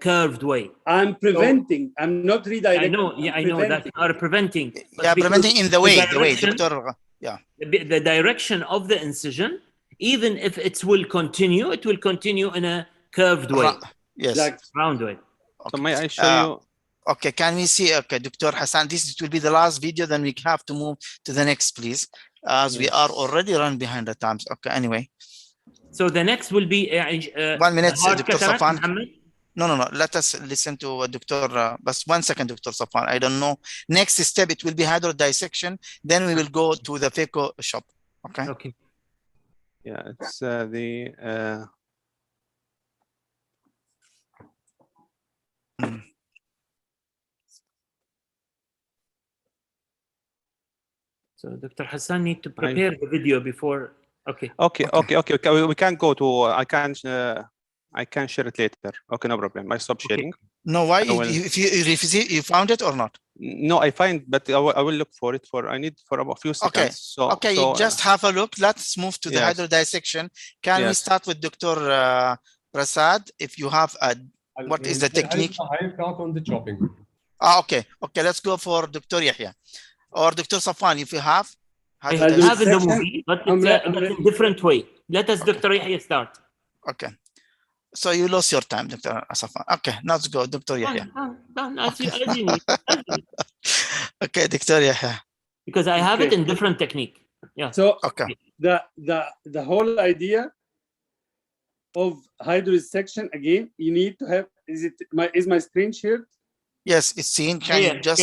C: curved way.
E: I'm preventing. So, I'm not redirecting.
C: I know. Yeah, I know that you are preventing.
G: Yeah, preventing in the way. Doctor. Yeah.
C: The direction of the incision, even if it will continue in a curved way.
G: Yes.
C: Exactly. Round way.
D: Okay. So may I show you?
G: Okay, can we see? Okay, Dr. Hassan, this will be the last video. Then we have to move to the next, please, as we are already run behind the times. Okay, anyway.
C: So the next will be
G: 1 minute, Dr. Safan. No. Let us listen to Dr. But 1 second, Dr. Safan. I don't know. Next step, it will be hydrodissection. Then we will go to the phaco shop. Okay.
C: Okay.
D: Yeah, it's
C: So Dr. Hassan need to prepare the video before. Okay.
D: We can't go to. I can share it later. Okay, no problem. I stop sharing.
G: No, why? If you found it or not?
D: No, I find, but I will look for it. I need for about a few seconds.
G: Okay. So just have a look. Let's move to the hydrodissection. Can we start with Dr. Prasad? If you have what is the technique?
F: I'll talk on the chopping.
G: Okay. Let's go for Dr. Yahya. Or Dr. Safan, if you have.
C: I have in the movie, but it's a different way. Let us, Dr. Yahya, start.
G: Okay. So you lost your time, Dr. Safan. Okay, now let's go, Dr. Yahya. Okay, Dr. Yahya.
C: Because I have it in different technique. Yeah.
E: So the whole idea of hydrodissection, again, you need to have, is my screen shared?
G: Yes, it's seen. Can you just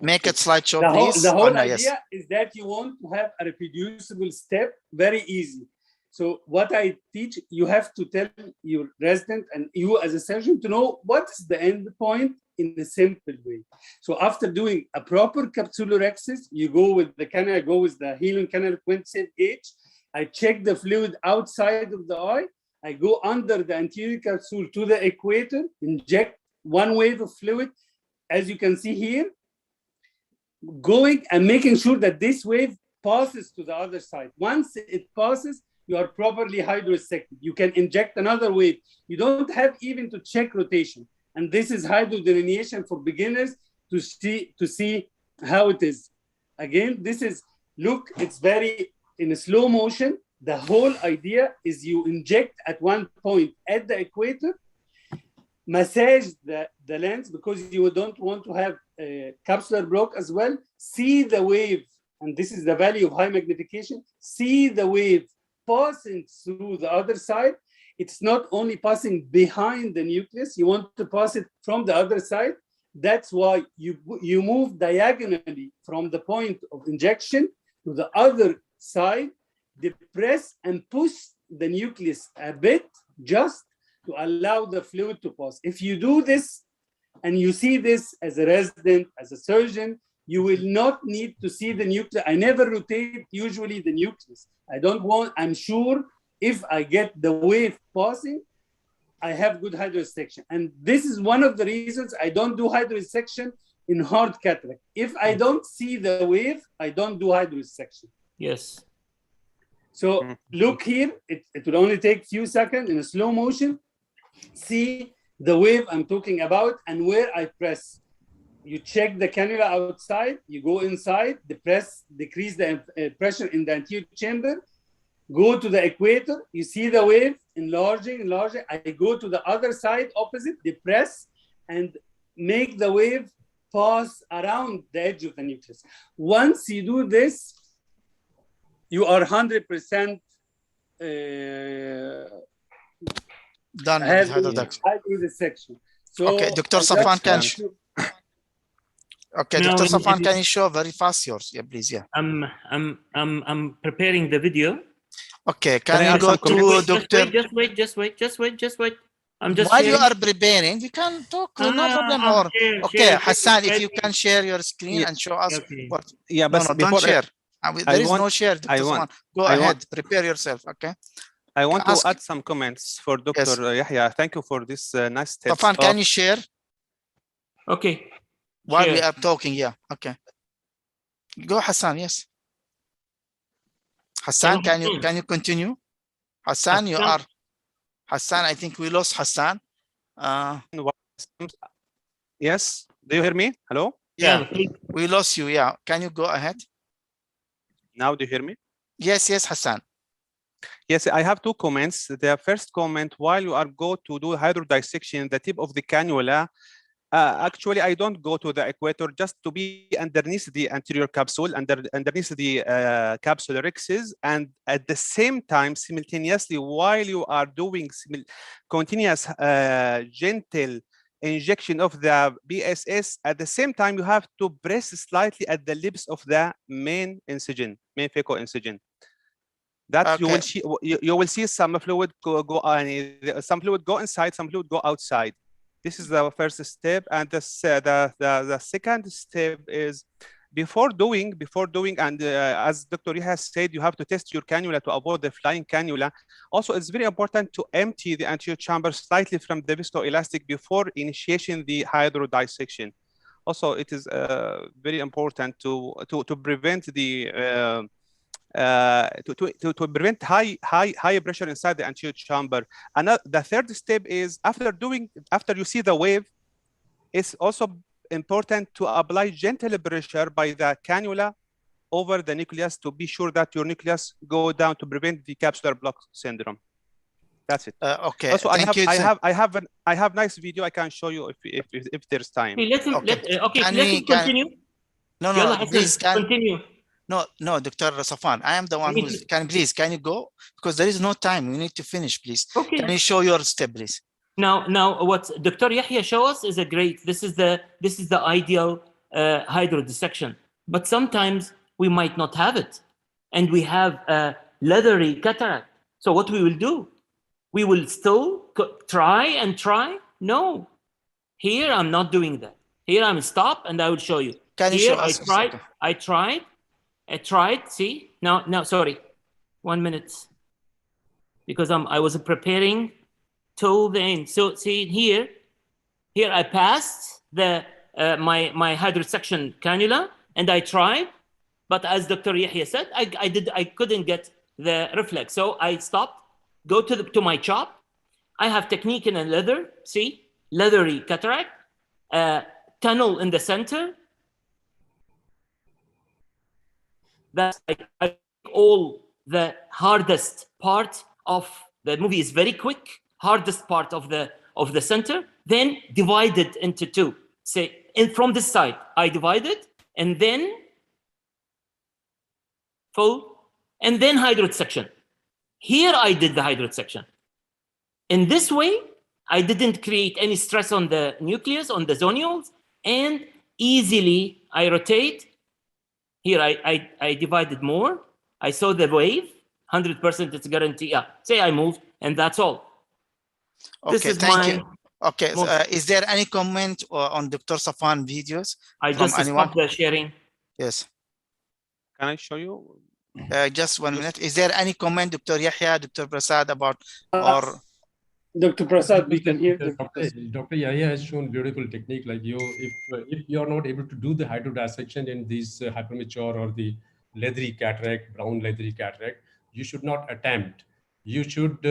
G: make it slideshow, please?
E: The whole idea is that you want to have a reproducible step, very easy. So what I teach, you have to tell your resident and you as a surgeon to know what is the end point in a simple way. So after doing a proper capsular access, you go with the canal, I go with the healing canal 20 gauge. I check the fluid outside of the eye. I go under the anterior capsule to the equator, inject one wave of fluid, as you can see here, going and making sure that this wave passes to the other side. Once it passes, you are properly hydrodissected. You can inject another wave. You don't have even to check rotation. And this is hydrodelineation for beginners to see how it is. Again, this is, look, it's very in a slow motion. The whole idea is you inject at one point at the equator, massage the lens because you don't want to have a capsular block as well. See the wave, and this is the value of high magnification. See the wave passing through the other side. It's not only passing behind the nucleus, you want to pass it from the other side. That's why you move diagonally from the point of injection to the other side, depress and push the nucleus a bit just to allow the fluid to pass. If you do this and you see this as a resident, as a surgeon, you will not need to see the nucleus. I never rotate usually the nucleus. I don't want, I'm sure if I get the wave passing, I have good hydrosection. And this is one of the reasons I don't do hydrosection in hard cataract. If I don't see the wave, I don't do hydrosection.
C: Yes.
E: So look here, it will only take few seconds in a slow motion. See the wave I'm talking about and where I press. You check the cannula outside, you go inside, depress, decrease the pressure in the anterior chamber, go to the equator, you see the wave enlarging. I go to the other side opposite, depress, and make the wave pass around the edge of the nucleus. Once you do this, you are 100%
G: done with
E: hydrodissection. So
G: okay, Dr. Safwan, Dr. Safwan, can you show very fast yours? Yeah, please. Yeah.
C: I'm preparing the video.
G: Okay, can you go to Doctor?
C: Just wait. I'm just.
G: While you are preparing, we can talk. No problem. Or okay, Hassan, if you can share your screen and show us what.
D: Yeah, but
G: no, don't share. There is no share. Go ahead. Prepare yourself. Okay.
D: I want to add some comments for Dr. Yahya. Thank you for this nice tips.
G: Safwan, can you share?
C: Okay.
G: While we are talking, yeah. Okay. Go, Hassan. Yes. Hassan, can you continue? Hassan, you are. Hassan, I think we lost Hassan.
D: Yes. Do you hear me? Hello?
G: Yeah. We lost you. Yeah. Can you go ahead?
D: Now do you hear me?
G: Yes, Hassan.
D: Yes, I have two comments. The first comment, while you are go to do hydrodissection, the tip of the cannula, actually, I don't go to the equator just to be underneath the anterior capsule, underneath the capsular rhexis, and at the same time, simultaneously, while you are doing continuous gentle injection of the BSS, at the same time, you have to press slightly at the lips of the main phaco incision. That okay. you will see some fluid some fluid go inside, some fluid go outside. This is the first step, and the second step is before doing, and as Dr. Yahya said, you have to test your cannula to avoid the flying cannula. Also, it's very important to empty the anterior chamber slightly from the viscoelastic before initiating the hydrodissection. Also, it is very important to prevent the to prevent high pressure inside the anterior chamber. And the third step is after you see the wave, it's also important to apply gentle pressure by the cannula over the nucleus to be sure that your nucleus go down to prevent the capsular block syndrome. That's it.
G: Okay.
D: Also, I have nice video I can show you if there's time.
C: Let's continue.
G: No, please
C: continue.
G: No, Dr. Safwan, I am the one who's can you go? Because there is no time. We need to finish, please.
C: Okay.
G: Can you show your step, please?
C: Now what Dr. Yahya show us is this is the ideal hydrodissection. But sometimes we might not have it. And we have a leathery cataract. So what we will do? We will still try. No. Here I'm not doing that. Here I'm stop and I will show you.
G: Can you show us?
C: I tried, see? Now, sorry. 1 minute. Because I was preparing till the end. So see here I passed my hydrosection cannula and I tried, but as Dr. Yahya said, I couldn't get the reflex. So I stopped, go to my chop. I have technique in a leather, see? Leathery cataract. tunnel in the center. That's like all the hardest part of the movie is very quick, hardest part of the center, then divided into two. Say, from this side, I divided, and then full, and then hydroid section. Here I did the hydroid section. In this way, I didn't create any stress on the nucleus, on the zonules, and easily I rotate. Here I divided more. I saw the wave, 100% it's guaranteed. Yeah, say I moved, and that's all.
G: Okay,
C: this is
G: thank you. Okay, is there any comment on Dr. Safwan videos?
C: I just stopped the sharing.
G: Yes.
D: Can I show you?
G: Just 1 minute. Is there any comment, Dr. Yahya, Dr. Prasad, about or?
E: Dr. Prasad, we can hear.
F: Dr. Yahya has shown beautiful technique. Like if you are not able to do the hydrodissection in these hypermature or the leathery cataract, brown leathery cataract, you should not attempt. You should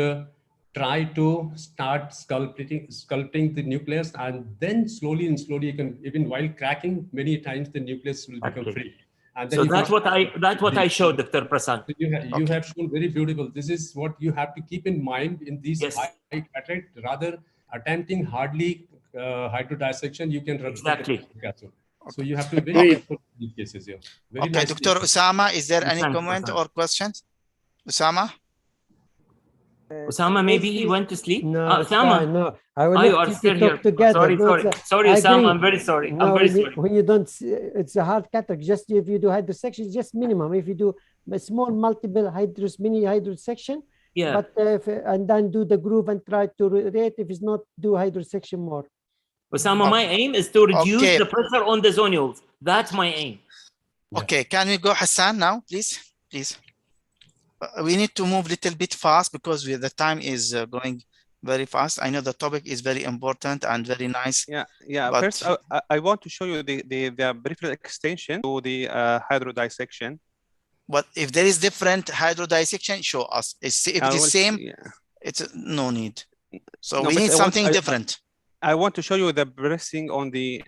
F: try to start sculpting the nucleus, and then slowly you can, even while cracking, many times the nucleus will become free. And then
C: so that's what I showed, Dr. Prasad.
F: So you have shown very beautiful. This is what you have to keep in mind in these high cataract. Rather attempting hardly hydrodissection, you can
C: exactly.
F: So you have to be very careful in these cases here. Very
G: okay, nice. Dr. Usama, is there any comment or questions? Usama?
C: Usama, maybe he went to sleep.
H: No,
C: Usama,
H: no. I will
C: you still here.
H: Together.
C: Sorry, Usama. I'm very sorry.
H: No,
C: I'm very sorry.
H: When you don't, it's a hard cataract. Just if you do hydrosection, just minimum. If you do a small multiple mini hydrosection,
C: yeah.
H: But and then do the groove and try to rate. If it's not, do hydrosection more.
C: Usama, my aim is to reduce the pressure on the zonules. That's my aim.
G: Okay, can we go Hassan now, please? Please. We need to move a little bit fast because the time is going very fast. I know the topic is very important and very nice.
D: Yeah. First, I want to show you the peripheral extension to the hydrodissection.
G: But if there is different hydrodissection, show us. If it is same, it's no need. So we need something different.
D: I want to show you the pressing on the.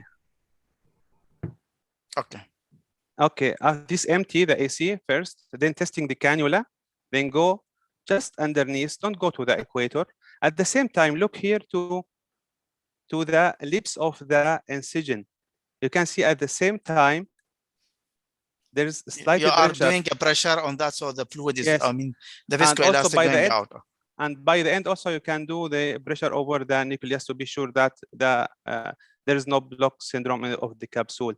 D: Okay. This empty the AC first, then testing the cannula. Then go just underneath, don't go to the equator. At the same time, look here to the lips of the incision. You can see at the same time, there's slight pressure.
G: You are doing a pressure on that, so the fluid is, I mean, the viscoelastic going out.
D: And by the end also, you can do the pressure over the nucleus to be sure that there is no block syndrome of the capsule.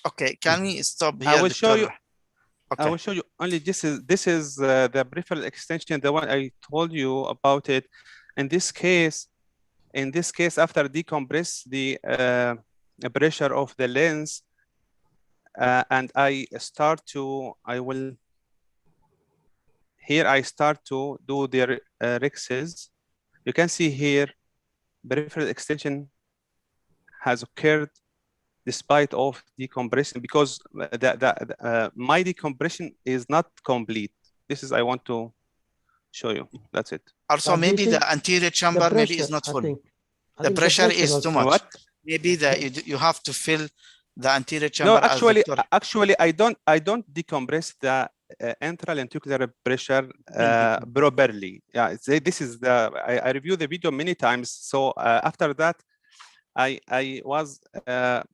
G: Okay, can we stop here?
D: I will show you. Okay. I will show you only this is the peripheral extension, the one I told you about it. In this case, after decompress the pressure of the lens, and I start to do the rixes. You can see here, peripheral extension has occurred despite of decompression, because my decompression is not complete. This is I want to show you. That's it.
G: Also, maybe the anterior chamber maybe is not full. The pressure is too much.
D: What?
G: Maybe you have to fill the anterior chamber.
D: No, actually, I don't decompress the intralenticulaar pressure properly. Yeah, this is I review the video many times. So after that, I was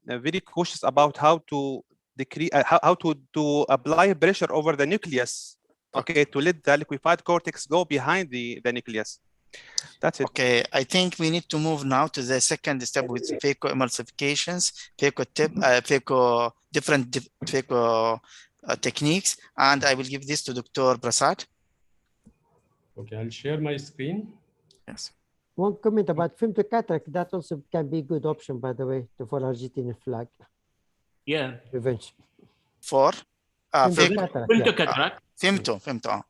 D: very cautious about how to decrease, how to apply pressure over the nucleus. Okay, to let the liquefied cortex go behind the nucleus. That's it.
G: Okay, I think we need to move now to the second step with phacoemulsifications, different phaco techniques, and I will give this to Dr. Prasad.
F: Okay, I'll share my screen.
G: Yes.
H: One comment about femtocataract, that also can be a good option, by the way, for Argentinian flag.
C: Yeah.
H: Revenge.
G: For
C: femtocataract.
G: Femto.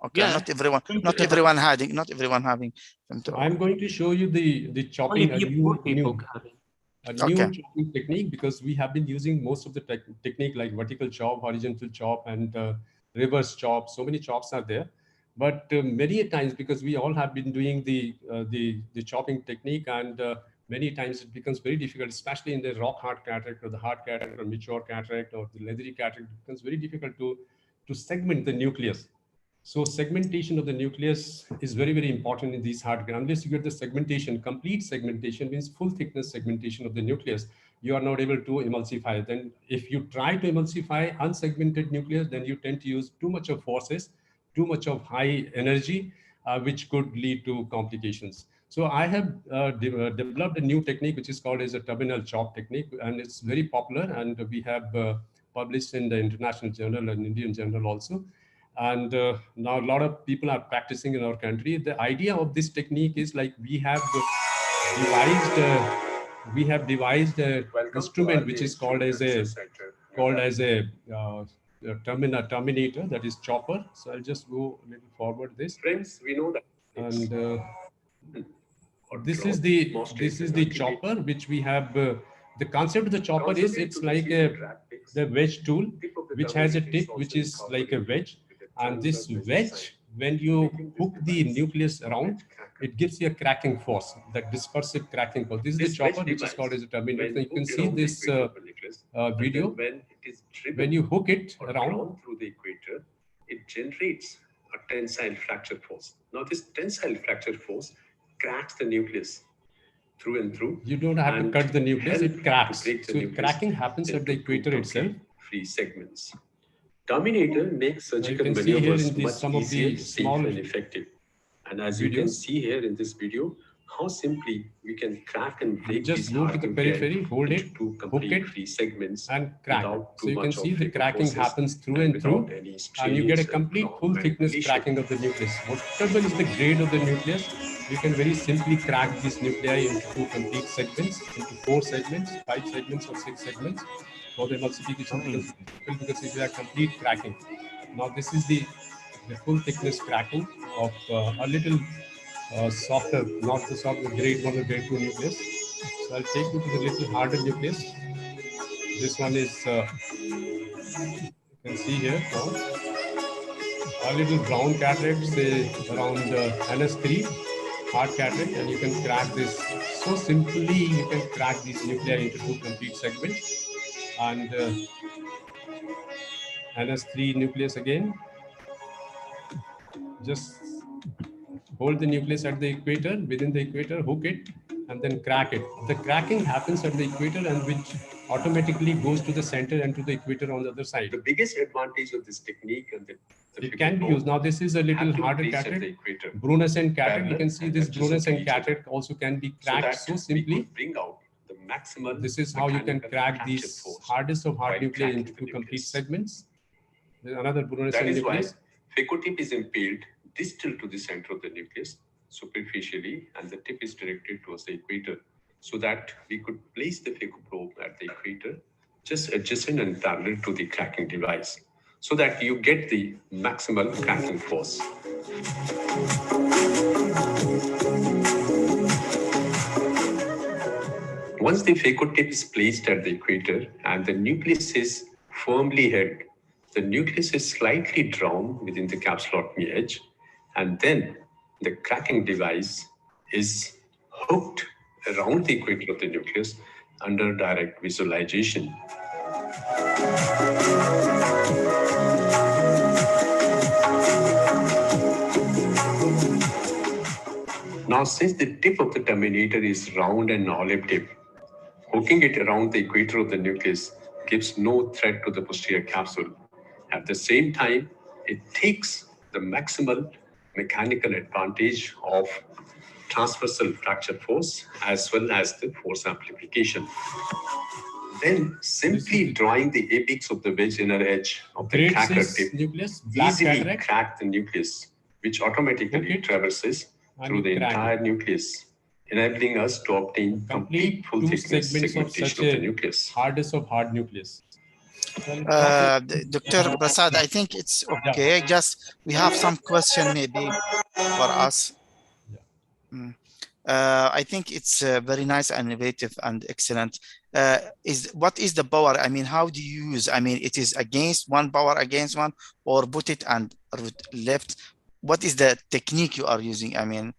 G: Okay, yeah. Not everyone having femto.
F: So I'm going to show you the chopping, a new chopping technique, because we have been using most of the technique like vertical chop, horizontal chop, and reverse chop. So many chops are there. But many times, because we all have been doing the chopping technique, and many times it becomes very difficult, especially in the rock hard cataract or the hard cataract or mature cataract or the leathery cataract, it becomes very difficult to segment the nucleus. So segmentation of the nucleus is very, very important in these hard, unless you get the segmentation, complete segmentation means full thickness segmentation of the nucleus, you are not able to emulsify. Then if you try to emulsify unsegmented nucleus, then you tend to use too much of forces, too much of high energy, which could lead to complications. So I have developed a new technique, which is called as a terminal chop technique, and it's very popular, and we have published in the international journal and Indian journal also. And now a lot of people are practicing in our country. The idea of this technique is like we have devised an instrument which is called as a terminator, that is chopper. So I'll just go a little forward this.
I: Friends, we know that.
F: And this is the chopper which we have. The concept of the chopper is it's like the wedge tool which has a tip which is like a wedge, and this wedge, when you hook the nucleus around, it gives you a cracking force, that dispersive cracking force. This is the chopper which is called as a terminator. You can see this video. When you hook it around
I: through the equator, it generates a tensile fracture force. Now this tensile fracture force cracks the nucleus through and through.
F: You don't have to cut the nucleus, it cracks. So cracking happens at the equator itself.
I: Free segments. Terminator makes surgical maneuvers much easier, safe and effective. And as you can see here in this video, how simply we can crack and break
F: just go to the periphery, hold it, hook it,
I: free segments
F: and crack. So you can see the cracking happens through and through, and you get a complete full thickness cracking of the nucleus. Whatever is the grade of the nucleus, you can very simply crack these nuclei into 2 complete segments, into 4 segments, 5 segments, or 6 segments for the emulsification, because if you have complete cracking. Now this is the full thickness cracking of a little softer, not the soft, grade 1 or grade 2 nucleus. So I'll take you to the little harder nucleus. This one is, you can see here now, a little brown cataract, say around NS3, hard cataract, and you can crack this so simply. You can crack these nuclei into 2 complete segments. And NS3 nucleus again. Just hold the nucleus at the equator, within the equator, hook it, and then crack it. The cracking happens at the equator, and which automatically goes to the center and to the equator on the other side.
I: The biggest advantage of this technique, and
F: it can be used. Now this is a little harder cataract, Brunescent cataract. You can see this Brunescent cataract also can be cracked so simply.
I: Bring out the maximal.
F: This is how you can crack these hardest of hard nuclei into 2 complete segments. There's another Brunescent nucleus.
I: That is why phaco-tip is impaled distal to the center of the nucleus superficially, and the tip is directed towards the equator, so that we could place the phaco probe at the equator just adjacent and parallel to the cracking device, so that you get the maximal cracking force. Once the phaco tip is placed at the equator and the nucleus is firmly held, the nucleus is slightly drawn within the capsulotomy edge, and then the cracking device is hooked around the equator of the nucleus under direct visualization. Now, since the tip of the terminator is round and olive tip, hooking it around the equator of the nucleus gives no threat to the posterior capsule. At the same time, it takes the maximal mechanical advantage of transversal fracture force as well as the force amplification. Then simply drawing the apex of the wedge inner edge of the cracker tip easily crack the nucleus, which automatically traverses through the entire nucleus, enabling us to obtain complete full thickness segmentation of the nucleus.
F: Hardest of hard nucleus.
G: Dr. Prasad, I think it's okay. Just we have some question maybe for us. I think it's very nice and innovative and excellent. What is the power? I mean, how do you use? I mean, it is against one power against one, or put it and left. what is the technique you are using? I mean,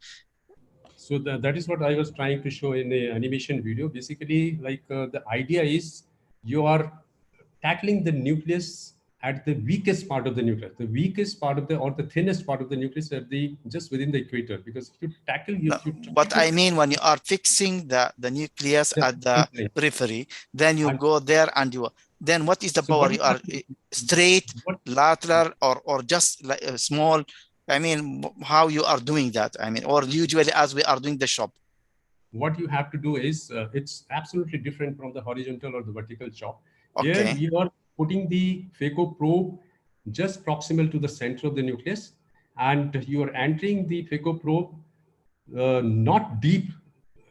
F: so that is what I was trying to show in the animation video. Basically, like the idea is you are tackling the nucleus at the weakest part of the nucleus, the weakest part of the, or the thinnest part of the nucleus at the, just within the equator. Because if you tackle,
G: what I mean, when you are fixing the nucleus at the periphery, then you go there and you, then what is the power? You are straight, lateral, or just like a small, I mean, how you are doing that? I mean, or usually as we are doing the shop.
F: What you have to do is, it's absolutely different from the horizontal or the vertical chop.
G: Okay.
F: Here you are putting the phaco probe just proximal to the center of the nucleus, and you are entering the phaco probe not deep.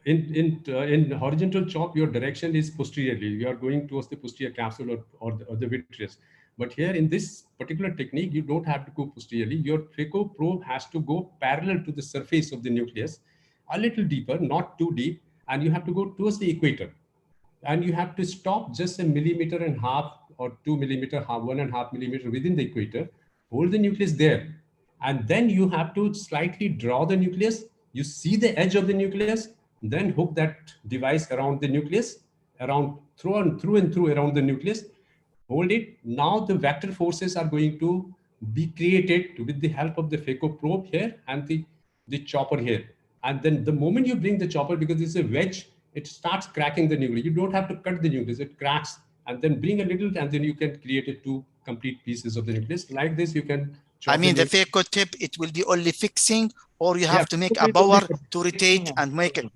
F: In horizontal chop, your direction is posteriorly. You are going towards the posterior capsule or the vitreous. But here in this particular technique, you don't have to go posteriorly. Your phaco probe has to go parallel to the surface of the nucleus, a little deeper, not too deep, and you have to go towards the equator. And you have to stop just 1.5 millimeters or 2 millimeters, 1.5 millimeters within the equator, hold the nucleus there. And then you have to slightly draw the nucleus. You see the edge of the nucleus, then hook that device around the nucleus, through and through around the nucleus, hold it. Now the vector forces are going to be created with the help of the phaco probe here and the chopper here. And then the moment you bring the chopper, because it's a wedge, it starts cracking the nucleus. You don't have to cut the nucleus, it cracks, and then bring a little, and then you can create it 2 complete pieces of the nucleus. Like this, you can chop.
G: I mean, the phaco tip, it will be only fixing, or you have to make a power to rotate and make it.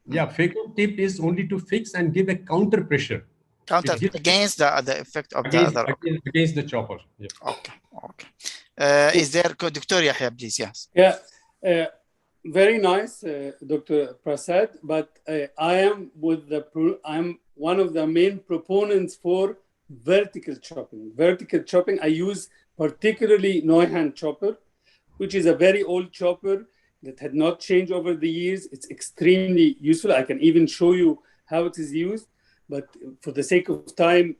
F: Yeah, phaco tip is only to fix and give a counter pressure.
G: Counter against the effect of
F: against,
G: the other.
F: Against the chopper. Yeah.
G: Okay. Okay. Is there Dr. Yahya, please? Yes.
E: Yeah. Very nice, Dr. Prasad. But I'm one of the main proponents for vertical chopping. Vertical chopping, I use particularly Neuhan chopper, which is a very old chopper that had not changed over the years. It's extremely useful. I can even show you how it is used. But for the sake of time,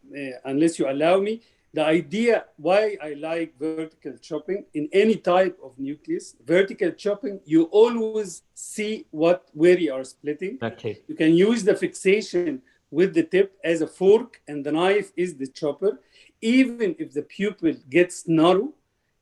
E: unless you allow me, the idea why I like vertical chopping in any type of nucleus, vertical chopping, you always see where you are splitting.
C: Okay.
E: You can use the fixation with the tip as a fork, and the knife is the chopper. Even if the pupil gets narrow,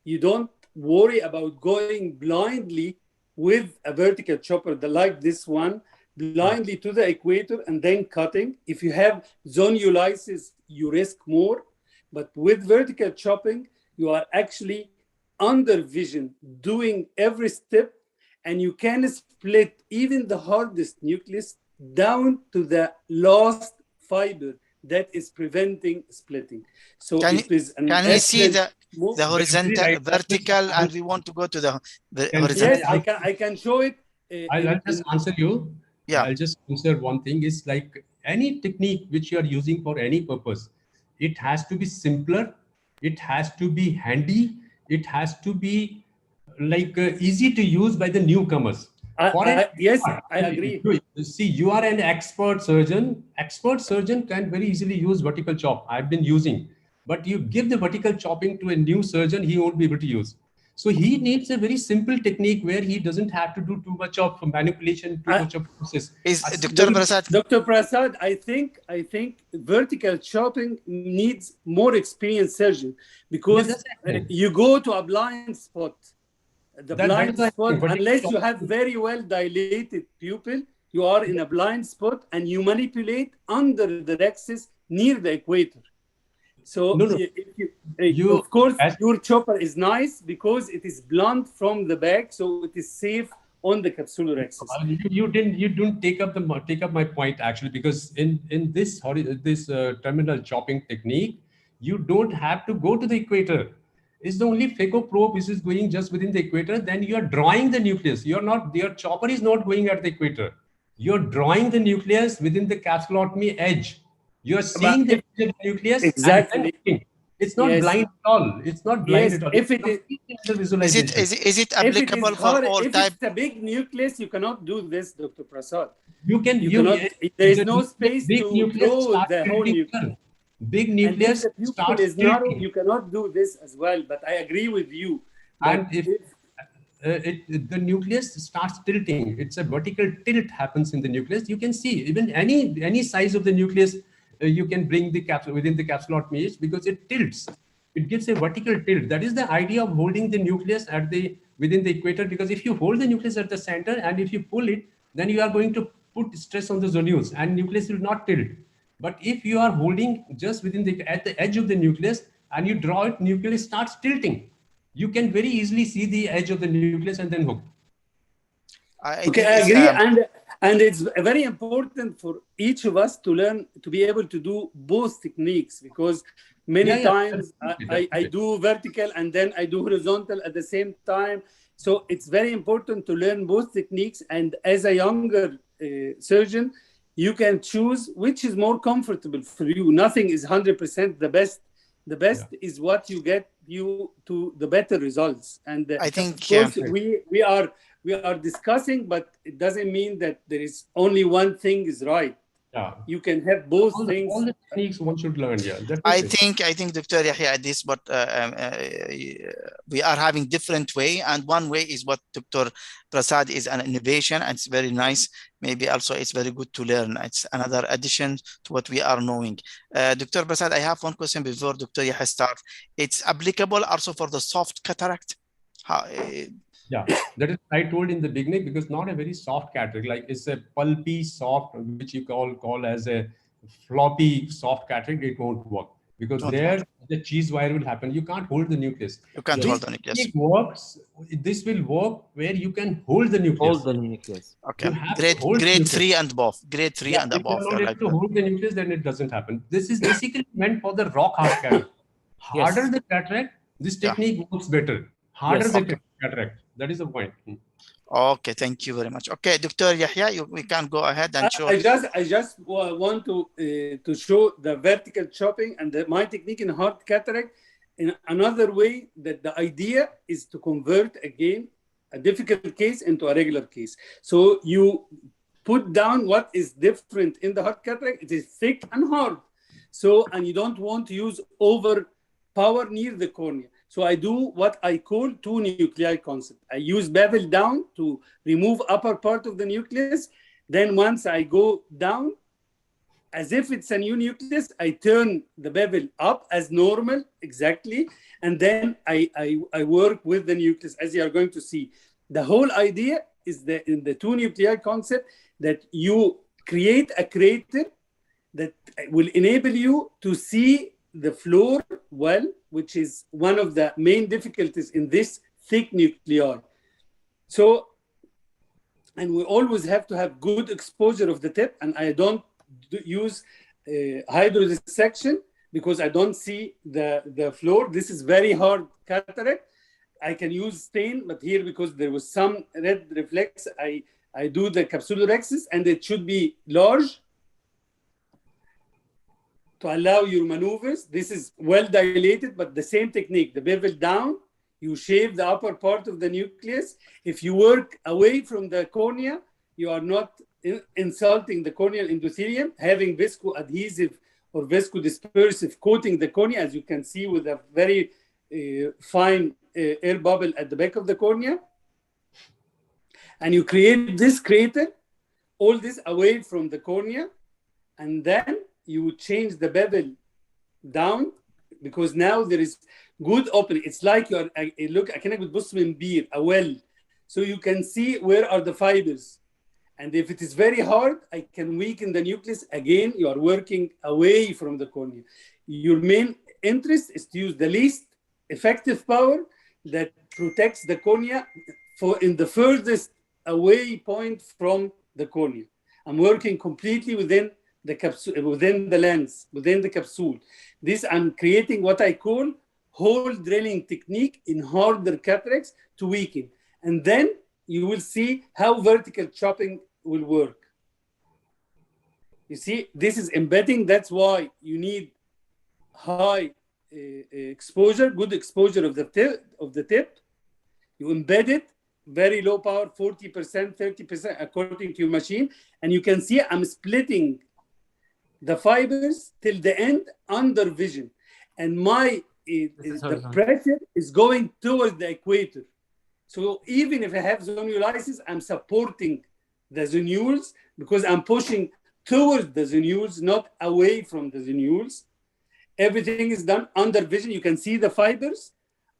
E: you don't worry about going blindly with a vertical chopper like this one, blindly to the equator and then cutting. If you have zonulisis, you risk more. But with vertical chopping, you are actually under vision, doing every step, and you can split even the hardest nucleus down to the last fiber that is preventing splitting. So
G: can
E: it is an
G: can we see the horizontal, vertical, and we want to go to the horizontal?
E: Yes, I can show it.
F: I'll just answer you.
G: Yeah.
F: I'll just answer one thing. Is like any technique which you are using for any purpose, it has to be simpler, it has to be handy, it has to be like easy to use by the newcomers.
E: Yes, I agree.
F: See, you are an expert surgeon. Expert surgeon can very easily use vertical chop. I've been using, but you give the vertical chopping to a new surgeon, he won't be able to use. So he needs a very simple technique where he doesn't have to do too much of manipulation, too much of process.
G: Dr. Prasad?
E: Dr. Prasad, I think vertical chopping needs more experienced surgeon, because you go to a blind spot. The blind spot, unless you have very well dilated pupil, you are in a blind spot and you manipulate under the rexis near the equator. So of course, your chopper is nice because it is blunt from the back, so it is safe on the capsular axis.
F: You didn't take up my point actually, because in this terminal chopping technique, you don't have to go to the equator. It's the only phaco probe which is going just within the equator. Then you are drawing the nucleus. Your chopper is not going at the equator. You're drawing the nucleus within the capsulotomy edge. You are seeing the nucleus.
E: Exactly.
F: It's not blind at all. It's not blind at all.
G: Is it applicable for all type?
E: If it's a big nucleus, you cannot do this, Dr. Prasad.
F: You cannot.
E: There is no space to draw the whole nucleus.
F: Big nucleus
E: is narrow, you cannot do this as well. But I agree with you.
F: And the nucleus starts tilting. It's a vertical tilt happens in the nucleus. You can see even any size of the nucleus, you can bring the capsule within the capsular mesh because it tilts. It gives a vertical tilt. That is the idea of holding the nucleus within the equator, because if you hold the nucleus at the center and if you pull it, then you are going to put stress on the zonules and nucleus will not tilt. But if you are holding just at the edge of the nucleus and you draw it, nucleus starts tilting. You can very easily see the edge of the nucleus and then hook.
E: I agree, and it's very important for each of us to learn to be able to do both techniques, because many times I do vertical and then I do horizontal at the same time. So it's very important to learn both techniques, and as a younger surgeon, you can choose which is more comfortable for you. Nothing is 100% the best. The best is what you get you to the better results. And
G: I think
E: of course, we are discussing, but it doesn't mean that there is only one thing is right.
F: Yeah,
E: you can have both things.
F: All the techniques one should learn. Yeah,
G: I think Dr. Yahya, this but we are having different way, and one way is what Dr. Prasad is an innovation, and it's very nice. Maybe also it's very good to learn. It's another addition to what we are knowing. Dr. Prasad, I have one question before Dr. Yahya starts. It's applicable also for the soft cataract.
F: Yeah, that is I told in the beginning, because not a very soft cataract, like it's a pulpy soft, which you call as a floppy soft cataract, it won't work, because there the cheese wire will happen. You can't hold the nucleus.
G: You can't hold the nucleus.
F: It works. This will work where you can hold the nucleus.
C: Hold the nucleus.
G: Okay. Grade 3 and above. Grade 3 and above.
F: If you're not able to hold the nucleus, then it doesn't happen. This is basically meant for the rock hard cataract. Harder the cataract, this technique works better. Harder the cataract. That is the point.
G: Okay, thank you very much. Okay, Dr. Yahya, we can go ahead and show.
E: I just want to show the vertical chopping and my technique in hard cataract in another way, that the idea is to convert again a difficult case into a regular case. So you put down what is different in the hard cataract. It is thick and hard. So, and you don't want to use overpower near the cornea. So I do what I call two nuclei concept. I use bevel down to remove upper part of the nucleus. Then once I go down, as if it's a new nucleus, I turn the bevel up as normal, exactly. And then I work with the nucleus, as you are going to see. The whole idea is that in the two nuclei concept, that you create a crater that will enable you to see the floor well, which is one of the main difficulties in this thick nuclei. So, and we always have to have good exposure of the tip, and I don't use hydrodissection because I don't see the floor. This is very hard cataract. I can use stain, but here, because there was some red reflex, I do the capsulorhexis, and it should be large to allow your maneuvers. This is well dilated, but the same technique, the bevel down, you shave the upper part of the nucleus. If you work away from the cornea, you are not insulting the corneal endothelium, having viscoadhesive or viscodispersive coating the cornea, as you can see with a very fine air bubble at the back of the cornea. And you create this crater, all this away from the cornea, and then you change the bevel down, because now there is good opening. It's like you're look, I can بص من بير, a well, so you can see where are the fibers. And if it is very hard, I can weaken the nucleus. Again, you are working away from the cornea. Your main interest is to use the least effective power that protects the cornea in the furthest away point from the cornea. I'm working completely within the capsule, within the lens, within the capsule. This, I'm creating what I call hole drilling technique in harder cataracts to weaken. And then you will see how vertical chopping will work. You see, this is embedding. That's why you need high exposure, good exposure of the tip. You embed it, very low power, 40%, 30%, according to your machine. And you can see I'm splitting the fibers till the end under vision. And the pressure is going towards the equator. So even if I have zonulolysis, I'm supporting the zonules because I'm pushing towards the zonules, not away from the zonules. Everything is done under vision. You can see the fibers.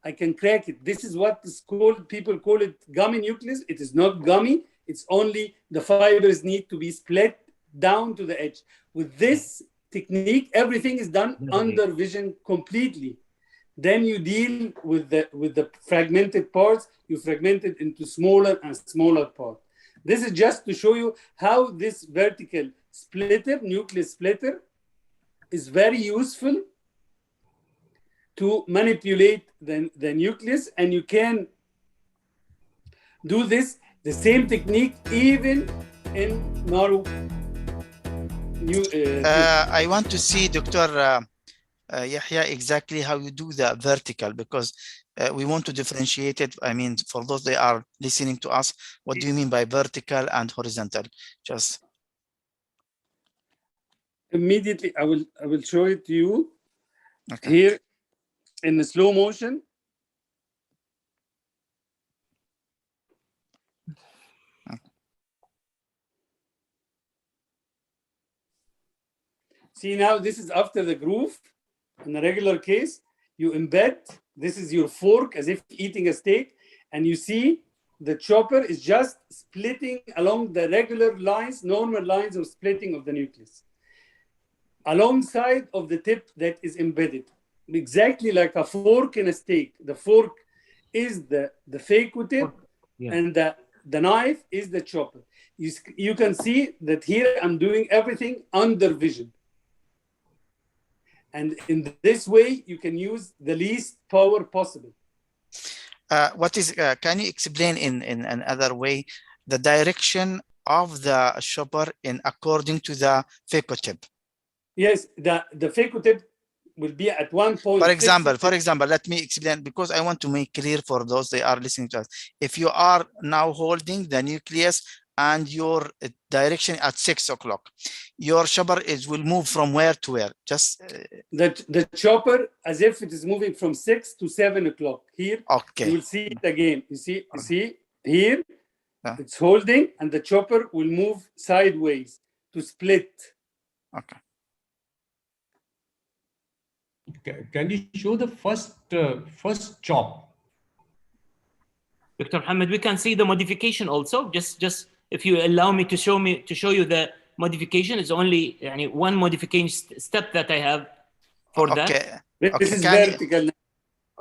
E: I can crack it. This is what is called, people call it gummy nucleus. It is not gummy. It's only the fibers need to be split down to the edge. With this technique, everything is done under vision completely. Then you deal with the fragmented parts. You fragment it into smaller and smaller parts. This is just to show you how this vertical splitter, nucleus splitter, is very useful to manipulate the nucleus, and you can do this, the same technique, even in narrow.
G: I want to see, Dr. Yahya, exactly how you do the vertical, because we want to differentiate it. I mean, for those that are listening to us, what do you mean by vertical and horizontal? Just
E: immediately, I will show it to you.
G: Okay.
E: Here in the slow motion. See, now this is after the groove. In a regular case, you embed, this is your fork as if eating a steak, and you see the chopper is just splitting along the regular lines, normal lines of splitting of the nucleus, alongside of the tip that is embedded. Exactly like a fork in a steak. The fork is the phaco tip, and the knife is the chopper. You can see that here I'm doing everything under vision. And in this way, you can use the least power possible.
G: What is, can you explain in another way, the direction of the chopper in according to the phaco tip?
E: Yes, the phaco tip will be at one point.
G: For example, let me explain, because I want to make clear for those that are listening to us. If you are now holding the nucleus and your direction at 6 o'clock, your chopper will move from where to where? Just
E: the chopper, as if it is moving from 6 to 7 o'clock. Here,
G: okay,
E: you will see it again. You see here, it's holding, and the chopper will move sideways to split.
G: Okay.
F: Can you show the first chop?
C: Dr. Mohammed, we can see the modification also. Just if you allow me to show you the modification, is only one modification step that I have for that.
E: This is vertical.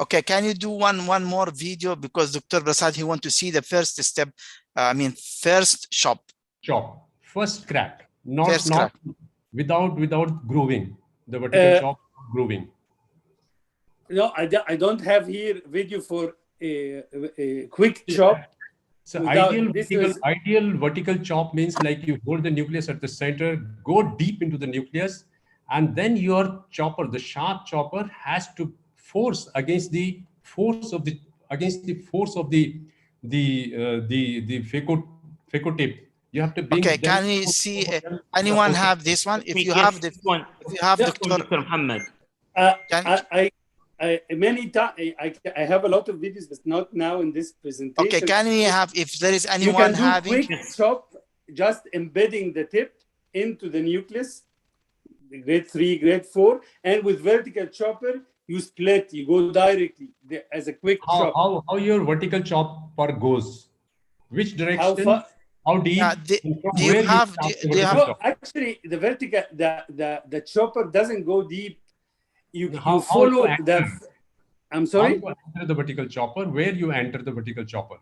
G: Okay, can you do one more video, because Dr. Prasad, he want to see the first step. I mean, first chop,
F: first crack, not without grooving, the vertical chop grooving.
E: No, I don't have here video for a quick chop.
F: So ideal vertical chop means like you hold the nucleus at the center, go deep into the nucleus, and then your chopper, the sharp chopper, has to force against the force of the phaco tip. You have to bring.
G: Okay, can you see? Anyone have this one? If you have this one, if you have
C: Dr. Muhammad.
E: Many times I have a lot of videos, but not now in this presentation.
G: Okay, can we have, if there is anyone having,
E: quick chop, just embedding the tip into the nucleus, grade 3, grade 4, and with vertical chopper, you split, you go directly as a quick chop.
F: How your vertical chopper goes? Which direction? How deep?
G: Do you have?
E: Actually, the vertical, the chopper doesn't go deep. You follow the. I'm sorry.
F: How you enter the vertical chopper? Where you enter the vertical chopper?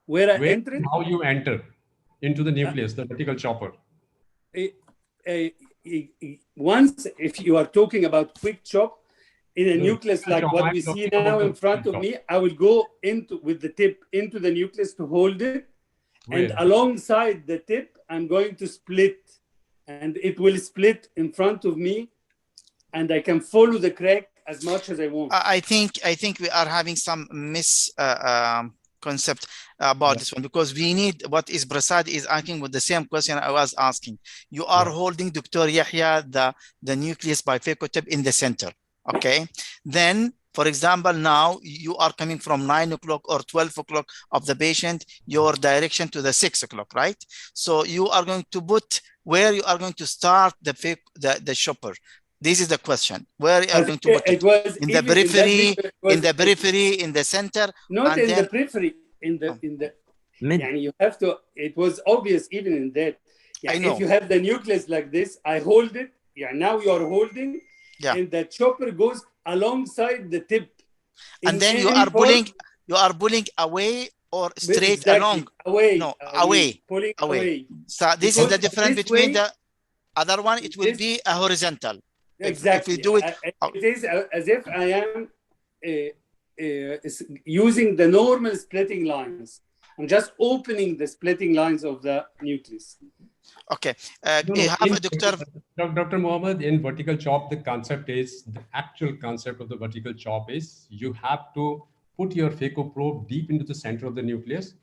E: Where I enter?
F: How you enter into the nucleus, the vertical chopper?
E: Once, if you are talking about quick chop in a nucleus like what we see now in front of me, I will go with the tip into the nucleus to hold it, and alongside the tip, I'm going to split, and it will split in front of me. And I can follow the crack as much as I want.
G: I think we are having some concept about this one, because we need what is Prasad is asking with the same question I was asking. You are holding, Dr. Yahya, the nucleus by phaco tip in the center. Okay. Then For example, now you are coming from 9 o'clock or 12 o'clock of the patient, your direction to the 6 o'clock, right? So you are going to put where you are going to start the shopper. This is the question. Where you are going to put it? In the periphery, in the center?
E: Not in the periphery, in the and you have to, it was obvious even in that. Yeah,
G: I know.
E: If you have the nucleus like this, I hold it. Yeah, now you are holding, and the chopper goes alongside the tip.
G: And then you are pulling away or straight along?
E: Away.
G: No, away.
E: Pulling away.
G: So this is the difference between the other one. It will be a horizontal.
E: Exactly.
G: If we do it,
E: it is as if I am using the normal splitting lines. I'm just opening the splitting lines of the nucleus.
G: Okay. You have a doctor.
F: Dr. Mohammed, in vertical chop, the concept is, the actual concept of the vertical chop is you have to put your phaco probe deep into the center of the nucleus.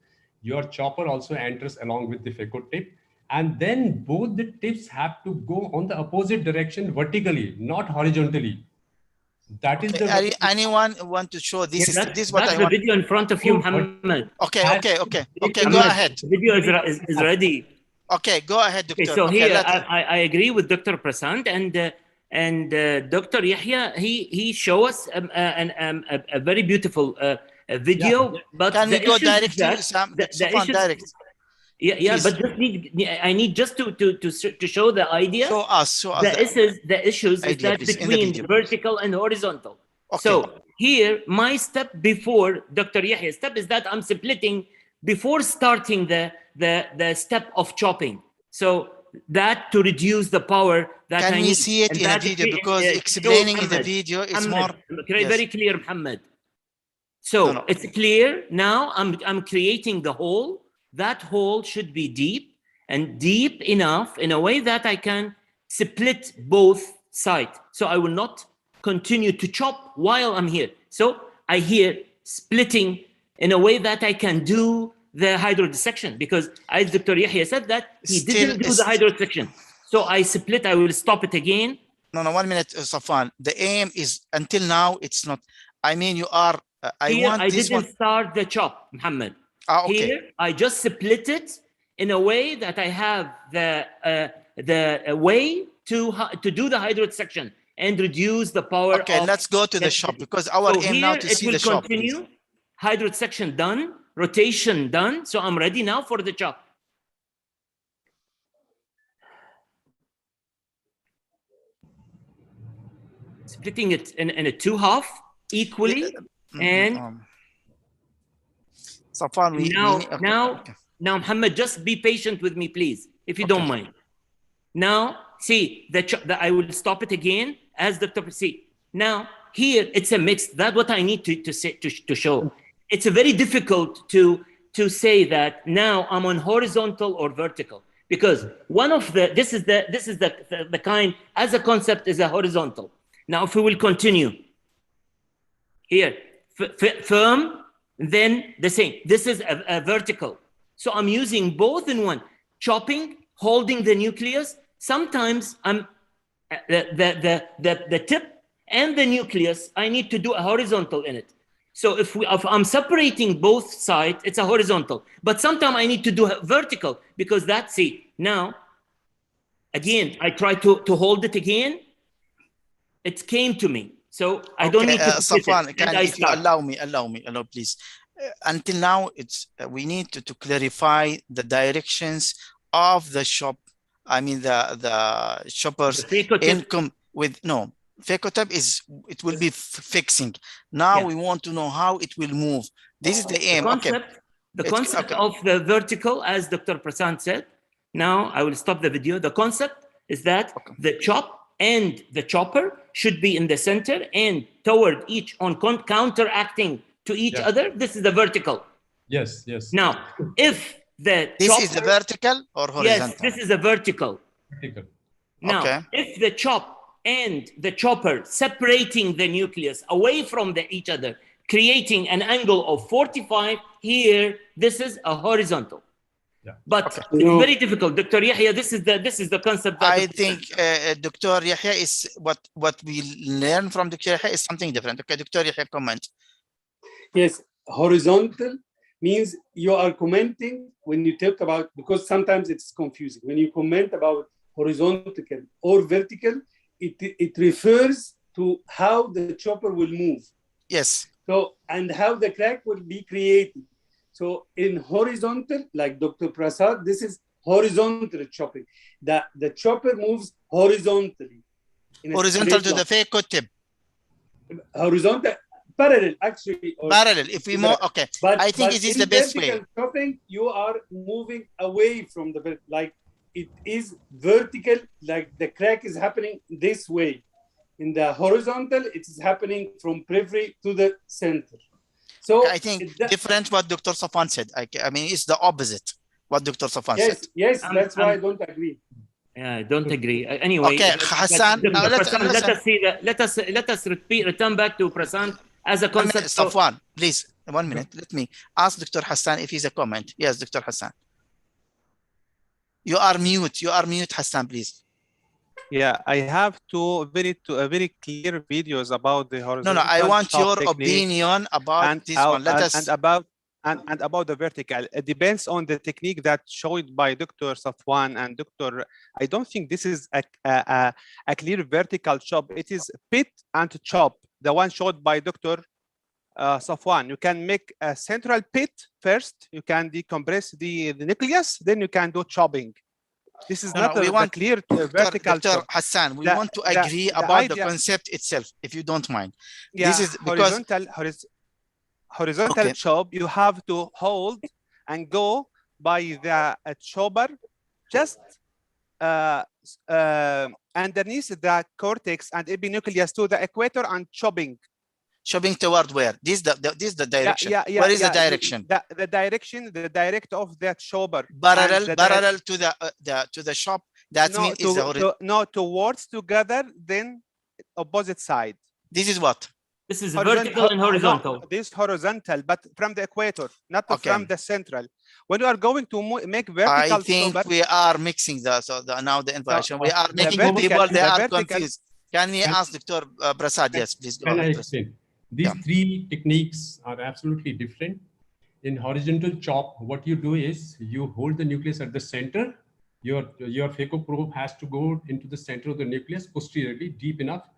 F: Your chopper also enters along with the phaco tip. And then both the tips have to go on the opposite direction vertically, not horizontally. That is
G: anyone want to show this?
C: Yeah,
G: this is what
C: that's
G: I
C: the
G: want.
C: video in front of you, Muhammad.
G: Okay. Go ahead.
C: The video is ready.
G: Okay, go ahead, Doctor.
C: Okay, so here I agree with Dr. Prasant and Dr. Yahya. He show us a very beautiful video. But
G: can we go direct to
C: Sam?
G: Direct.
C: Yeah, but I need just to show the idea.
G: Show us
C: the issues is that between vertical and horizontal. Okay. So here, my step before Dr. Yahya's step is that I'm splitting before starting the step of chopping. So that to reduce the power that
G: can we see it in a video, because explaining in the video is more
C: very clear, Muhammad. So it's clear now. I'm creating the hole. That hole should be deep and deep enough in a way that I can split both sides. So I will not continue to chop while I'm here. So I hear splitting in a way that I can do the hydrodissection, because as Dr. Yahya said that he didn't do the hydrodissection. So I split, I will stop it again.
G: No, 1 minute, Safwan. The aim is, until now, it's not, I mean, you are,
C: I didn't start the chop, Muhammad.
G: Okay.
C: Here, I just split it in a way that I have the way to do the hydrodissection and reduce the power.
G: Okay, let's go to the shop, because our aim now to see the shop.
C: Continue. Hydrodissection done, rotation done. So I'm ready now for the chop. Splitting it in a 2 half equally, and
G: Safwan,
C: now, Muhammad, just be patient with me, please, if you don't mind. Now, see, I will stop it again as Dr. See. Now, here, it's a mix. That's what I need to show. It's very difficult to say that now I'm on horizontal or vertical, because this is the kind, as a concept, is a horizontal. Now, if we will continue here, firm, then the same. This is a vertical. So I'm using both in one, chopping, holding the nucleus. Sometimes I'm the tip and the nucleus, I need to do a horizontal in it. So if I'm separating both sides, it's a horizontal. But sometimes I need to do a vertical, because now, again, I try to hold it again. It came to me. So I don't need to
G: Safwan, if you allow me, please. Until now, we need to clarify the directions of the shop. I mean the shoppers income with phaco it will be fixing. Now we want to know how it will move. This is the aim.
C: The concept of the vertical, as Dr. Prasant said. Now I will stop the video. The concept is that the chop and the chopper should be in the center and toward each on counteracting to each other. This is the vertical.
F: Yes.
C: Now, if this
G: is the vertical or horizontal?
C: Yes, this is a vertical. Now, if the chop and the chopper separating the nucleus away from each other, creating an angle of 45 here, this is a horizontal.
F: Yeah.
C: But it's very difficult, Dr. Yahya. This is the concept that
G: I think Dr. Yahya is what we learn from Dr. Yahya is something different. Okay, Dr. Yahya, comment.
E: Yes, horizontal means you are commenting when you talk about, because sometimes it's confusing. When you comment about horizontal or vertical, it refers to how the chopper will move.
G: Yes.
E: So, and how the crack will be created. So in horizontal, like Dr. Prasad, this is horizontal chopping. The chopper moves horizontally.
G: Horizontal to the phaco tip.
E: Horizontal, parallel actually.
G: Parallel, if we move, okay.
E: But
G: I think it is the best way.
E: Chopping, you are moving away from the, like it is vertical, like the crack is happening this way. In the horizontal, it is happening from periphery to the center. So
G: I think different what Dr. Safwan said. I mean, it's the opposite what Dr. Safwan said.
E: Yes, that's why I don't agree.
C: Yeah, I don't agree. Anyway,
G: okay, Hassan,
C: let us return back to Prasad as a concept.
G: Safwan, please, 1 minute. Let me ask Dr. Hassan if he's a comment. Yes, Dr. Hassan. You are mute. You are mute, Hassan, please.
D: Yeah, I have two very clear videos about the horizontal.
G: No, I want your opinion about this one. Let us
D: and about the vertical. It depends on the technique that showed by Dr. Safwan and Dr. I don't think this is a clear vertical chop. It is pit and chop. The one showed by Dr. Safwan. You can make a central pit first. You can decompress the nucleus. Then you can do chopping. This is not a clear vertical.
G: Dr. Hassan, we want to agree about the concept itself, if you don't mind.
D: Yeah,
G: this is because
D: horizontal chop, you have to hold and go by the chopper just underneath the cortex and epinucleus to the equator and chopping.
G: Chopping toward where? This is the direction. Where is the direction?
D: The direction, the direct of that chopper.
G: Parallel to the shop. That means
D: no, towards together, then opposite side.
G: This is what?
C: This is vertical and horizontal.
D: No, this horizontal, but from the equator, not from the central. When you are going to make vertical,
G: I think we are mixing now the information. We are making people, they are confused. Can we ask Dr. Prasad? Yes, please go ahead.
F: These three techniques are absolutely different. In horizontal chop, what you do is you hold the nucleus at the center. Your phaco probe has to go into the center of the nucleus posteriorly, deep enough.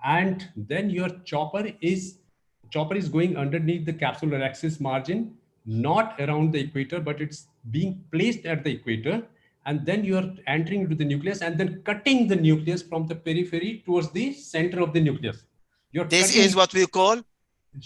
F: And then your chopper is going underneath the capsular axis margin, not around the equator, but it's being placed at the equator. And then you're entering into the nucleus and then cutting the nucleus from the periphery towards the center of the nucleus.
G: This is what we call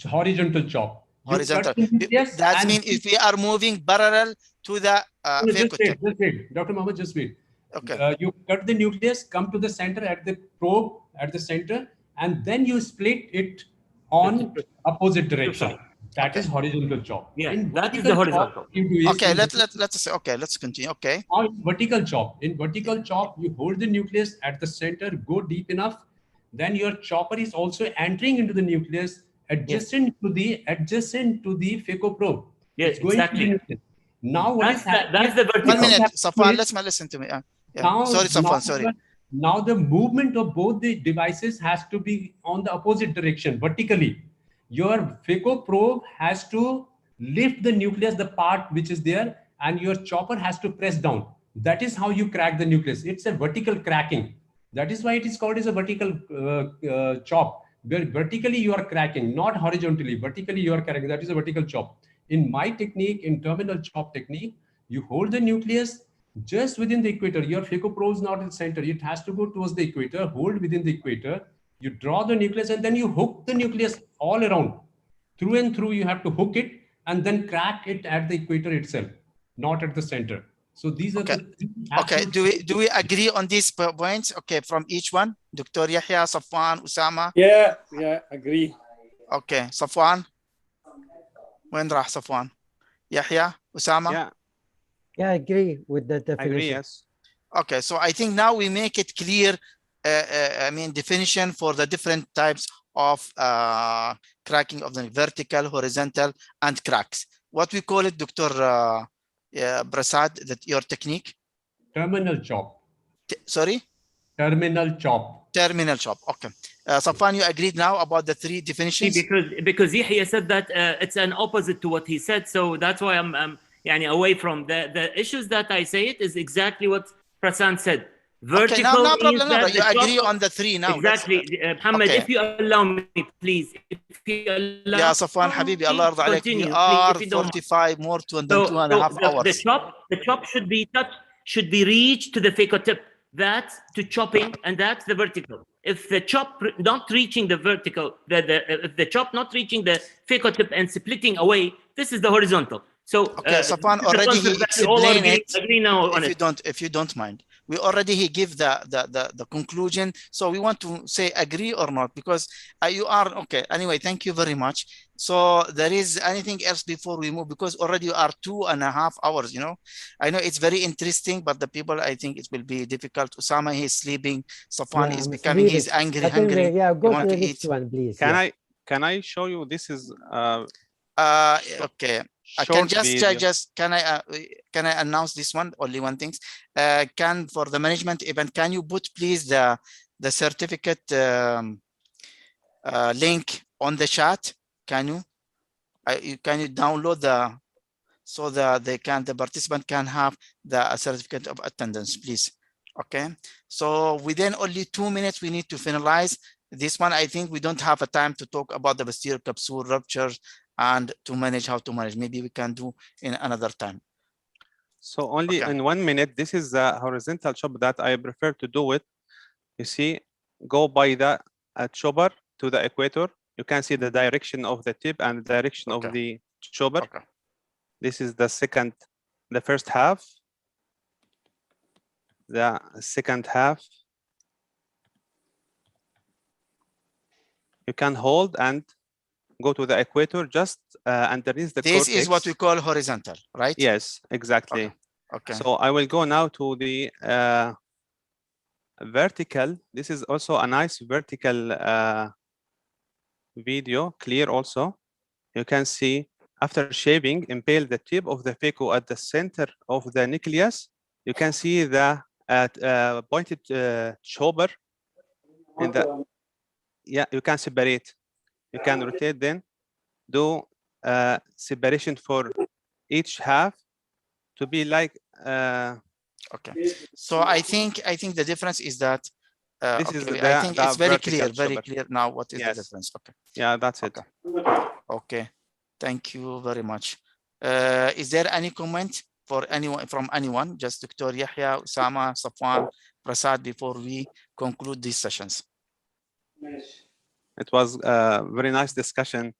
F: horizontal chop.
G: Horizontal. That means if we are moving parallel to the
F: just wait. Dr. Mohammed, just wait.
G: Okay.
F: You cut the nucleus, come to the center at the probe at the center, and then you split it on opposite direction. That is horizontal chop.
C: Yeah, that is the horizontal.
G: Okay, let's continue. Okay.
F: Now in vertical chop. In vertical chop, you hold the nucleus at the center, go deep enough. Then your chopper is also entering into the nucleus adjacent to the phaco probe.
C: Yes, exactly.
F: Now
C: that's the vertical.
G: 1 minute, Safwan, let's listen to me. Sorry, Safwan, sorry.
F: Now the movement of both the devices has to be on the opposite direction, vertically. Your phaco probe has to lift the nucleus, the part which is there, and your chopper has to press down. That is how you crack the nucleus. It's a vertical cracking. That is why it is called as a vertical chop. Where vertically you are cracking, not horizontally. Vertically you are cracking. That is a vertical chop. In my technique, in terminal chop technique, you hold the nucleus just within the equator. Your phaco probe is not in the center. It has to go towards the equator, hold within the equator. You draw the nucleus and then you hook the nucleus all around. Through and through, you have to hook it and then crack it at the equator itself, not at the center. So these are
G: okay. Do we agree on these points? Okay, from each one, Dr. Yahya, Safwan, Usama.
E: Yeah, agree.
G: Okay, Safwan. When rah Safwan? Yahya, Usama.
H: Yeah, I agree with the definition.
D: I agree, yes.
G: Okay, so I think now we make it clear. Definition for the different types of cracking of the vertical, horizontal, and cracks. What we call it, Dr. Prasad, that your technique?
F: Terminal chop.
G: Sorry?
F: Terminal chop.
G: Terminal chop. Okay. Safwan, you agreed now about the three definitions?
C: Because Yahya said that it's an opposite to what he said, so that's why I'm away from the issues that I say. It is exactly what Prasan said. Vertical.
G: Okay, no problem.
C: No,
G: you agree on the three now.
C: Exactly. Muhammad,
G: okay.
C: If you allow me, please. If you allow
G: Yeah, Safwan, Habibi, Allah yarda alayk. We are 45 more than 2.5 hours.
C: The chop should be touched, should be reached to the phaco tip. That's to chopping, and that's the vertical. If the chop not reaching the vertical, if the chop not reaching the phaco tip and splitting away, this is the horizontal. So
G: okay, Safwan, already he explained it. Agree now on if you don't mind. We already give the conclusion. So we want to say agree or not, because you are okay. Anyway, thank you very much. So there is anything else before we move, because already you are 2.5 hours, you know. I know it's very interesting, but the people, I think it will be difficult. Usama, he's sleeping. Safwan is becoming, he's angry, hungry.
H: Yeah, go to the next one, please.
D: Can I show you? This is
G: okay. I can can I announce this one? Only one thing. For the management event, can you put please the certificate link on the chat? Can you download so that the participant can have the certificate of attendance, please? Okay. So within only 2 minutes, we need to finalize this one. I think we don't have a time to talk about the posterior capsule ruptures and to manage how to manage. Maybe we can do in another time.
D: So only in 1 minute, this is the horizontal chop that I prefer to do it. You see, go by the chopper to the equator. You can see the direction of the tip and the direction of the chopper. This is the first half. The second half. You can hold and go to the equator just underneath the cortex.
G: This is what we call horizontal, right?
D: Yes, exactly.
G: Okay.
D: So I will go now to the vertical. This is also a nice vertical video, clear also. You can see after shaving, impale the tip of the phaco at the center of the nucleus. You can see the pointed chopper in the, you can separate. You can rotate, then do separation for each half to be like.
G: Okay. So I think the difference is that
D: this is
G: I think it's very clear now. What is the difference? Okay.
D: Yeah, that's it.
G: Okay. Thank you very much. Is there any comment for anyone from anyone? Just Dr. Yahya, Usama, Safwan, Prasad, before we conclude these sessions.
D: It was a very nice discussion.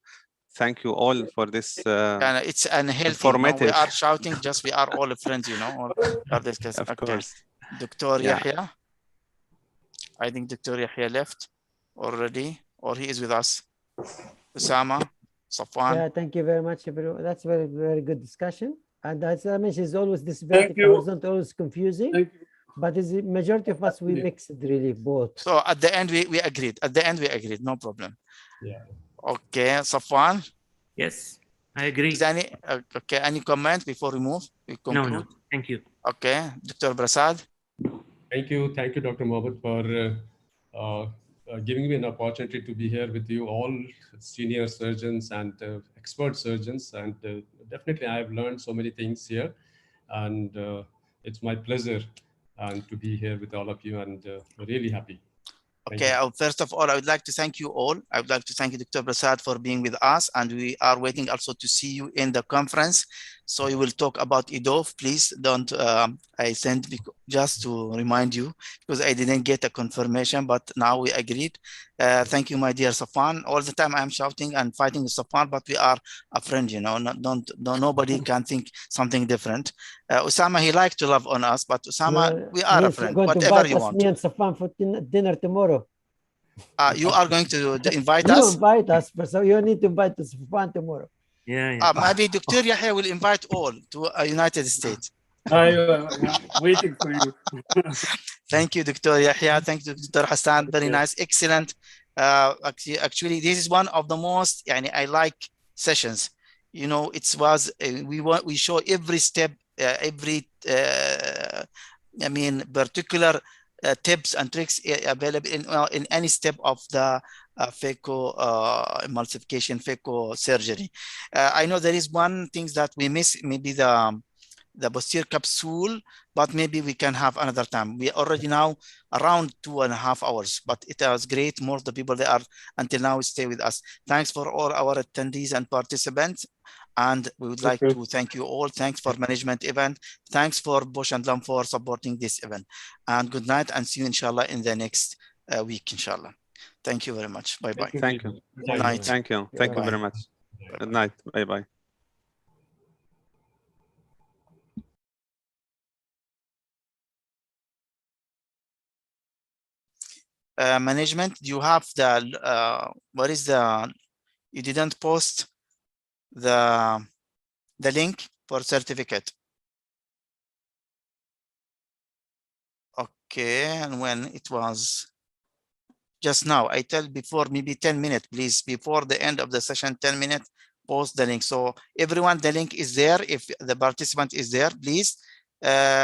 D: Thank you all for this.
G: It's informative. We are shouting, just we are all friends, you know.
D: Of course.
G: Dr. Yahya. I think Dr. Yahya left already, or he is with us. Usama, Safwan.
H: Yeah, thank you very much, everyone. That's very, very good discussion. And as I mentioned, it's always this vertical horizontal always confusing. But the majority of us, we mixed really both.
G: So at the end, we agreed. At the end, we agreed. No problem.
F: Yeah.
G: Okay, Safwan.
C: Yes, I agree.
G: Is any any comment before we move? We conclude.
C: No. Thank you.
G: Okay, Dr. Prasad.
F: Thank you, Dr. Mohammed, for giving me an opportunity to be here with you all, senior surgeons and expert surgeons, and definitely I have learned so many things here, and it's my pleasure to be here with all of you, and really happy.
G: Okay, first of all, I would like to thank you all. I would like to thank you, Dr. Prasad, for being with us, and we are waiting also to see you in the conference. So we will talk about EDOF. Please don't, I sent just to remind you, because I didn't get a confirmation, but now we agreed. Thank you, my dear Safwan. All the time I'm shouting and fighting with Safwan, but we are a friend, you know, nobody can think something different. Usama, he likes to love on us, but Usama, we are a friend, whatever you want.
H: Me and Safwan for dinner tomorrow.
G: You are going to invite
H: us?
G: You
H: invite us, so you need to invite us Safwan tomorrow.
C: Yeah.
G: Maybe Dr. Yahya will invite all to United States.
E: Waiting for you.
G: Thank you, Dr. Yahya. Thank you, Dr. Hassan. Very nice, excellent. Actually, this is one of the most, I like sessions. You know, we show every step every I mean particular tips and tricks available in any step of the phaco emulsification, phaco surgery. I know there is one thing that we miss, maybe the posterior capsule, but maybe we can have another time. We already now around 2.5 hours, but it was great. More of the people that are until now stay with us. Thanks for all our attendees and participants. And we would like to thank you all. Thanks for management event. Thanks for Bausch & Lomb for supporting this event. And good night, and see you inshallah in the next week, inshallah. Thank you very much. Bye-bye.
D: Thank you.
G: Good night.
D: Thank you. Thank you very much. Good night. Bye-bye.
G: Management, do you have the what is the, you didn't post the link for certificate? Okay, and when it was just now, I tell before maybe 10 minutes, please, before the end of the session, 10 minutes, post the link. So everyone, the link is there. If the participant is there, please